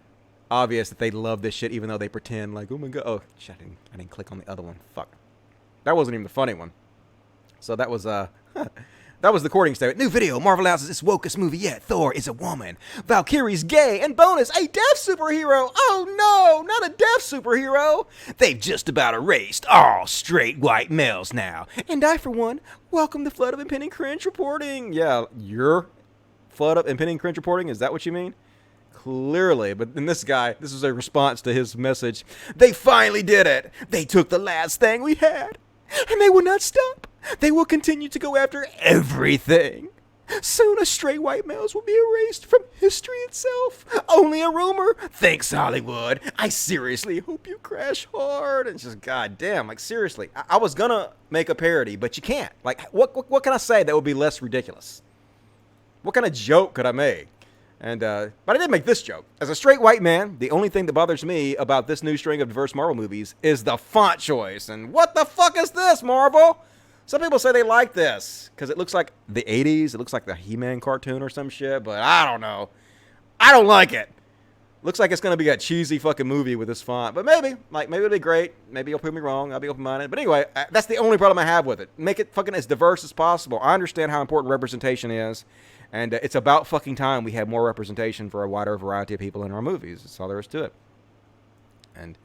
Obvious that they love this shit even though they pretend like, oh my god. Oh, shit, I didn't click on the other one. Fuck. That wasn't even the funny one. So that was that That was the courting statement. New video. Marvel announces its wokest movie yet. Thor is a woman. Valkyrie's gay. And bonus, a deaf superhero. Oh no, not a deaf superhero. They've just about erased all straight white males now. And I, for one, welcome the flood of impending cringe reporting. Yeah, your flood of impending cringe reporting? Is that what you mean? Clearly. But then this is a response to his message. They finally did it. They took the last thing we had. And they will not stop. They will continue to go after everything. Soon, straight white males will be erased from history itself. Only a rumor. Thanks, Hollywood. I seriously hope you crash hard. And just, goddamn, like, seriously. I was gonna make a parody, but you can't. Like, what can I say that would be less ridiculous? What kind of joke could I make? And, but I did make this joke. As a straight white man, the only thing that bothers me about this new string of diverse Marvel movies is the font choice. And what the fuck is this, Marvel? Some people say they like this because it looks like the 80s. It looks like the He-Man cartoon or some shit, but I don't know. I don't like it. Looks like it's going to be a cheesy fucking movie with this font, but maybe it'll be great. Maybe you'll prove me wrong. I'll be open-minded. But anyway, that's the only problem I have with it. Make it fucking as diverse as possible. I understand how important representation is, and it's about fucking time we have more representation for a wider variety of people in our movies. That's all there is to it. And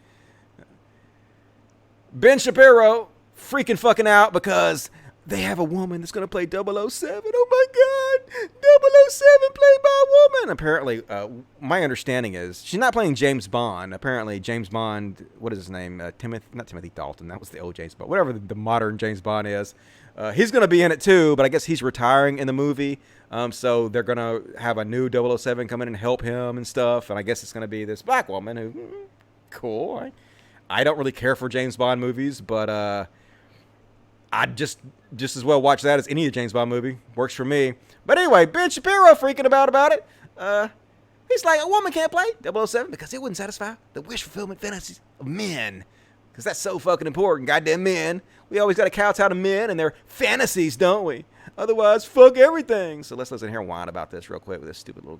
Ben Shapiro freaking fucking out because they have a woman that's going to play 007. Oh my God, 007 played by a woman. Apparently, my understanding is she's not playing James Bond. Apparently, James Bond, what is his name? Not Timothy Dalton. That was the old James Bond. Whatever the modern James Bond is. He's going to be in it too, but I guess he's retiring in the movie. So they're going to have a new 007 come in and help him and stuff. And I guess it's going to be this black woman who, cool. I don't really care for James Bond movies, but I'd just as well watch that as any of the James Bond movie. Works for me. But anyway, Ben Shapiro freaking about it. He's like, a woman can't play 007 because it wouldn't satisfy the wish fulfillment fantasies of men. Because that's so fucking important. Goddamn men. We always got to kowtow to men and their fantasies, don't we? Otherwise, fuck everything. So let's listen to her whine about this real quick with this stupid little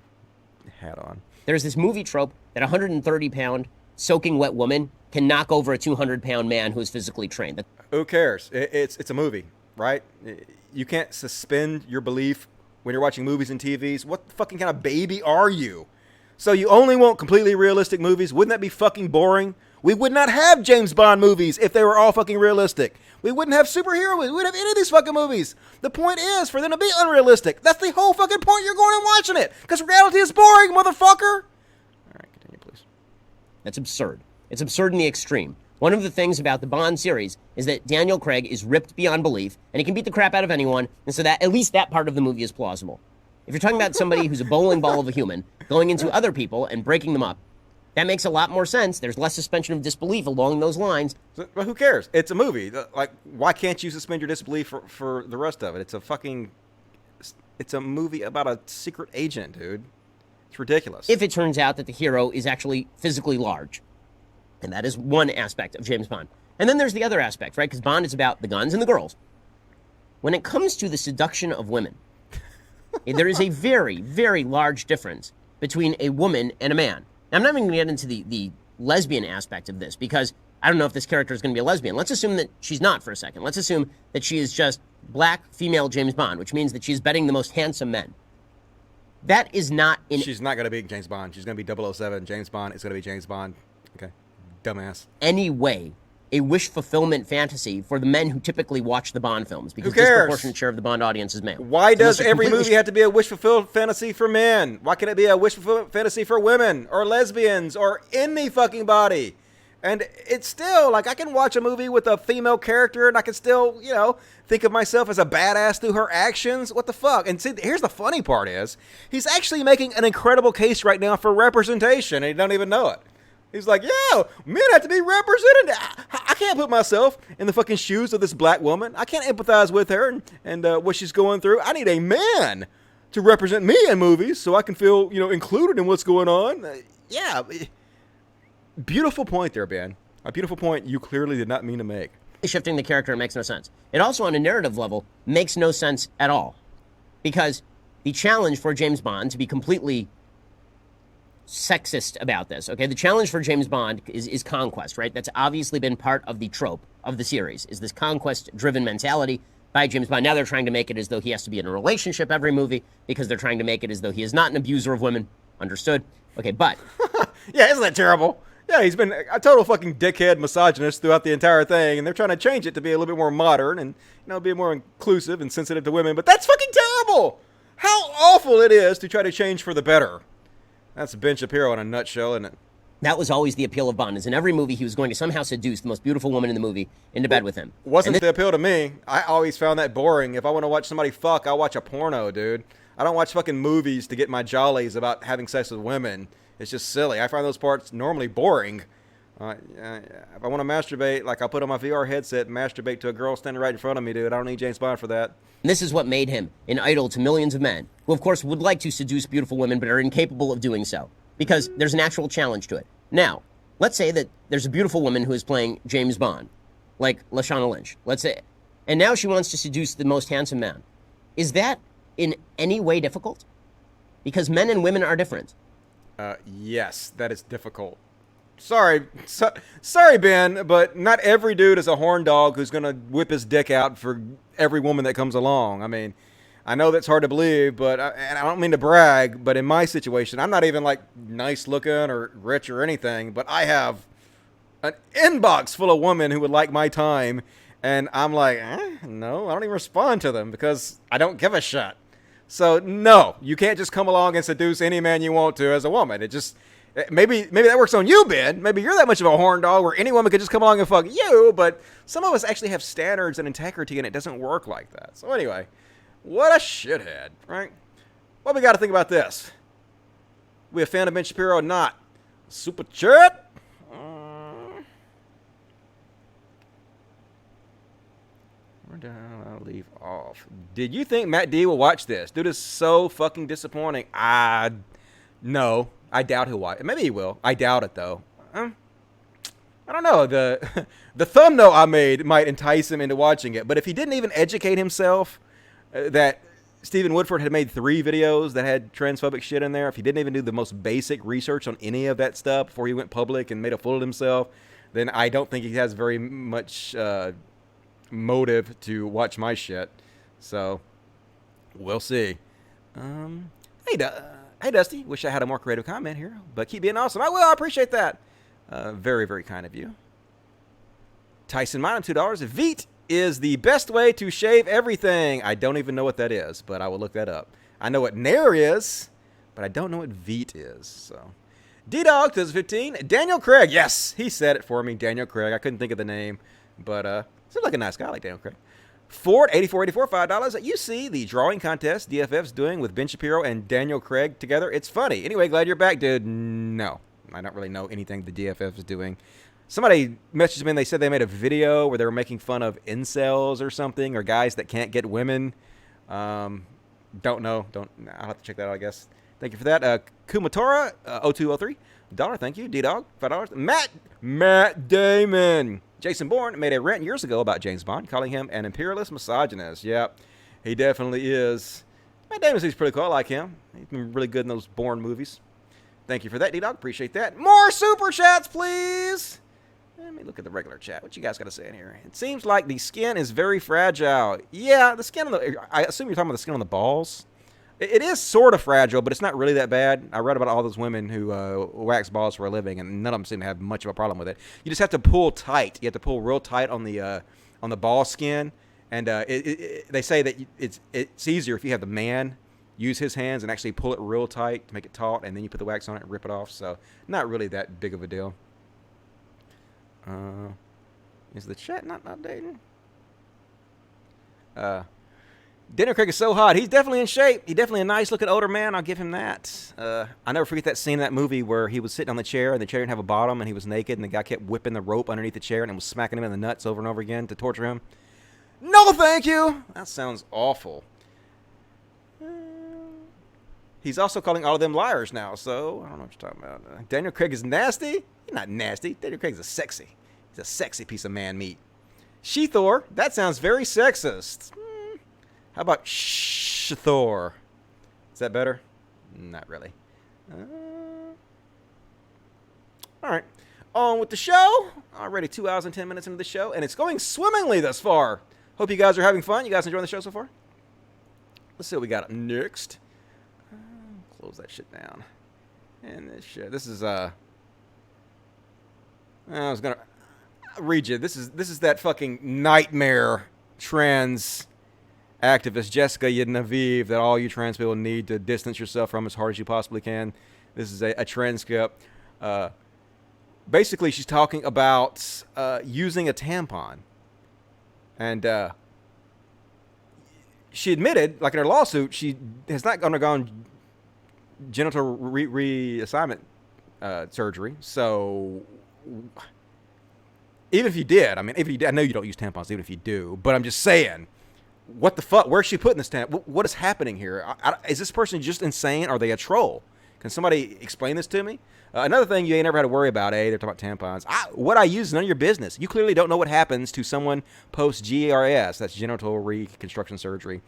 hat on. There's this movie trope that a 130-pound soaking wet woman can knock over a 200-pound man who is physically trained. Who cares? It's a movie, right? You can't suspend your belief when you're watching movies and TVs. What fucking kind of baby are you? So you only want completely realistic movies? Wouldn't that be fucking boring? We would not have James Bond movies if they were all fucking realistic. We wouldn't have superhero movies. We wouldn't have any of these fucking movies. The point is for them to be unrealistic. That's the whole fucking point. You're going and watching it. Because reality is boring, motherfucker. All right, continue, please. That's absurd. It's absurd in the extreme. One of the things about the Bond series is that Daniel Craig is ripped beyond belief, and he can beat the crap out of anyone, and so that at least that part of the movie is plausible. If you're talking about somebody who's a bowling ball of a human going into other people and breaking them up, that makes a lot more sense. There's less suspension of disbelief along those lines. But who cares? It's a movie. Like, why can't you suspend your disbelief for the rest of it? It's a movie about a secret agent, dude. It's ridiculous. If it turns out that the hero is actually physically large. And that is one aspect of James Bond. And then there's the other aspect, right? Because Bond is about the guns and the girls. When it comes to the seduction of women, there is a very, very large difference between a woman and a man. Now, I'm not even going to get into the lesbian aspect of this because I don't know if this character is going to be a lesbian. Let's assume that she's not for a second. Let's assume that she is just black female James Bond, which means that she's betting the most handsome men. That is not in... She's not going to be James Bond. She's going to be 007. James Bond is going to be James Bond. Okay. Dumbass. Any way a wish fulfillment fantasy for the men who typically watch the Bond films because who cares? Disproportionate share of the Bond audience is male. Why does every movie have to be a wish fulfilled fantasy for men? Why can't it be a wish fulfillment fantasy for women or lesbians or any fucking body? And it's still like I can watch a movie with a female character and I can still, think of myself as a badass through her actions. What the fuck? And see, here's the funny part is he's actually making an incredible case right now for representation and he don't even know it. He's like, yeah, men have to be represented. I can't put myself in the fucking shoes of this black woman. I can't empathize with her and what she's going through. I need a man to represent me in movies so I can feel, included in what's going on. Yeah. Beautiful point there, Ben. A beautiful point you clearly did not mean to make. Shifting the character makes no sense. It also, on a narrative level, makes no sense at all. Because the challenge for James Bond to be completely sexist about this, okay? The challenge for James Bond is conquest, right? That's obviously been part of the trope of the series, is this conquest-driven mentality by James Bond. Now they're trying to make it as though he has to be in a relationship every movie because they're trying to make it as though he is not an abuser of women. Understood? Okay, but... Yeah, isn't that terrible? Yeah, he's been a total fucking dickhead misogynist throughout the entire thing, and they're trying to change it to be a little bit more modern and, be more inclusive and sensitive to women, but that's fucking terrible! How awful it is to try to change for the better. That's Ben Shapiro in a nutshell, isn't it? That was always the appeal of Bond, is in every movie he was going to somehow seduce the most beautiful woman in the movie into bed with him. Wasn't the appeal to me. I always found that boring. If I want to watch somebody fuck, I'll watch a porno, dude. I don't watch fucking movies to get my jollies about having sex with women. It's just silly. I find those parts normally boring. If I want to masturbate, like I'll put on my VR headset and masturbate to a girl standing right in front of me, dude. I don't need James Bond for that. And this is what made him an idol to millions of men, who of course would like to seduce beautiful women but are incapable of doing so, because there's an actual challenge to it. Now, let's say that there's a beautiful woman who is playing James Bond, like Lashana Lynch, let's say, and now she wants to seduce the most handsome man. Is that in any way difficult? Because men and women are different. Yes, that is difficult. Sorry, Ben, but not every dude is a horn dog who's going to whip his dick out for every woman that comes along. I mean, I know that's hard to believe, but and I don't mean to brag, but in my situation, I'm not even like nice looking or rich or anything, but I have an inbox full of women who would like my time, and I'm like, no, I don't even respond to them because I don't give a shit. So no, you can't just come along and seduce any man you want to as a woman. It just... Maybe that works on you, Ben. Maybe you're that much of a horn dog where any woman could just come along and fuck you, but some of us actually have standards and integrity, and it doesn't work like that. So anyway, what a shithead, right? What we got to think about this? We a fan of Ben Shapiro or not? Super chat? Where did I leave off? Did you think Matt D will watch this? Dude is so fucking disappointing. No. I doubt he'll watch it. Maybe he will. I doubt it, though. I don't know. The thumbnail I made might entice him into watching it. But if he didn't even educate himself that Stephen Woodford had made 3 videos that had transphobic shit in there, if he didn't even do the most basic research on any of that stuff before he went public and made a fool of himself, then I don't think he has very much motive to watch my shit. So, we'll see. Hey, Dusty. Wish I had a more creative comment here, but keep being awesome. I will. I appreciate that. Very, very kind of you. Tyson Mine, $2. Veet is the best way to shave everything. I don't even know what that is, but I will look that up. I know what Nair is, but I don't know what Veet is. So, D-Dog 2015. Daniel Craig. Yes, he said it for me. Daniel Craig. I couldn't think of the name, but seems like a nice guy. I like Daniel Craig. Ford 8484 $5. You see the drawing contest DFF's doing with Ben Shapiro and Daniel Craig together. It's funny. Anyway, glad you're back, dude. No, I don't really know anything the DFF is doing. Somebody messaged me and they said they made a video where they were making fun of incels or something, or guys that can't get women. Don't know. I'll have to check that out, I guess. Thank you for that. Kumatora 0203 $. Thank you. D-Dog $5. Matt Damon. Jason Bourne made a rant years ago about James Bond, calling him an imperialist misogynist. Yep, he definitely is. Matt Damon seems pretty cool. I like him. He's been really good in those Bourne movies. Thank you for that, D-Dog. Appreciate that. More super chats, please. Let me look at the regular chat. What you guys got to say in here? It seems like the skin is very fragile. Yeah, the skin on the... I assume you're talking about the skin on the balls. It is sort of fragile, but it's not really that bad. I read about all those women who wax balls for a living, and none of them seem to have much of a problem with it. You just have to pull tight. You have to pull real tight on the ball skin, and they say that it's easier if you have the man use his hands and actually pull it real tight to make it taut, and then you put the wax on it and rip it off. So not really that big of a deal. Is the chat not updating? Daniel Craig is so hot. He's definitely in shape. He's definitely a nice-looking older man. I'll give him that. I never forget that scene in that movie where he was sitting on the chair and the chair didn't have a bottom and he was naked and the guy kept whipping the rope underneath the chair and was smacking him in the nuts over and over again to torture him. No, thank you. That sounds awful. He's also calling all of them liars now, so I don't know what you're talking about. Daniel Craig is nasty? He's not nasty. Daniel Craig is sexy. He's a sexy piece of man meat. She-Thor? That sounds very sexist. How about Thor? Is that better? Not really. All right. On with the show. Already 2 hours and 10 minutes into the show, and it's going swimmingly thus far. Hope you guys are having fun. You guys enjoying the show so far? Let's see what we got up next. Close that shit down. And this shit. This is I was gonna read you. This is that fucking nightmare trans activist Jessica Yaniv that all you trans people need to distance yourself from as hard as you possibly can. This is a transcript. Basically, she's talking about using a tampon. And she admitted, like in her lawsuit, she has not undergone genital reassignment surgery. So even if you did, I mean, if you did, I know you don't use tampons, even if you do, but I'm just saying, what the fuck? Where's she putting this tampon? What is happening here? Is this person just insane? Are they a troll? Can somebody explain this to me? Another thing you ain't never had to worry about, they're talking about tampons. What I use is none of your business. You clearly don't know what happens to someone post-GRS, that's genital reconstruction surgery.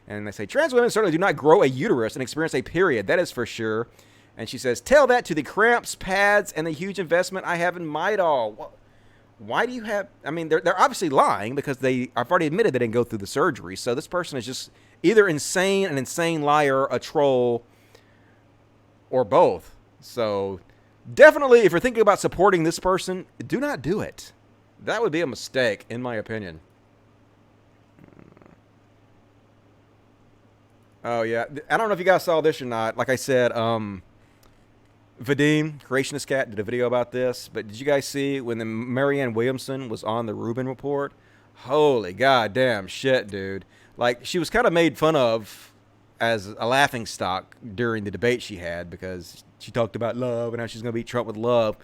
And they say, trans women certainly do not grow a uterus and experience a period. That is for sure. And she says, tell that to the cramps, pads, and the huge investment I have in Midol. Why do you have... I mean, they're obviously lying because I've already admitted they didn't go through the surgery. So this person is just either insane, an insane liar, a troll, or both. So definitely, if you're thinking about supporting this person, do not do it. That would be a mistake, in my opinion. Oh, yeah. I don't know if you guys saw this or not. Like I said, Vadim, Creationist Cat, did a video about this. But did you guys see when the Marianne Williamson was on the Rubin Report? Holy goddamn shit, dude. Like, she was kind of made fun of as a laughing stock during the debate she had because she talked about love and how she's going to beat Trump with love.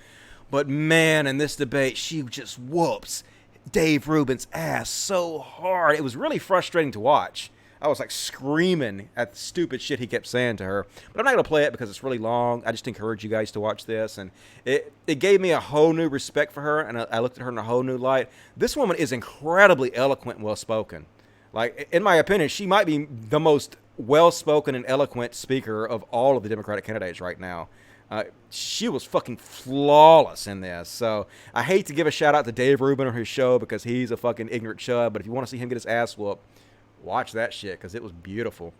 But man, in this debate, she just whoops Dave Rubin's ass so hard. It was really frustrating to watch. I was like screaming at the stupid shit he kept saying to her. But I'm not going to play it because it's really long. I just encourage you guys to watch this. And it gave me a whole new respect for her, and I looked at her in a whole new light. This woman is incredibly eloquent and well-spoken. Like, in my opinion, she might be the most well-spoken and eloquent speaker of all of the Democratic candidates right now. She was fucking flawless in this. So I hate to give a shout out to Dave Rubin or his show because he's a fucking ignorant chub. But if you want to see him get his ass whooped, watch that shit because it was beautiful.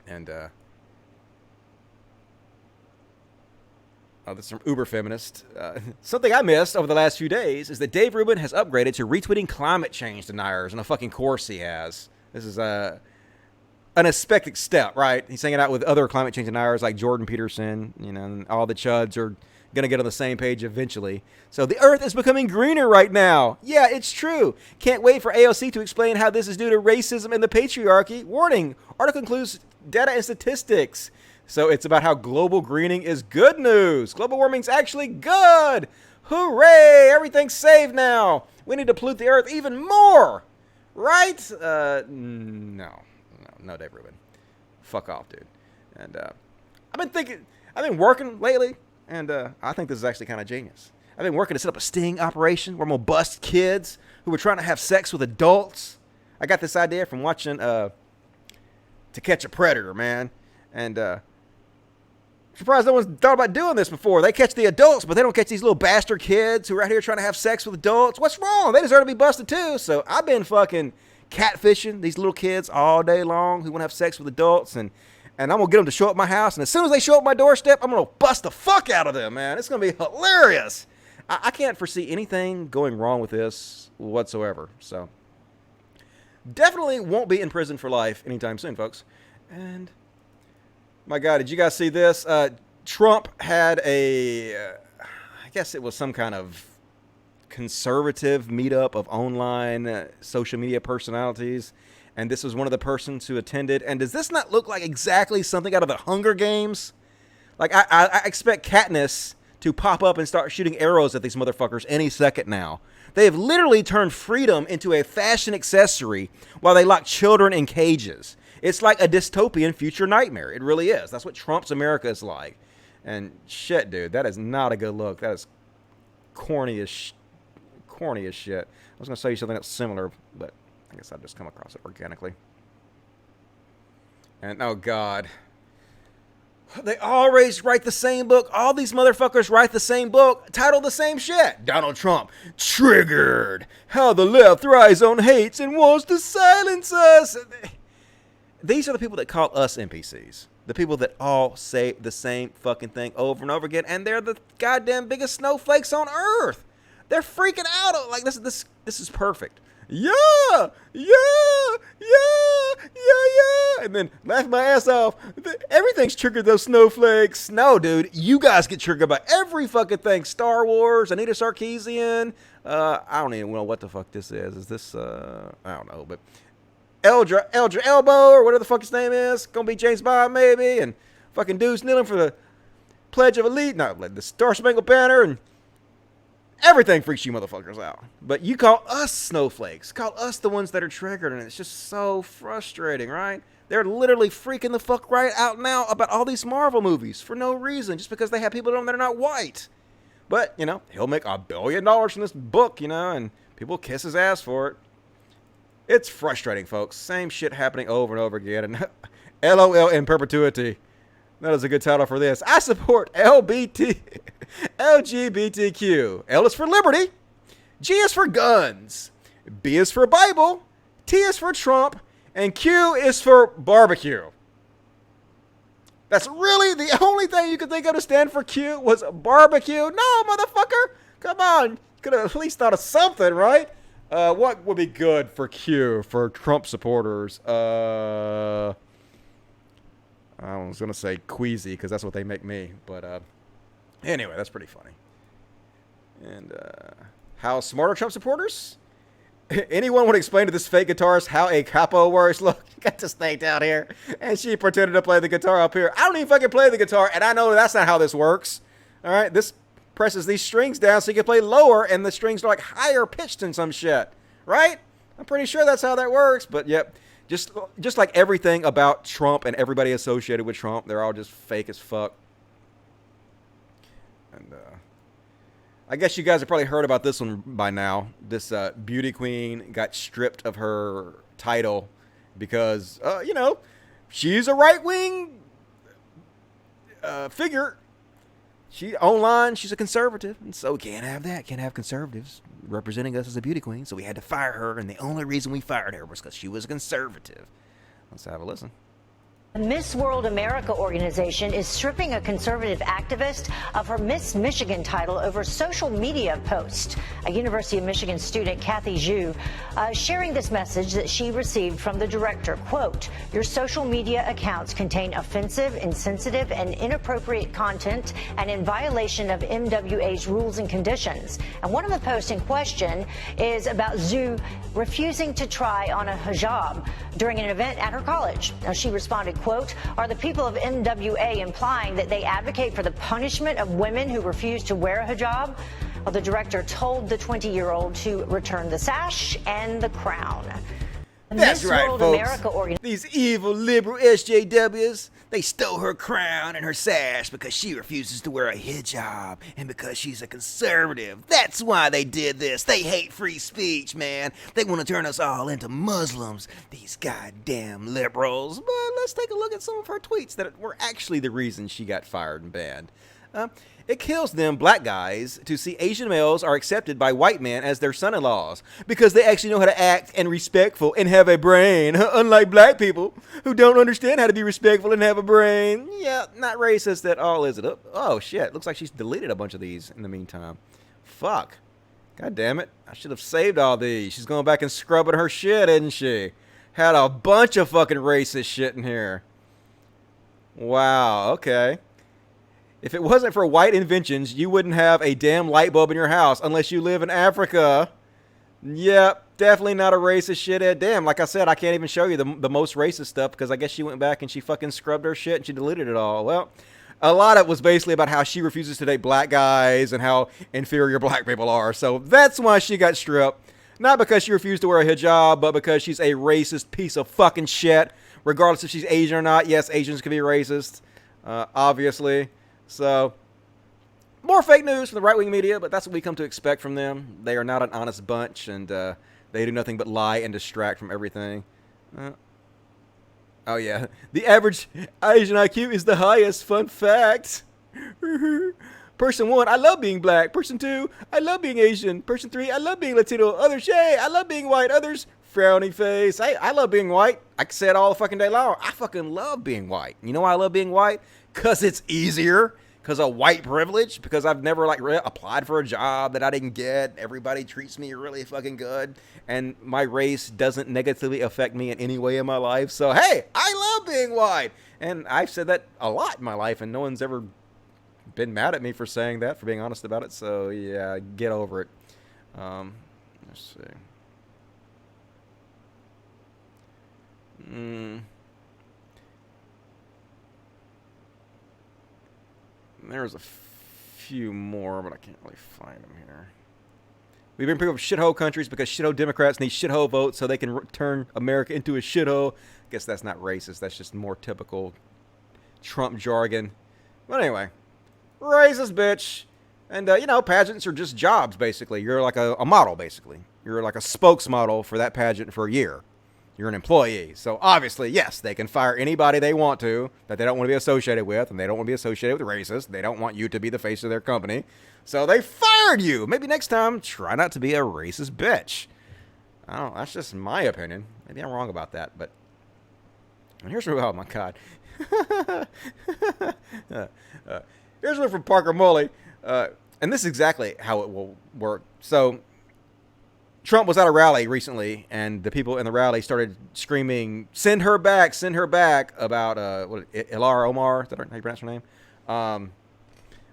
And this is from Uber Feminist. Something I missed over the last few days is that Dave Rubin has upgraded to retweeting climate change deniers, and of course he has. This is an unexpected step, right? He's hanging out with other climate change deniers like Jordan Peterson, and all the chuds are going to get on the same page eventually. So the earth is becoming greener right now. Yeah, it's true. Can't wait for AOC to explain how this is due to racism and the patriarchy. Warning, article includes data and statistics. So it's about how global greening is good news. Global warming's actually good. Hooray, everything's saved now. We need to pollute the earth even more. Right? No, Dave Rubin. Fuck off, dude. And I've been working lately, and I think this is actually kind of genius. I've been working to set up a sting operation where I'm going to bust kids who were trying to have sex with adults. I got this idea from watching To Catch a Predator, man. And surprised no one's thought about doing this before. They catch the adults, but they don't catch these little bastard kids who are out here trying to have sex with adults. What's wrong? They deserve to be busted too. So I've been fucking catfishing these little kids all day long who want to have sex with adults, and I'm going to get them to show up at my house, and as soon as they show up at my doorstep, I'm going to bust the fuck out of them, man. It's going to be hilarious. I can't foresee anything going wrong with this whatsoever. So definitely won't be in prison for life anytime soon, folks. And my God, did you guys see this? Trump had I guess it was some kind of conservative meetup of online social media personalities. And this was one of the persons who attended. And does this not look like exactly something out of the Hunger Games? Like, I expect Katniss to pop up and start shooting arrows at these motherfuckers any second now. They have literally turned freedom into a fashion accessory while they lock children in cages. It's like a dystopian future nightmare. It really is. That's what Trump's America is like. And shit, dude, that is not a good look. That is corny as shit. I was going to say something that's similar, but I guess I've just come across it organically. And, oh, God. They always write the same book. All these motherfuckers write the same book, titled the same shit. Donald Trump, triggered. How the left thrives on hates and wants to silence us. These are the people that call us NPCs. The people that all say the same fucking thing over and over again, and they're the goddamn biggest snowflakes on earth. They're freaking out. Like, this is perfect. Yeah, yeah, yeah, yeah, yeah. And then laugh my ass off. Everything's triggered those snowflakes. No, dude, you guys get triggered by every fucking thing. Star Wars, Anita Sarkeesian. I don't even know what the fuck this is. Is this, I don't know, but Eldra Elbow, or whatever the fuck his name is. Gonna be James Bond, maybe. And fucking dudes kneeling for the Pledge of Allegiance. No, the Star Spangled Banner, and everything freaks you motherfuckers out. But you call us snowflakes. Call us the ones that are triggered, and it's just so frustrating, right? They're literally freaking the fuck right out now about all these Marvel movies for no reason, just because they have people in them that are not white. But, you know, he'll make $1 billion from this book, you know, and people kiss his ass for it. It's frustrating, folks. Same shit happening over and over again, and LOL in perpetuity. That is a good title for this. I support LGBTQ. L is for liberty. G is for guns. B is for Bible. T is for Trump. And Q is for barbecue. That's really the only thing you could think of to stand for Q was barbecue. No, motherfucker. Come on. Could have at least thought of something, right? What would be good for Q for Trump supporters? I was going to say queasy because that's what they make me. But anyway, that's pretty funny. And how smart are Trump supporters? Anyone would explain to this fake guitarist how a capo works? Look, got this thing down here. And she pretended to play the guitar up here. I don't even fucking play the guitar. And I know that's not how this works. All right, this presses these strings down so you can play lower. And the strings are like higher pitched and some shit. Right? I'm pretty sure that's how that works. But yep. Just like everything about Trump and everybody associated with Trump, they're all just fake as fuck. And I guess you guys have probably heard about this one by now. This beauty queen got stripped of her title because, you know, she's a right-wing figure. Online, she's a conservative, and so we can't have that. Can't have conservatives representing us as a beauty queen, so we had to fire her, and the only reason we fired her was because she was a conservative. Let's have a listen. The Miss World America organization is stripping a conservative activist of her Miss Michigan title over social media posts. A University of Michigan student, Kathy Zhu, sharing this message that she received from the director, quote, "Your social media accounts contain offensive, insensitive, and inappropriate content and in violation of MWA's rules and conditions." And one of the posts in question is about Zhu refusing to try on a hijab during an event at her college. Now, she responded, quote, "Are the people of MWA implying that they advocate for the punishment of women who refuse to wear a hijab?" Well, the director told the 20-year-old to return the sash and the crown. That's Miss right, World folks. America These evil liberal SJWs, they stole her crown and her sash because she refuses to wear a hijab and because she's a conservative. That's why they did this. They hate free speech, man. They want to turn us all into Muslims, these goddamn liberals. But let's take a look at some of her tweets that were actually the reason she got fired and banned. It kills them, black guys, to see Asian males are accepted by white men as their son-in-laws because they actually know how to act and respectful and have a brain, unlike black people who don't understand how to be respectful and have a brain. Yeah, not racist at all, is it? Oh, shit. Looks like she's deleted a bunch of these in the meantime. Fuck. God damn it. I should have saved all these. She's going back and scrubbing her shit, isn't she? Had a bunch of fucking racist shit in here. Wow, okay. If it wasn't for white inventions, you wouldn't have a damn light bulb in your house unless you live in Africa. Yep, definitely not a racist shithead. Damn, like I said, I can't even show you the most racist stuff because I guess she went back and she fucking scrubbed her shit and she deleted it all. Well, a lot of it was basically about how she refuses to date black guys and how inferior black people are. So that's why she got stripped. Not because she refused to wear a hijab, but because she's a racist piece of fucking shit. Regardless if she's Asian or not. Yes, Asians can be racist, obviously. So, more fake news from the right-wing media, but that's what we come to expect from them. They are not an honest bunch, and they do nothing but lie and distract from everything. Oh, yeah. The average Asian IQ is the highest. Fun fact. Person 1, I love being black. Person 2, I love being Asian. Person 3, I love being Latino. Others, yay, I love being white. Others, frowny face. I love being white. I can say it all the fucking day long. I fucking love being white. You know why I love being white? Because it's easier. Because of white privilege. Because I've never, like, applied for a job that I didn't get. Everybody treats me really fucking good. And my race doesn't negatively affect me in any way in my life. So, hey, I love being white. And I've said that a lot in my life, and no one's ever been mad at me for saying that, for being honest about it. So, yeah, get over it. Let's see. There's a few more, but I can't really find them here. We've been people of shithole countries because shithole Democrats need shithole votes so they can turn America into a shithole. I guess that's not racist. That's just more typical Trump jargon. But anyway, racist bitch. And, you know, pageants are just jobs, basically. You're like a model, basically. You're like a spokesmodel for that pageant for a year. You're an employee. So, obviously, yes, they can fire anybody they want to that they don't want to be associated with, and they don't want to be associated with racists. They don't want you to be the face of their company. So, they fired you. Maybe next time, try not to be a racist bitch. I don't know. That's just my opinion. Maybe I'm wrong about that, but... And here's... Oh, my God. Here's one from Parker Mully. And this is exactly how it will work. So... Trump was at a rally recently, and the people in the rally started screaming, send her back, about, Ilar Omar, is that how you pronounce her name?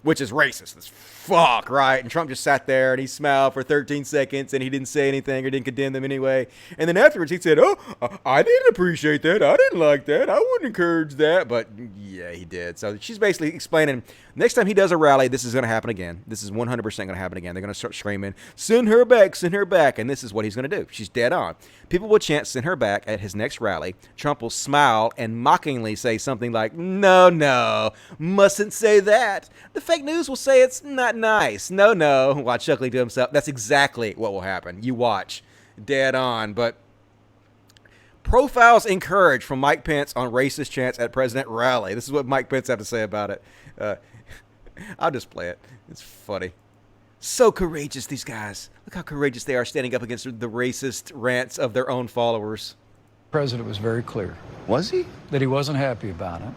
Which is racist as fuck, right? And Trump just sat there, and he smiled for 13 seconds, and he didn't say anything or didn't condemn them anyway. And then afterwards, he said, oh, I didn't appreciate that. I didn't like that. I wouldn't encourage that. But, yeah, he did. So she's basically explaining, next time he does a rally, this is going to happen again. This is 100% going to happen again. They're going to start screaming, send her back, send her back. And this is what he's going to do. She's dead on. People will chant, send her back at his next rally. Trump will smile and mockingly say something like, no, mustn't say that. The fake news will say it's not nice. No, while chuckling to himself. That's exactly what will happen. You watch. Dead on. But profiles encouraged from Mike Pence on racist chants at president rally. This is what Mike Pence had to say about it. I'll just play it. It's funny. So courageous, these guys. Look how courageous they are standing up against the racist rants of their own followers. The president was very clear. Was he? That he wasn't happy about it.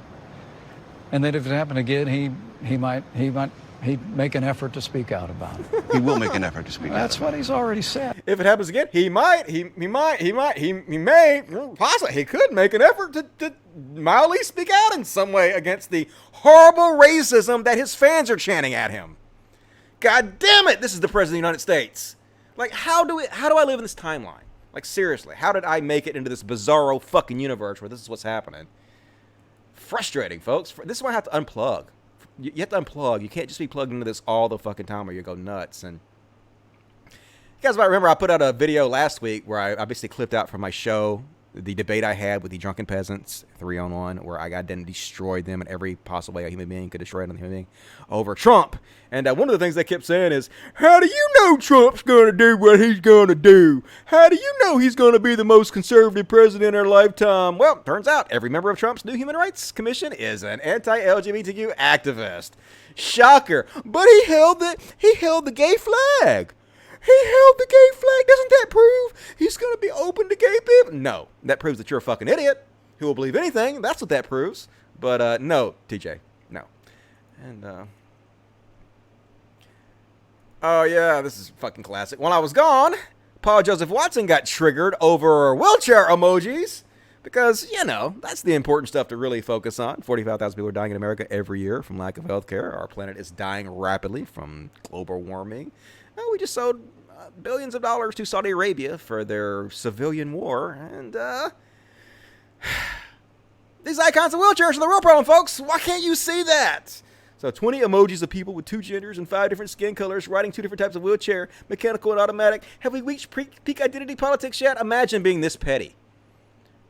And that if it happened again, he'd make an effort to speak out about it. He will make an effort to speak out. That's what he's already said. If it happens again, he may, possibly, he could make an effort to mildly speak out in some way against the horrible racism that his fans are chanting at him. God damn it, this is the President of the United States. Like, how do I live in this timeline? Like, seriously, how did I make it into this bizarro fucking universe where this is what's happening? Frustrating, folks. This is why I have to unplug. You have to unplug. You can't just be plugged into this all the fucking time or you go nuts. And you guys might remember I put out a video last week where I basically clipped out from my show the debate I had with the drunken peasants, 3-on-1, where I got them destroyed them in every possible way a human being could destroy another human being over Trump. And one of the things they kept saying is, how do you know Trump's going to do what he's going to do? How do you know he's going to be the most conservative president in our lifetime? Well, turns out every member of Trump's new Human Rights Commission is an anti-LGBTQ activist. Shocker. But he held the gay flag. He held the gay flag. Doesn't that prove he's going to be open to gay people? No. That proves that you're a fucking idiot who will believe anything. That's what that proves. But no, TJ. No. And, oh, yeah, this is fucking classic. While I was gone, Paul Joseph Watson got triggered over wheelchair emojis because, you know, that's the important stuff to really focus on. 45,000 people are dying in America every year from lack of health care. Our planet is dying rapidly from global warming. We just sold billions of dollars to Saudi Arabia for their civilian war. And these icons of wheelchairs are the real problem, folks. Why can't you see that? So 20 emojis of people with 2 genders and 5 different skin colors riding 2 different types of wheelchair, mechanical and automatic. Have we reached peak identity politics yet? Imagine being this petty,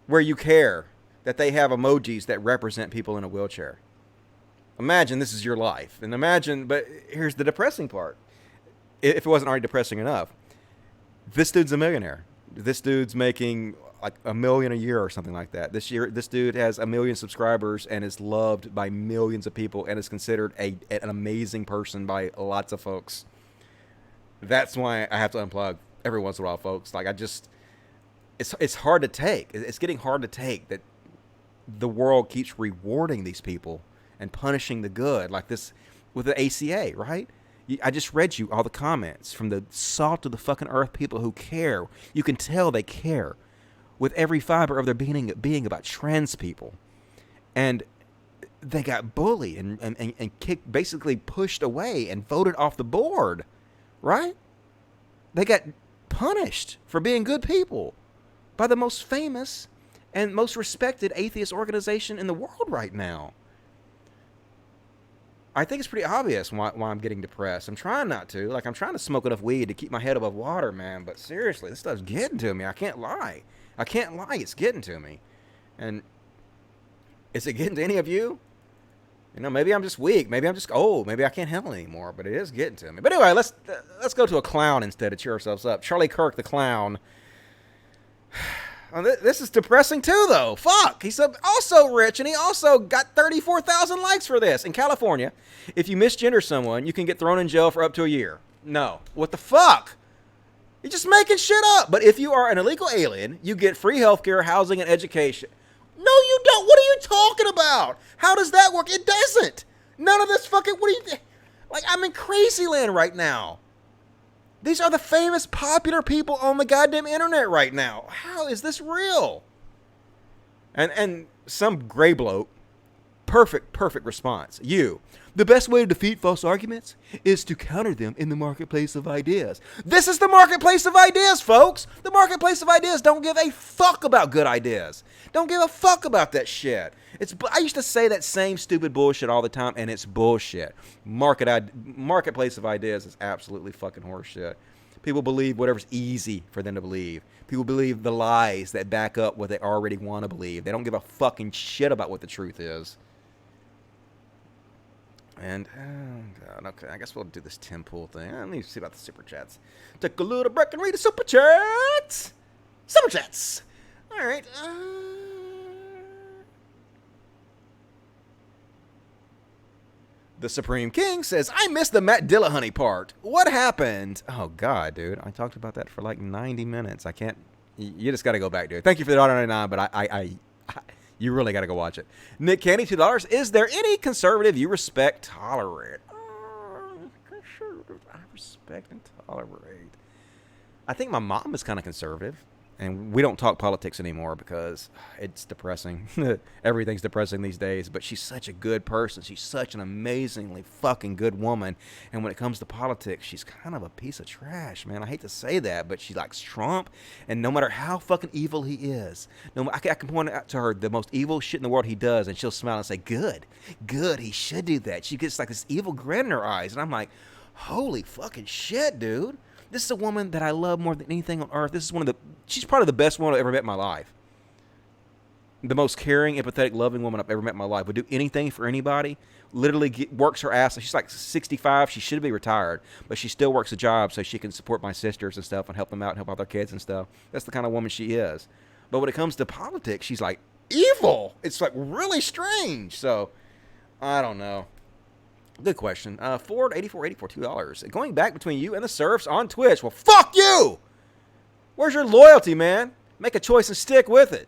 where you care that they have emojis that represent people in a wheelchair. Imagine this is your life. And imagine, but here's the depressing part. If it wasn't already depressing enough, this dude's a millionaire. this dude's making like $1 million a year or something like that. This dude has 1 million subscribers and is loved by millions of people and is considered an amazing person by lots of folks. That's why I have to unplug every once in a while, folks. Like, it's hard to take. It's getting hard to take that the world keeps rewarding these people and punishing the good, like this with the ACA, right? I just read you all the comments from the salt of the fucking earth people who care. You can tell they care with every fiber of their being about trans people. And they got bullied and kicked, basically pushed away and voted off the board, right? They got punished for being good people by the most famous and most respected atheist organization in the world right now. I think it's pretty obvious why I'm getting depressed. I'm trying not to. Like, I'm trying to smoke enough weed to keep my head above water, man. But seriously, this stuff's getting to me. I can't lie. It's getting to me. And is it getting to any of you? You know, maybe I'm just weak. Maybe I'm just old. Maybe I can't handle it anymore. But it is getting to me. But anyway, let's go to a clown instead to cheer ourselves up. Charlie Kirk, the clown. This is depressing too, though. Fuck. He's also rich, and he also got 34,000 likes for this. In California, if you misgender someone, you can get thrown in jail for up to a year. No. What the fuck? You're just making shit up. But if you are an illegal alien, you get free healthcare, housing, and education. No, you don't. What are you talking about? How does that work? It doesn't. None of this fucking... What are you... Like, I'm in crazy land right now. These are the famous, popular people on the goddamn internet right now. How is this real? And some gray bloke, perfect response. The best way to defeat false arguments is to counter them in the marketplace of ideas. This is the marketplace of ideas, folks. The marketplace of ideas don't give a fuck about good ideas. Don't give a fuck about that shit. I used to say that same stupid bullshit all the time, and it's bullshit. Marketplace of ideas is absolutely fucking horseshit. People believe whatever's easy for them to believe. People believe the lies that back up what they already want to believe. They don't give a fucking shit about what the truth is. And, oh God, okay, I guess we'll do this Tim Pool thing. Let me see about the Super Chats. Take a little break and read the Super Chats! Super Chats! Alright, The Supreme King says, I missed the Matt Dillaunty part. What happened? Oh, God, dude. I talked about that for like 90 minutes. I can't... You just got to go back, dude. Thank you for the $1.99, but you really got to go watch it. Nick Candy, $2. Is there any conservative you respect, tolerate? Conservative I respect and tolerate. I think my mom is kind of conservative. And we don't talk politics anymore because it's depressing. Everything's depressing these days. But she's such a good person. She's such an amazingly fucking good woman. And when it comes to politics, she's kind of a piece of trash, man. I hate to say that, but she likes Trump. And no matter how fucking evil he is, I can point out to her the most evil shit in the world he does, and she'll smile and say, good, he should do that. She gets like this evil grin in her eyes. And I'm like, holy fucking shit, dude. This is a woman that I love more than anything on earth. She's probably the best woman I've ever met in my life. The most caring, empathetic, loving woman I've ever met in my life. Would do anything for anybody. Literally works her ass. She's like 65. She should be retired, but she still works a job so she can support my sisters and stuff and help them out and help out their kids and stuff. That's the kind of woman she is. But when it comes to politics, she's like evil. It's like really strange. So, I don't know. Good question. Ford 8484, $2. Going back between you and the serfs on Twitch. Well, fuck you! Where's your loyalty, man? Make a choice and stick with it.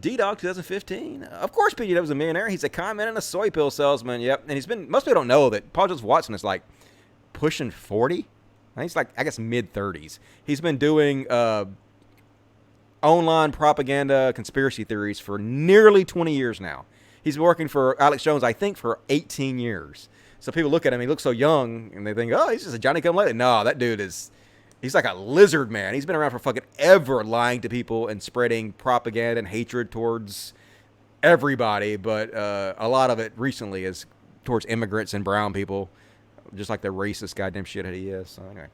D-Dog 2015. Of course, PJ was a millionaire. He's a con man and a soy pill salesman. Yep. And most people don't know that Paul Joseph Watson is like pushing 40. He's like, I guess, mid-30s. He's been doing online propaganda conspiracy theories for nearly 20 years now. He's been working for Alex Jones, I think, for 18 years. So people look at him, he looks so young, and they think, oh, he's just a Johnny-come-lately. No, that dude he's like a lizard, man. He's been around for fucking ever, lying to people and spreading propaganda and hatred towards everybody. But a lot of it recently is towards immigrants and brown people, just like the racist goddamn shithead he is. So anyway.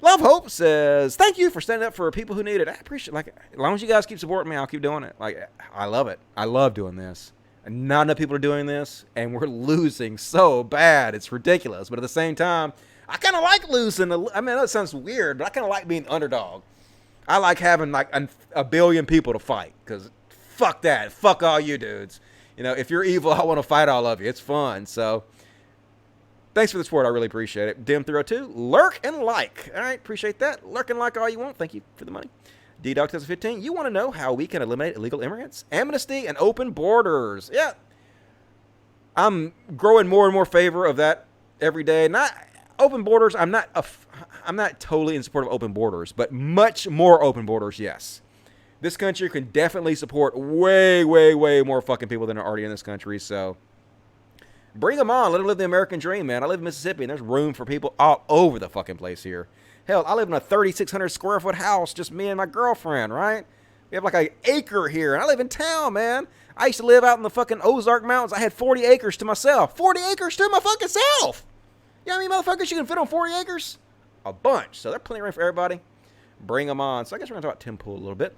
Love Hope says, thank you for standing up for people who need it. I appreciate it. Like, as long as you guys keep supporting me, I'll keep doing it. Like, I love it. I love doing this. Not enough people are doing this, and we're losing so bad. It's ridiculous. But at the same time, I kind of like losing. I mean, that sounds weird, but I kind of like being the underdog. I like having like a billion people to fight, because fuck that. Fuck all you dudes. You know, if you're evil, I want to fight all of you. It's fun. So thanks for the support. I really appreciate it. Dim302, lurk and like. All right, appreciate that. Lurk and like all you want. Thank you for the money. D-Dog 2015, you want to know how we can eliminate illegal immigrants? Amnesty and open borders. Yeah. I'm growing more and more favor of that every day. Not open borders. I'm not totally in support of open borders, but much more open borders, yes. This country can definitely support way, way, way more fucking people than are already in this country, so bring them on. Let them live the American dream, man. I live in Mississippi, and there's room for people all over the fucking place here. Hell, I live in a 3,600 square foot house, just me and my girlfriend, right? We have like an acre here, and I live in town, man. I used to live out in the fucking Ozark Mountains. I had 40 acres to myself. 40 acres to my fucking self! You know how many motherfuckers you can fit on 40 acres? A bunch. So there's plenty of room for everybody. Bring them on. So I guess we're going to talk about Tim Pool a little bit.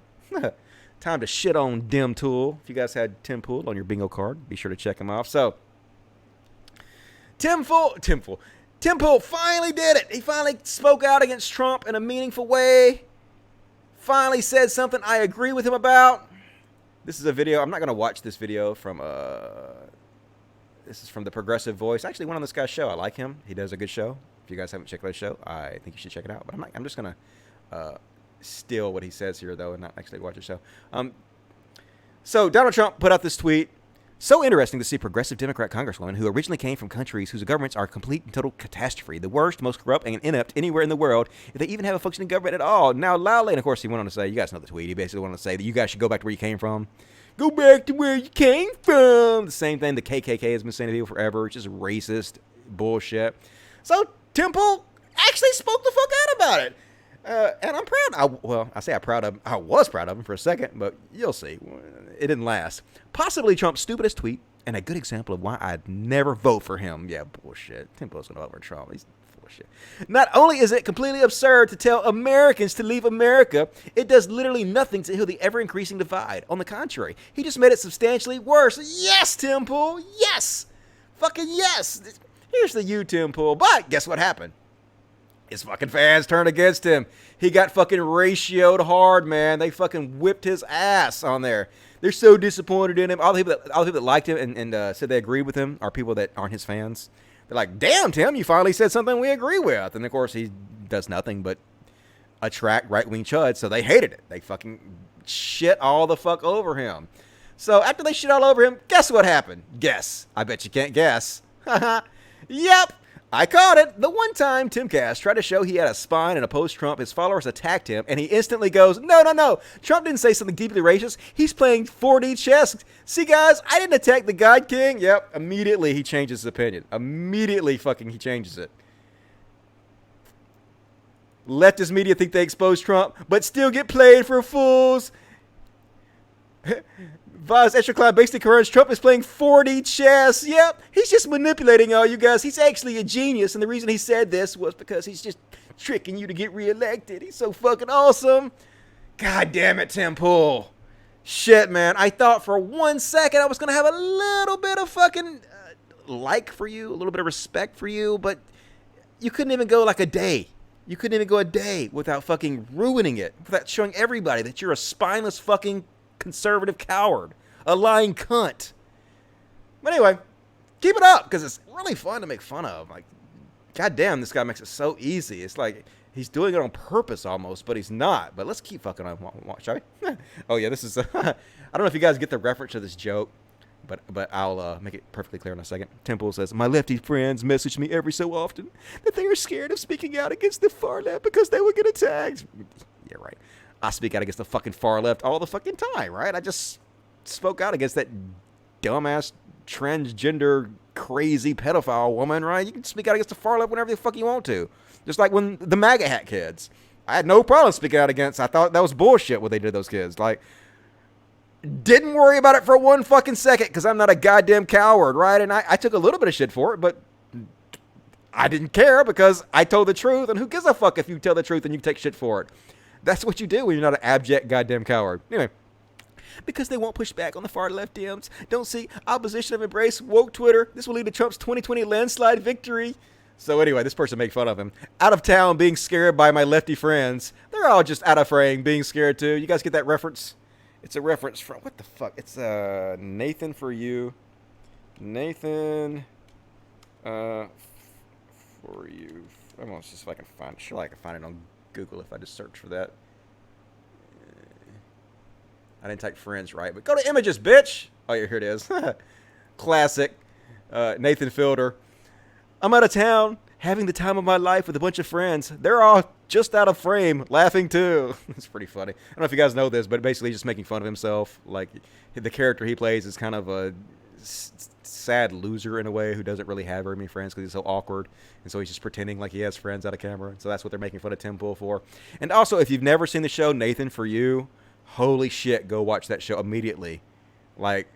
Time to shit on Dim Tool. If you guys had Tim Pool on your bingo card, be sure to check him off. So, Tim Pool finally did it. He finally spoke out against Trump in a meaningful way. Finally said something I agree with him about. This is a video. I'm not going to watch this video from, this is from the Progressive Voice. I actually went on this guy's show. I like him. He does a good show. If you guys haven't checked out his show, I think you should check it out. But I'm just going to steal what he says here, though, and not actually watch the show. So Donald Trump put out this tweet. So interesting to see progressive Democrat congresswomen who originally came from countries whose governments are a complete and total catastrophe, the worst, most corrupt, and inept anywhere in the world, if they even have a functioning government at all. Now, loudly, and of course, he went on to say, you guys know the tweet, he basically wanted to say that you guys should go back to where you came from. Go back to where you came from. The same thing the KKK has been saying to people forever, which is racist bullshit. So Tim Pool actually spoke the fuck out about it. And I'm proud. I was proud of him for a second, but you'll see. It didn't last. Possibly Trump's stupidest tweet, and a good example of why I'd never vote for him. Yeah, bullshit. Tim Pool's going to vote for Trump. He's bullshit. Not only is it completely absurd to tell Americans to leave America, it does literally nothing to heal the ever-increasing divide. On the contrary, he just made it substantially worse. Yes, Tim Pool. Yes. Fucking yes. Here's the you, Tim Pool. But guess what happened? His fucking fans turned against him. He got fucking ratioed hard, man. They fucking whipped his ass on there. They're so disappointed in him. All the people that liked him and said they agreed with him are people that aren't his fans. They're like, damn, Tim, you finally said something we agree with. And, of course, he does nothing but attract right-wing chuds, so they hated it. They fucking shit all the fuck over him. So after they shit all over him, guess what happened? Guess. I bet you can't guess. Yep. I caught it. The one time Timcast tried to show he had a spine and opposed Trump, his followers attacked him, and he instantly goes, no. Trump didn't say something deeply racist. He's playing 4D chess. See, guys, I didn't attack the God King. Yep, immediately he changes his opinion. Immediately fucking he changes it. Leftist media think they expose Trump, but still get played for fools. Vaz Estraclan basically confirms Trump is playing 4D chess. Yep, he's just manipulating all you guys. He's actually a genius, and the reason he said this was because he's just tricking you to get reelected. He's so fucking awesome. God damn it, Tim Pool. Shit, man. I thought for 1 second I was going to have a little bit of fucking like for you, a little bit of respect for you, but you couldn't even go like a day. You couldn't even go a day without fucking ruining it, without showing everybody that you're a spineless fucking conservative coward, a lying cunt. But anyway, keep it up, because it's really fun to make fun of. Like, goddamn, this guy makes it so easy. It's like he's doing it on purpose almost, but he's not. But let's keep fucking on, shall we? Oh yeah, this is. I don't know if you guys get the reference to this joke, but I'll make it perfectly clear in a second. Temple says, my lefty friends message me every so often that they are scared of speaking out against the far left because they will get attacked. Yeah, right. I speak out against the fucking far left all the fucking time, right? I just spoke out against that dumbass transgender crazy pedophile woman, right? You can speak out against the far left whenever the fuck you want to. Just like when the MAGA hat kids. I had no problem speaking out against. I thought that was bullshit what they did to those kids. Like, didn't worry about it for 1 fucking second because I'm not a goddamn coward, right? And I took a little bit of shit for it, but I didn't care because I told the truth. And who gives a fuck if you tell the truth and you take shit for it? That's what you do when you're not an abject goddamn coward. Anyway, because they won't push back on the far left DMs. Don't see opposition of embrace woke Twitter. This will lead to Trump's 2020 landslide victory. So anyway, this person made fun of him. Out of town, being scared by my lefty friends. They're all just out of frame, being scared too. You guys get that reference? It's a reference from, what the fuck? It's Nathan for you. Nathan for you. I'm gonna see if I can find it. Sure, I can find it on Google if I just search for that. I didn't type friends right, but go to images, bitch. Oh yeah, here it is. Classic. Nathan Fielder. I'm out of town, having the time of my life with a bunch of friends. They're all just out of frame, laughing too. It's pretty funny. I don't know if you guys know this, but basically just making fun of himself. Like, the character he plays is kind of a sad loser in a way who doesn't really have very many friends because he's so awkward. And so he's just pretending like he has friends out of camera. So that's what they're making fun of Tim Pool for. And also, if you've never seen the show Nathan for You, holy shit, go watch that show immediately. Like,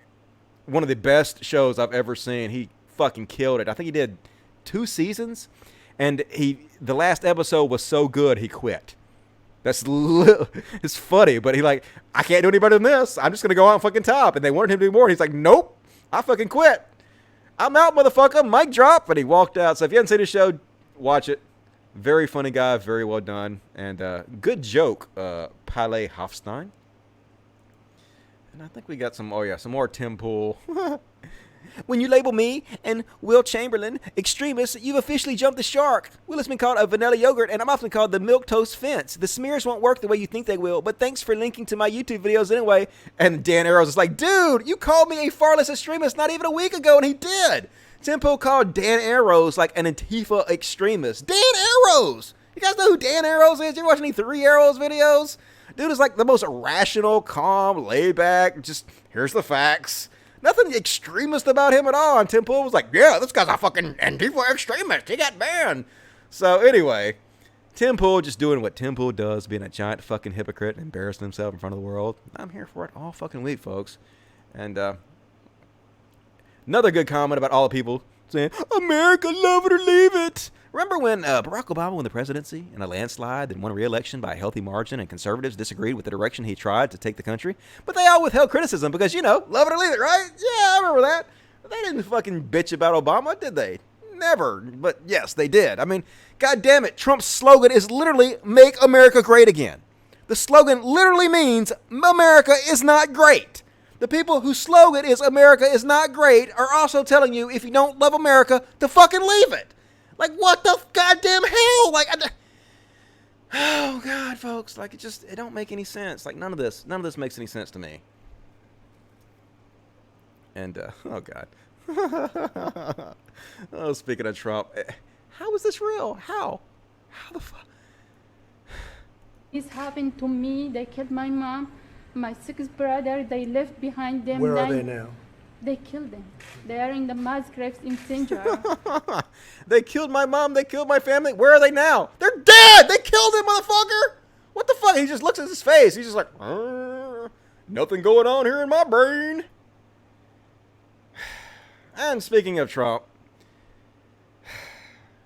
one of the best shows I've ever seen. He fucking killed it. I think he did 2 seasons, and the last episode was so good he quit. It's funny, but I can't do any better than this. I'm just gonna go out and fucking top. And they wanted him to do more, and he's like, nope, I fucking quit. I'm out, motherfucker. Mic drop. And he walked out. So if you haven't seen the show, watch it. Very funny guy, very well done, and good joke, Palais Hofstein. And I think we got some more Tim Pool. When you label me and Will Chamberlain extremists, you've officially jumped the shark. Will has been called a vanilla yogurt, and I'm often called the milquetoast fence. The smears won't work the way you think they will, but thanks for linking to my YouTube videos anyway. And Dan Arrows is like, dude, you called me a farless extremist not even a week ago, and he did. Tim Pool called Dan Arrows like an Antifa extremist. Dan Arrows! You guys know who Dan Arrows is? You ever watch any 3 Arrows videos? Dude is like the most rational, calm, laid back, just here's the facts. Nothing extremist about him at all. And Tim Pool was like, yeah, this guy's a fucking Antifa extremist. He got banned. So anyway, Tim Pool just doing what Tim Pool does, being a giant fucking hypocrite and embarrassing himself in front of the world. I'm here for it all fucking week, folks. And another good comment about all the people saying, America, love it or leave it. Remember when Barack Obama won the presidency in a landslide and won re-election by a healthy margin, and conservatives disagreed with the direction he tried to take the country? But they all withheld criticism because, love it or leave it, right? Yeah, I remember that. But they didn't fucking bitch about Obama, did they? Never. But yes, they did. I mean, God damn it, Trump's slogan is literally "Make America Great Again." The slogan literally means America is not great. The people whose slogan is America is not great are also telling you if you don't love America to fucking leave it. Like, what the goddamn hell? Like, oh God, folks, like, it don't make any sense. Like, none of this makes any sense to me. And, oh God. Oh, speaking of Trump, how is this real? How the fuck? This happened to me. They killed my mom, my 6 brother. They left behind them. Where are they now? They killed them. They are in the mass graves in Sinjar. They killed my mom. They killed my family. Where are they now? They're dead. They killed him, motherfucker. What the fuck? He just looks at his face. He's just like, nothing going on here in my brain. And speaking of Trump,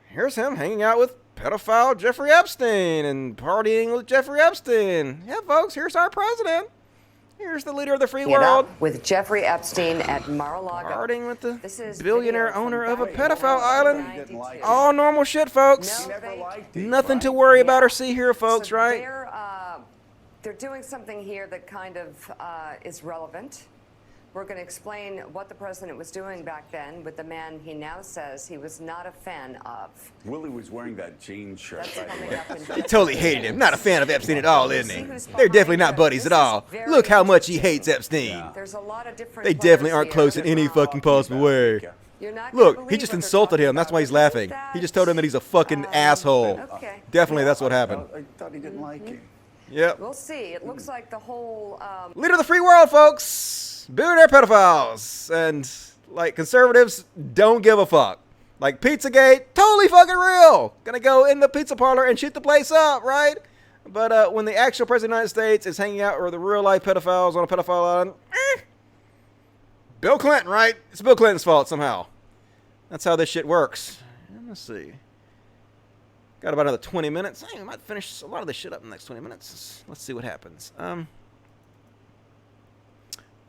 here's him hanging out with pedophile Jeffrey Epstein and partying with Jeffrey Epstein. Yeah, folks, here's our president. Here's the leader of the free world. With Jeffrey Epstein at Mar-a-Lago. Partying with the billionaire owner of a pedophile island. All normal shit, folks. Nothing to worry about or see here, folks, right? They're doing something here that kind of is relevant. We're going to explain what the president was doing back then with the man he now says he was not a fan of. Willie was wearing that jean shirt. He totally hated him. Not a fan of Epstein at all, isn't he? They're definitely not buddies at all. Look how much he hates Epstein. There's a lot of different They definitely aren't close in any fucking possible way. Look, he just insulted him. That's why he's laughing. He just told him that he's a fucking asshole. Definitely, that's what happened. I thought he didn't like him. Yep. We'll see. It looks like the whole... Leader of the free world, folks. Billionaire pedophiles. And, like, conservatives don't give a fuck. Like, Pizzagate, totally fucking real. Gonna go in the pizza parlor and shoot the place up, right? But when the actual president of the United States is hanging out with the real-life pedophiles on a pedophile island, Bill Clinton, right? It's Bill Clinton's fault somehow. That's how this shit works. Let's see. Got about another 20 minutes. I might finish a lot of this shit up in the next 20 minutes. Let's see what happens.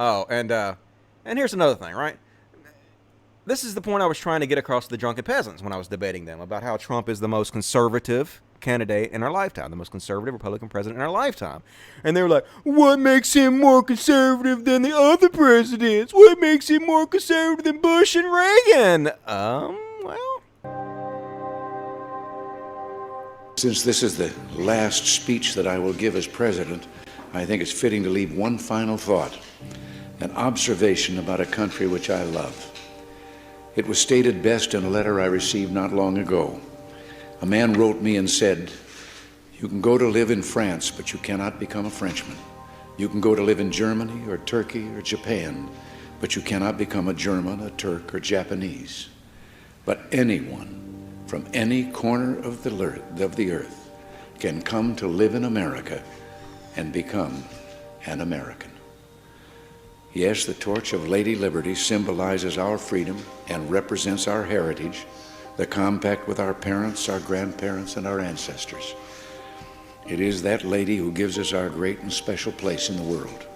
Oh, and here's another thing, right? this is the point I was trying to get across to the drunken peasants when I was debating them about how Trump is the most conservative candidate in our lifetime, the most conservative Republican president in our lifetime. And they were like, what makes him more conservative than the other presidents? What makes him more conservative than Bush and Reagan? Well. Since this is the last speech that I will give as president, I think it's fitting to leave one final thought, an observation about a country which I love. It was stated best in a letter I received not long ago. A man wrote me and said, you can go to live in France, but you cannot become a Frenchman. You can go to live in Germany or Turkey or Japan, but you cannot become a German, a Turk, or Japanese. But anyone from any corner of the earth can come to live in America and become an American. Yes, the torch of Lady Liberty symbolizes our freedom and represents our heritage, the compact with our parents, our grandparents, and our ancestors. It is that lady who gives us our great and special place in the world.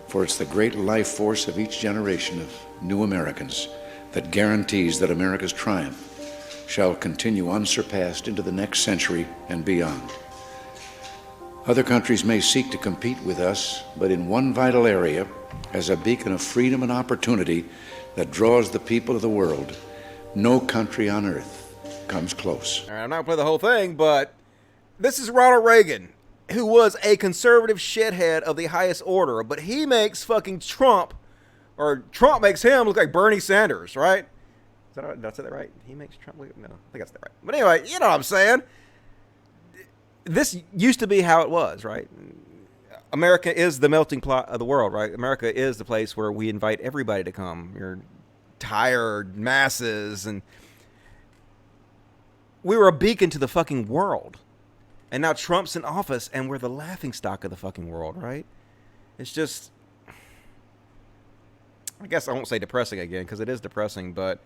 For it's the great life force of each generation of new Americans that guarantees that America's triumph shall continue unsurpassed into the next century and beyond. Other countries may seek to compete with us, but in one vital area, as a beacon of freedom and opportunity that draws the people of the world, no country on earth comes close. All right, I'm not going to play the whole thing, but this is Ronald Reagan, who was a conservative shithead of the highest order, but he makes fucking Trump, or Trump makes him look like Bernie Sanders, right? Is that right? Did I say that right? He makes Trump look, no, I think that's that right. But anyway, you know what I'm saying? This used to be how it was, right? America is the melting pot of the world, right? America is the place where we invite everybody to come. Your tired masses, and we were a beacon to the fucking world. And now Trump's in office, and we're the laughingstock of the fucking world, right? It's just, I guess I won't say depressing again, because it is depressing, but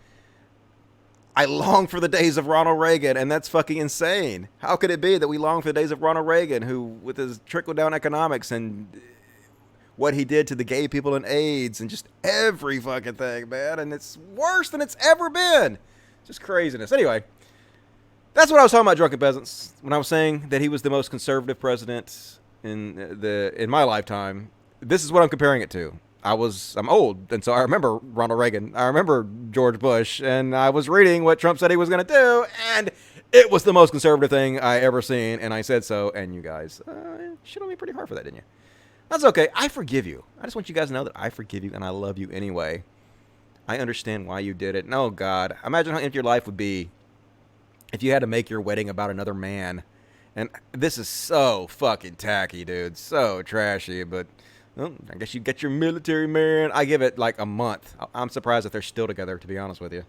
I long for the days of Ronald Reagan, and that's fucking insane. How could it be that we long for the days of Ronald Reagan, who, with his trickle-down economics and what he did to the gay people and AIDS and just every fucking thing, man, and it's worse than it's ever been. Just craziness. Anyway, that's what I was talking about, drunken peasants, when I was saying that he was the most conservative president in my lifetime. This is what I'm comparing it to. I'm old, and so I remember Ronald Reagan. I remember George Bush, and I was reading what Trump said he was going to do, and it was the most conservative thing I ever seen, and I said so, and you guys shit on me pretty hard for that, didn't you? That's okay. I forgive you. I just want you guys to know that I forgive you, and I love you anyway. I understand why you did it. And oh, God, imagine how empty your life would be if you had to make your wedding about another man. And this is so fucking tacky, dude. So trashy, but well, I guess you get your military man. I give it like a month. I'm surprised that they're still together, to be honest with you.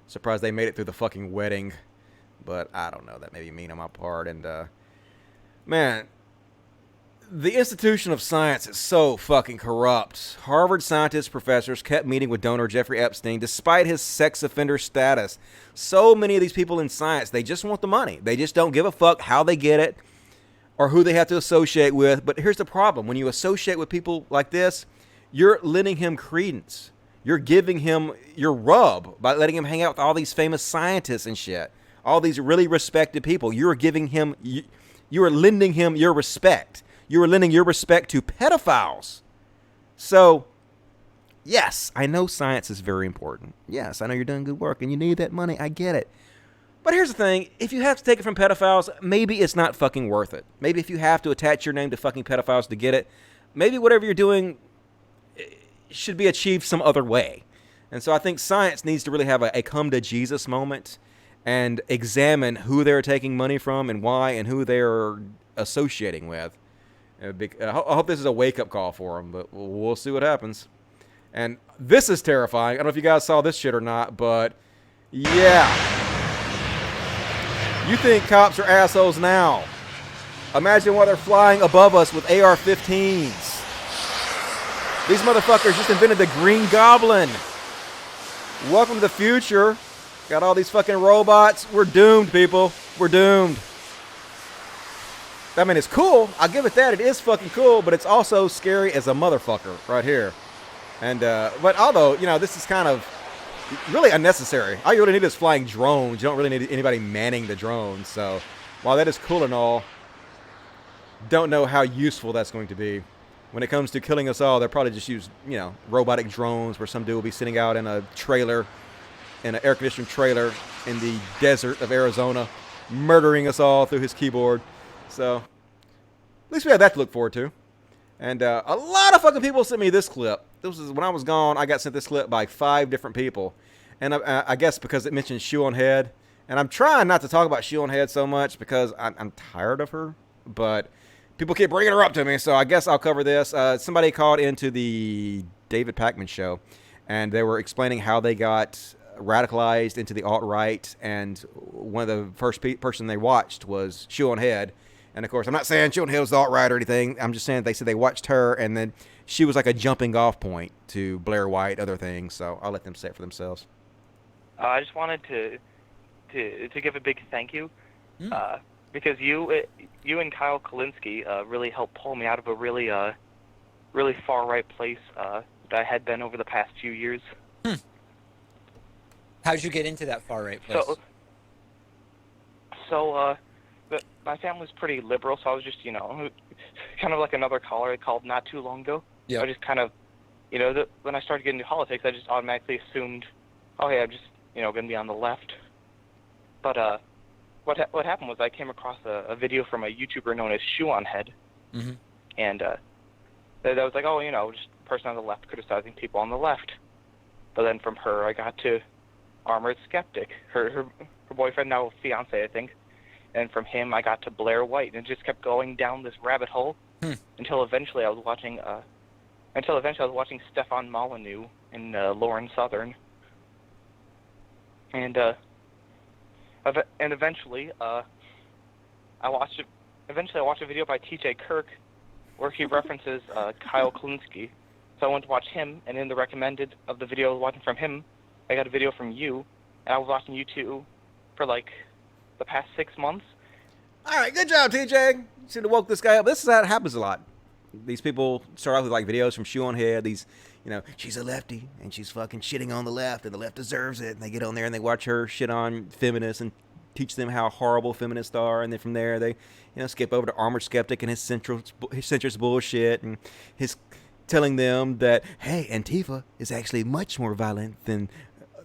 Surprised they made it through the fucking wedding. But I don't know. That may be mean on my part. And, man, the institution of science is so fucking corrupt. Harvard scientists, professors kept meeting with donor Jeffrey Epstein despite his sex offender status. So many of these people in science, they just want the money. They just don't give a fuck how they get it or who they have to associate with. But here's the problem. When you associate with people like this, you're lending him credence. You're giving him your rub by letting him hang out with all these famous scientists and shit. All these really respected people. You are lending him your respect. You are lending your respect to pedophiles. So, yes, I know science is very important. Yes, I know you're doing good work and you need that money. I get it. But here's the thing. If you have to take it from pedophiles, maybe it's not fucking worth it. Maybe if you have to attach your name to fucking pedophiles to get it, maybe whatever you're doing should be achieved some other way. And so I think science needs to really have a come to Jesus moment and examine who they're taking money from and why and who they're associating with. I hope this is a wake-up call for them, but we'll see what happens. And this is terrifying. I don't know if you guys saw this shit or not, but yeah. You think cops are assholes now. Imagine while they're flying above us with AR-15s. These motherfuckers just invented the Green Goblin. Welcome to the future. Got all these fucking robots. We're doomed, people. We're doomed. I mean, it's cool. I'll give it that. It is fucking cool, but it's also scary as a motherfucker right here. And, but although, you know, this is kind of really unnecessary. All you really need is flying drones. You don't really need anybody manning the drones. So while that is cool and all, don't know how useful that's going to be. When it comes to killing us all, they'll probably just use, robotic drones where some dude will be sitting out in a trailer, in an air-conditioned trailer in the desert of Arizona, murdering us all through his keyboard. So at least we have that to look forward to. And a lot of fucking people sent me this clip. This was when I was gone. I got sent this clip by 5 different people. And I guess because it mentions Shoe on Head. And I'm trying not to talk about Shoe on Head so much because I'm tired of her. But people keep bringing her up to me, so I guess I'll cover this. Somebody called into the David Pakman show, and they were explaining how they got radicalized into the alt-right, and one of the first person they watched was Shoe on Head. And, of course, I'm not saying Shoe on Head was the alt-right or anything. I'm just saying they said they watched her, and then she was like a jumping-off point to Blair White, other things. So I'll let them say it for themselves. I just wanted to give a big thank you. Because you and Kyle Kalinske really helped pull me out of a really far right place that I had been over the past few years. How'd you get into that far right place? But my family's pretty liberal, so I was just kind of like another caller I called not too long ago. Yeah. I just kind of when I started getting into politics, I just automatically assumed, oh hey, I'm just going to be on the left. But What happened was I came across a video from a YouTuber known as Shoe on Head, and that was like, just a person on the left criticizing people on the left. But then from her, I got to Armored Skeptic, her boyfriend, now fiance, I think, and from him, I got to Blair White, and it just kept going down this rabbit hole until eventually I was watching Stefan Molyneux and Lauren Southern, and eventually, I watched a video by T.J. Kirk where he references Kyle Kalinske. So I went to watch him, and in the recommended of the video I was watching from him, I got a video from you, and I was watching you two for like the past 6 months. All right, good job, TJ. You should have woke this guy up. This is how it happens a lot. These people start off with like videos from Shoe on Head. These, she's a lefty and she's fucking shitting on the left, and the left deserves it. And they get on there and they watch her shit on feminists and teach them how horrible feminists are. And then from there they, skip over to Armored Skeptic and his centrist bullshit and his telling them that, hey, Antifa is actually much more violent than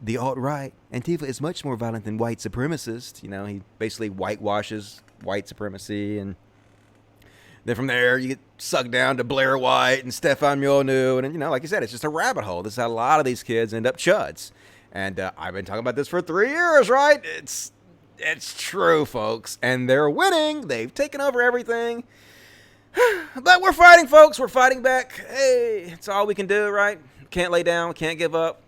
the alt-right. Antifa is much more violent than white supremacists. He basically whitewashes white supremacy. And then from there, you get sucked down to Blair White and Stefan Molyneux. And, like you said, it's just a rabbit hole. This is how a lot of these kids end up chuds. And I've been talking about this for 3 years, right? It's true, folks. And they're winning. They've taken over everything. But we're fighting, folks. We're fighting back. Hey, it's all we can do, right? Can't lay down. Can't give up.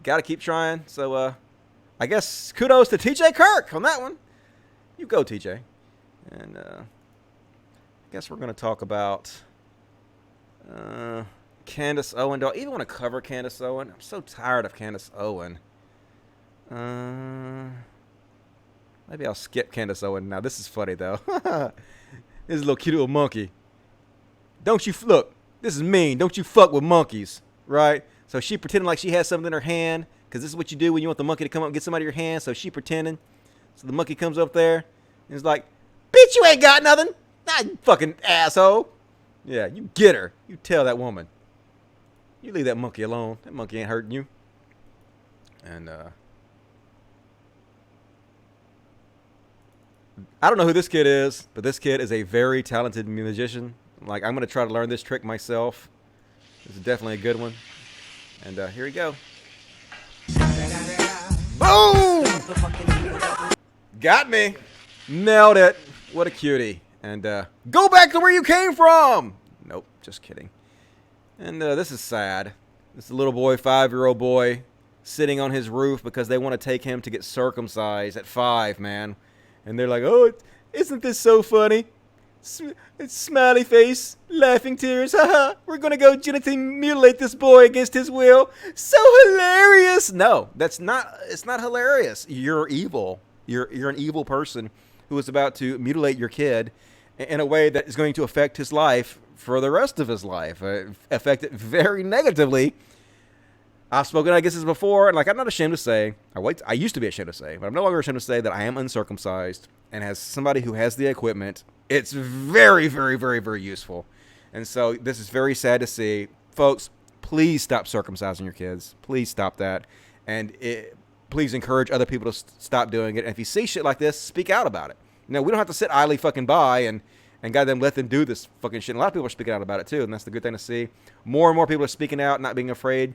Got to keep trying. So I guess kudos to TJ Kirk on that one. You go, TJ. And I guess we're going to talk about Candace Owen. Do I even want to cover Candace Owen? I'm so tired of Candace Owen. Maybe I'll skip Candace Owen. Now, this is funny, though. This is a little cute little monkey. Don't you... Look, this is mean. Don't you fuck with monkeys, right? So she pretending like she has something in her hand, because this is what you do when you want the monkey to come up and get something out of your hand. So she pretending. So the monkey comes up there and is like, bitch, you ain't got nothing. Nah, you fucking asshole. Yeah, you get her. You tell that woman. You leave that monkey alone. That monkey ain't hurting you. And, I don't know who this kid is, but this kid is a very talented musician. Like, I'm going to try to learn this trick myself. This is definitely a good one. And here we go. Boom! Got me. Nailed it. What a cutie. And go back to where you came from. Nope, just kidding. And this is sad. This is a little boy, 5-year-old boy, sitting on his roof because they want to take him to get circumcised at 5, man. And they're like, oh, isn't this so funny? It's smiley face, laughing tears. Haha, we're going to go genitally mutilate this boy against his will. So hilarious. No, it's not hilarious. You're evil. You're an evil person who is about to mutilate your kid in a way that is going to affect his life for the rest of his life. Affect it very negatively I've spoken against this before, and like I'm not ashamed to say, I used to be ashamed to say, but I'm no longer ashamed to say that I am uncircumcised, and as somebody who has the equipment, it's very, very, very, very useful. And so this is very sad to see. Folks, please stop circumcising your kids. Please stop that. And please encourage other people to stop doing it. And if you see shit like this, speak out about it. You know, we don't have to sit idly fucking by and goddamn let them do this fucking shit. And a lot of people are speaking out about it too, and that's the good thing to see. More and more people are speaking out, not being afraid.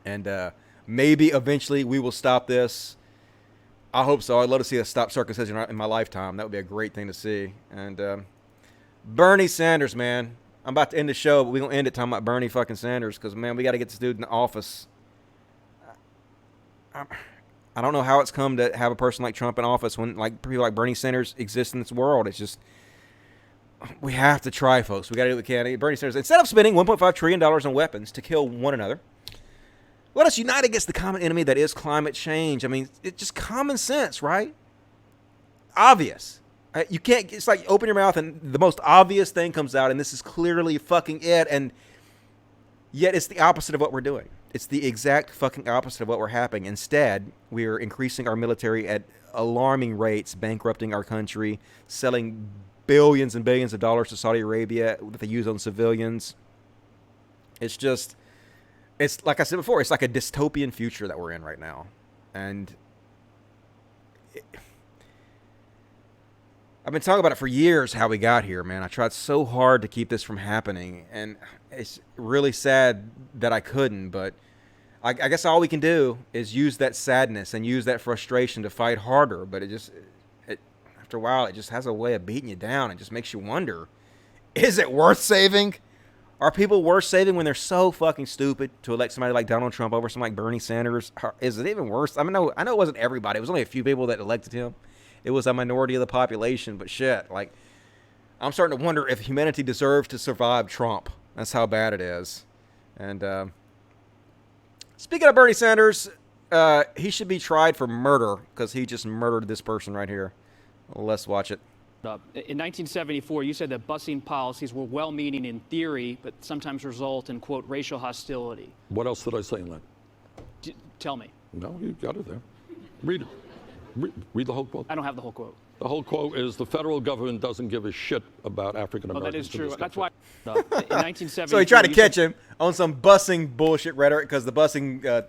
And maybe eventually we will stop this. I hope so. I'd love to see us stop circumcision in my lifetime. That would be a great thing to see. And Bernie Sanders, man. I'm about to end the show, but we're going to end it talking about Bernie fucking Sanders because, man, we got to get this dude in the office. I don't know how it's come to have a person like Trump in office when like people like Bernie Sanders exist in this world. It's just, we have to try, folks. We got to do what we can. Bernie Sanders, instead of spending $1.5 trillion on weapons to kill one another, let us unite against the common enemy that is climate change. I mean, it's just common sense, right? Obvious. You can't, it's like you open your mouth and the most obvious thing comes out, and this is clearly fucking it, and yet it's the opposite of what we're doing. It's the exact fucking opposite of what we're happening. Instead, we're increasing our military at alarming rates, bankrupting our country, selling billions and billions of dollars to Saudi Arabia that they use on civilians. It's just, it's like I said before, it's like a dystopian future that we're in right now. And I've been talking about it for years, how we got here, man. I tried so hard to keep this from happening, and it's really sad that I couldn't, but I guess all we can do is use that sadness and use that frustration to fight harder, but after a while, it just has a way of beating you down and just makes you wonder, is it worth saving? Are people worth saving when they're so fucking stupid to elect somebody like Donald Trump over somebody like Bernie Sanders? Is it even worse? I mean, I know it wasn't everybody. It was only a few people that elected him. It was a minority of the population, but shit, like, I'm starting to wonder if humanity deserves to survive Trump. That's how bad it is. And speaking of Bernie Sanders, he should be tried for murder because he just murdered this person right here. Let's watch it. In 1974, you said that busing policies were well-meaning in theory, but sometimes result in, quote, racial hostility. What else did I say in that? Tell me. No, you got it there. Read it. Read the whole quote. I don't have the whole quote. The whole quote is, the federal government doesn't give a shit about African Americans. Oh, that is true. That's why in 1970. So he tried to catch him on some busing bullshit rhetoric because the busing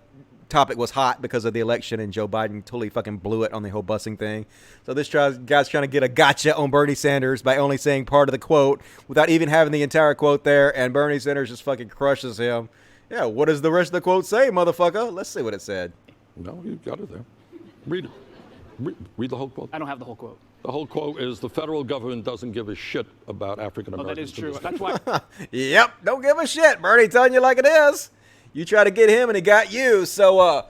topic was hot because of the election, and Joe Biden totally fucking blew it on the whole busing thing. So this guy's trying to get a gotcha on Bernie Sanders by only saying part of the quote without even having the entire quote there, and Bernie Sanders just fucking crushes him. Yeah, what does the rest of the quote say, motherfucker? Let's see what it said. No, you got it there. Read it. Read the whole quote. I don't have the whole quote. The whole quote is, the federal government doesn't give a shit about African Americans. Oh, that is true. That's why. Yep, don't give a shit. Bernie telling you like it is. You try to get him and he got you. So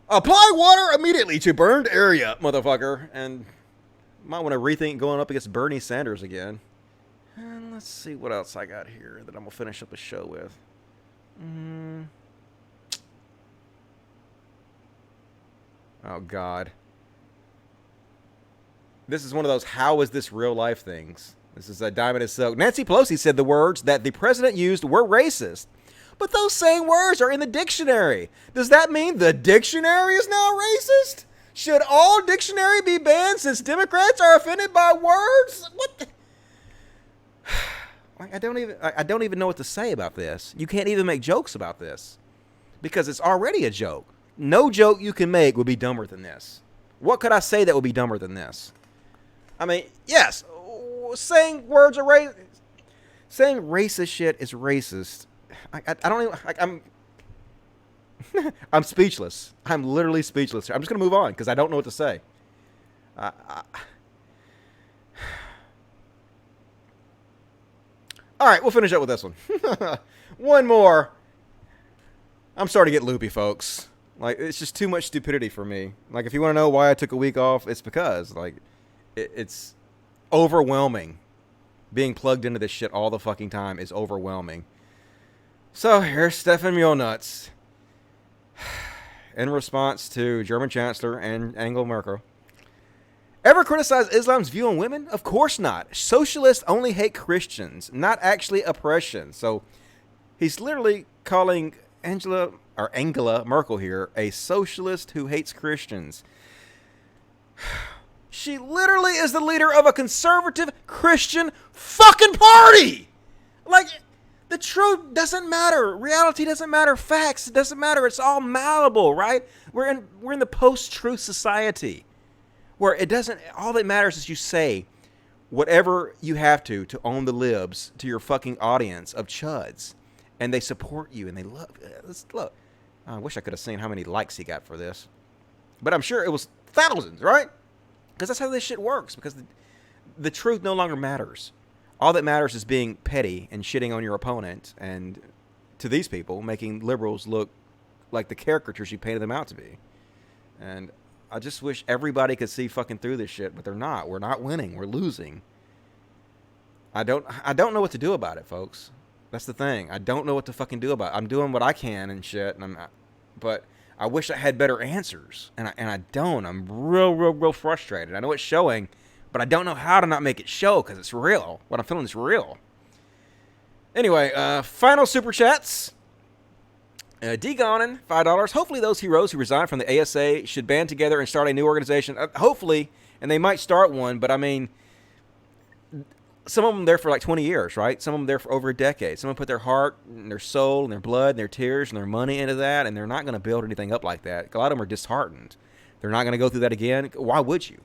apply water immediately to burned area, motherfucker. And might want to rethink going up against Bernie Sanders again. And let's see what else I got here that I'm going to finish up the show with. Oh, God. This is one of those how is this real life things. This is a Diamond and Silk. Nancy Pelosi said the words that the president used were racist. But those same words are in the dictionary. Does that mean the dictionary is now racist? Should all dictionary be banned since Democrats are offended by words? What the? I don't even know what to say about this. You can't even make jokes about this because it's already a joke. No joke you can make would be dumber than this. What could I say that would be dumber than this? I mean, yes, saying words are racist. Saying racist shit is racist. I don't even. I'm speechless. I'm literally speechless. I'm just gonna move on because I don't know what to say. All right, we'll finish up with this one. One more. I'm starting to get loopy, folks. Like, it's just too much stupidity for me. Like, if you want to know why I took a week off, it's because, like, it's overwhelming. Being plugged into this shit all the fucking time is overwhelming. So, here's Stefan Molyneux. In response to German Chancellor Angela Merkel. Ever criticize Islam's view on women? Of course not. Socialists only hate Christians, not actually oppression. So, he's literally calling Angela Merkel here, a socialist who hates Christians. She literally is the leader of a conservative Christian fucking party. Like, the truth doesn't matter. Reality doesn't matter. Facts doesn't matter. It's all malleable, right? We're in the post-truth society where it doesn't. All that matters is you say whatever you have to own the libs to your fucking audience of chuds, and they support you and they love. Look, I wish I could have seen how many likes he got for this, but I'm sure it was thousands, right? Because that's how this shit works. Because the truth no longer matters. All that matters is being petty and shitting on your opponent, and to these people, making liberals look like the caricatures you painted them out to be. And I just wish everybody could see fucking through this shit, but they're not. We're not winning. We're losing. I don't know what to do about it, folks. That's the thing. I don't know what to fucking do about it. I'm doing what I can and shit, and but I wish I had better answers, and I don't. I'm real frustrated. I know it's showing, but I don't know how to not make it show because it's real. What I'm feeling is real. Anyway, final super chats. D. Gonin, $5. Hopefully those heroes who resigned from the ASA should band together and start a new organization. Hopefully, and they might start one, but I mean, some of them there for like 20 years, right? Some of them there for over a decade. Some of them put their heart and their soul and their blood and their tears and their money into that, and they're not going to build anything up like that. A lot of them are disheartened. They're not going to go through that again. Why would you?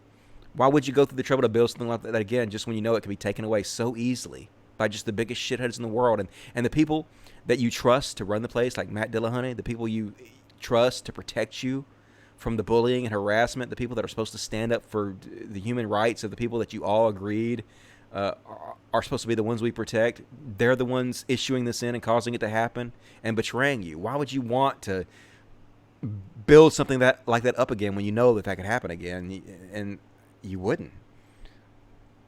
Why would you go through the trouble to build something like that again just when you know it can be taken away so easily by just the biggest shitheads in the world? And the people that you trust to run the place, like Matt Dillaunty, the people you trust to protect you from the bullying and harassment, the people that are supposed to stand up for the human rights of the people that you all agreed are supposed to be the ones we protect, they're the ones issuing this in and causing it to happen and betraying you. Why would you want to build something like that up again when you know that could happen again? And you wouldn't.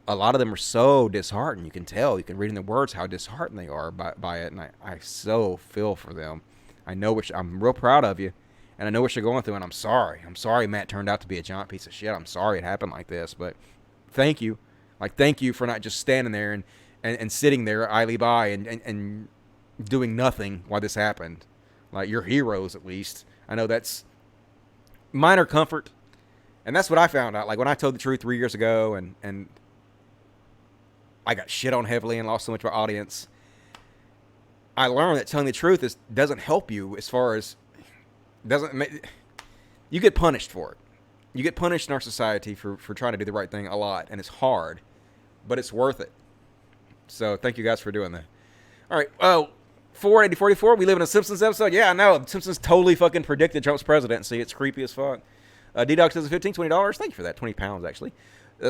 A lot of them are so disheartened. You can tell. You can read in their words how disheartened they are by it. And I so feel for them. I know I'm real proud of you. And I know what you're going through. And I'm sorry. I'm sorry Matt turned out to be a giant piece of shit. I'm sorry it happened like this. But thank you. Like, thank you for not just standing there and sitting there idly by and doing nothing while this happened. Like, you're heroes, at least. I know that's minor comfort. And that's what I found out. Like, when I told the truth 3 years ago and I got shit on heavily and lost so much of my audience, I learned that telling the truth doesn't help you as far as... you get punished for it. You get punished in our society for trying to do the right thing a lot, and it's hard, but it's worth it. So thank you guys for doing that. All right, 48044, we live in a Simpsons episode. Yeah, I know. Simpsons totally fucking predicted Trump's presidency. It's creepy as fuck. D-Dog says $15, $20. Thank you for that. 20 pounds, actually.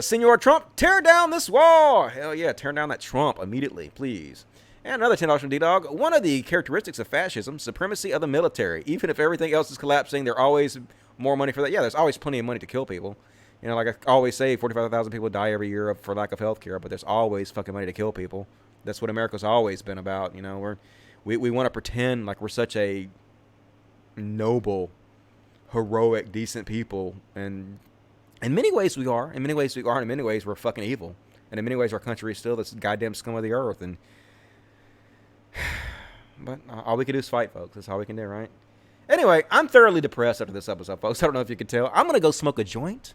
Senor Trump, tear down this wall. Hell yeah, tear down that Trump immediately, please. And another $10 from D-Dog. One of the characteristics of fascism, supremacy of the military. Even if everything else is collapsing, there's always more money for that. Yeah, there's always plenty of money to kill people. You know, like I always say, 45,000 people die every year for lack of health care, but there's always fucking money to kill people. That's what America's always been about. You know, we want to pretend like we're such a noble, heroic, decent people. And in many ways we are. In many ways we are. And in many ways we're fucking evil. And in many ways our country is still this goddamn scum of the earth. But all we can do is fight, folks. That's all we can do, right? Anyway, I'm thoroughly depressed after this episode, folks. I don't know if you can tell. I'm going to go smoke a joint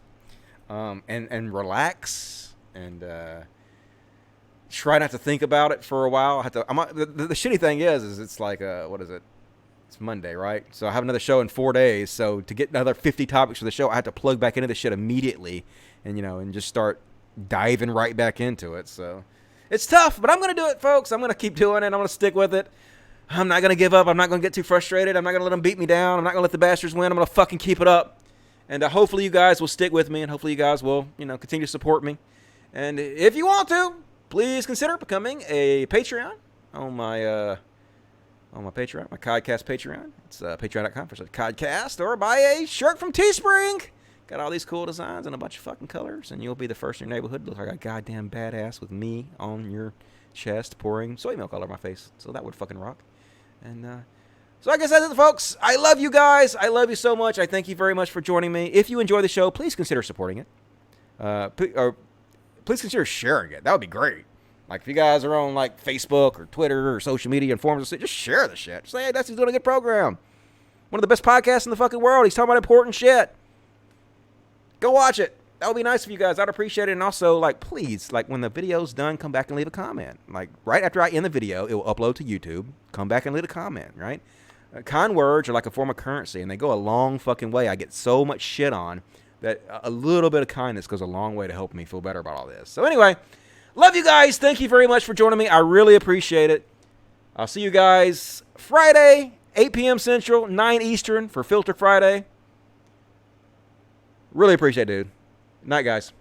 and relax and try not to think about it for a while. The shitty thing is it's like, what is it? It's Monday, right? So I have another show in 4 days. So to get another 50 topics for the show, I have to plug back into the shit immediately and just start diving right back into it. So it's tough, but I'm going to do it, folks. I'm going to keep doing it. I'm going to stick with it. I'm not going to give up. I'm not going to get too frustrated. I'm not going to let them beat me down. I'm not going to let the bastards win. I'm going to fucking keep it up. And hopefully you guys will stick with me, and hopefully you guys will, continue to support me. And if you want to, please consider becoming a Patreon on my Patreon, my CODcast Patreon. It's patreon.com/CODcast, or buy a shirt from Teespring. Got all these cool designs and a bunch of fucking colors, and you'll be the first in your neighborhood to look like a goddamn badass with me on your chest pouring soy milk all over my face. So that would fucking rock. And so I guess that's it, folks. I love you guys. I love you so much. I thank you very much for joining me. If you enjoy the show, please consider supporting it. Please consider sharing it. That would be great. Like, if you guys are on, like, Facebook or Twitter or social media and forums, just share the shit. Just say, hey, Dusty's doing a good program. One of the best podcasts in the fucking world. He's talking about important shit. Go watch it. That would be nice of you guys. I'd appreciate it. And also, like, please, like, when the video's done, come back and leave a comment. Like, right after I end the video, it will upload to YouTube. Come back and leave a comment, right? Kind words are like a form of currency, and they go a long fucking way. I get so much shit on that a little bit of kindness goes a long way to help me feel better about all this. So anyway, love you guys. Thank you very much for joining me. I really appreciate it. I'll see you guys Friday, 8 p.m. Central, 9 Eastern for Filter Friday. Really appreciate it, dude. Night, guys.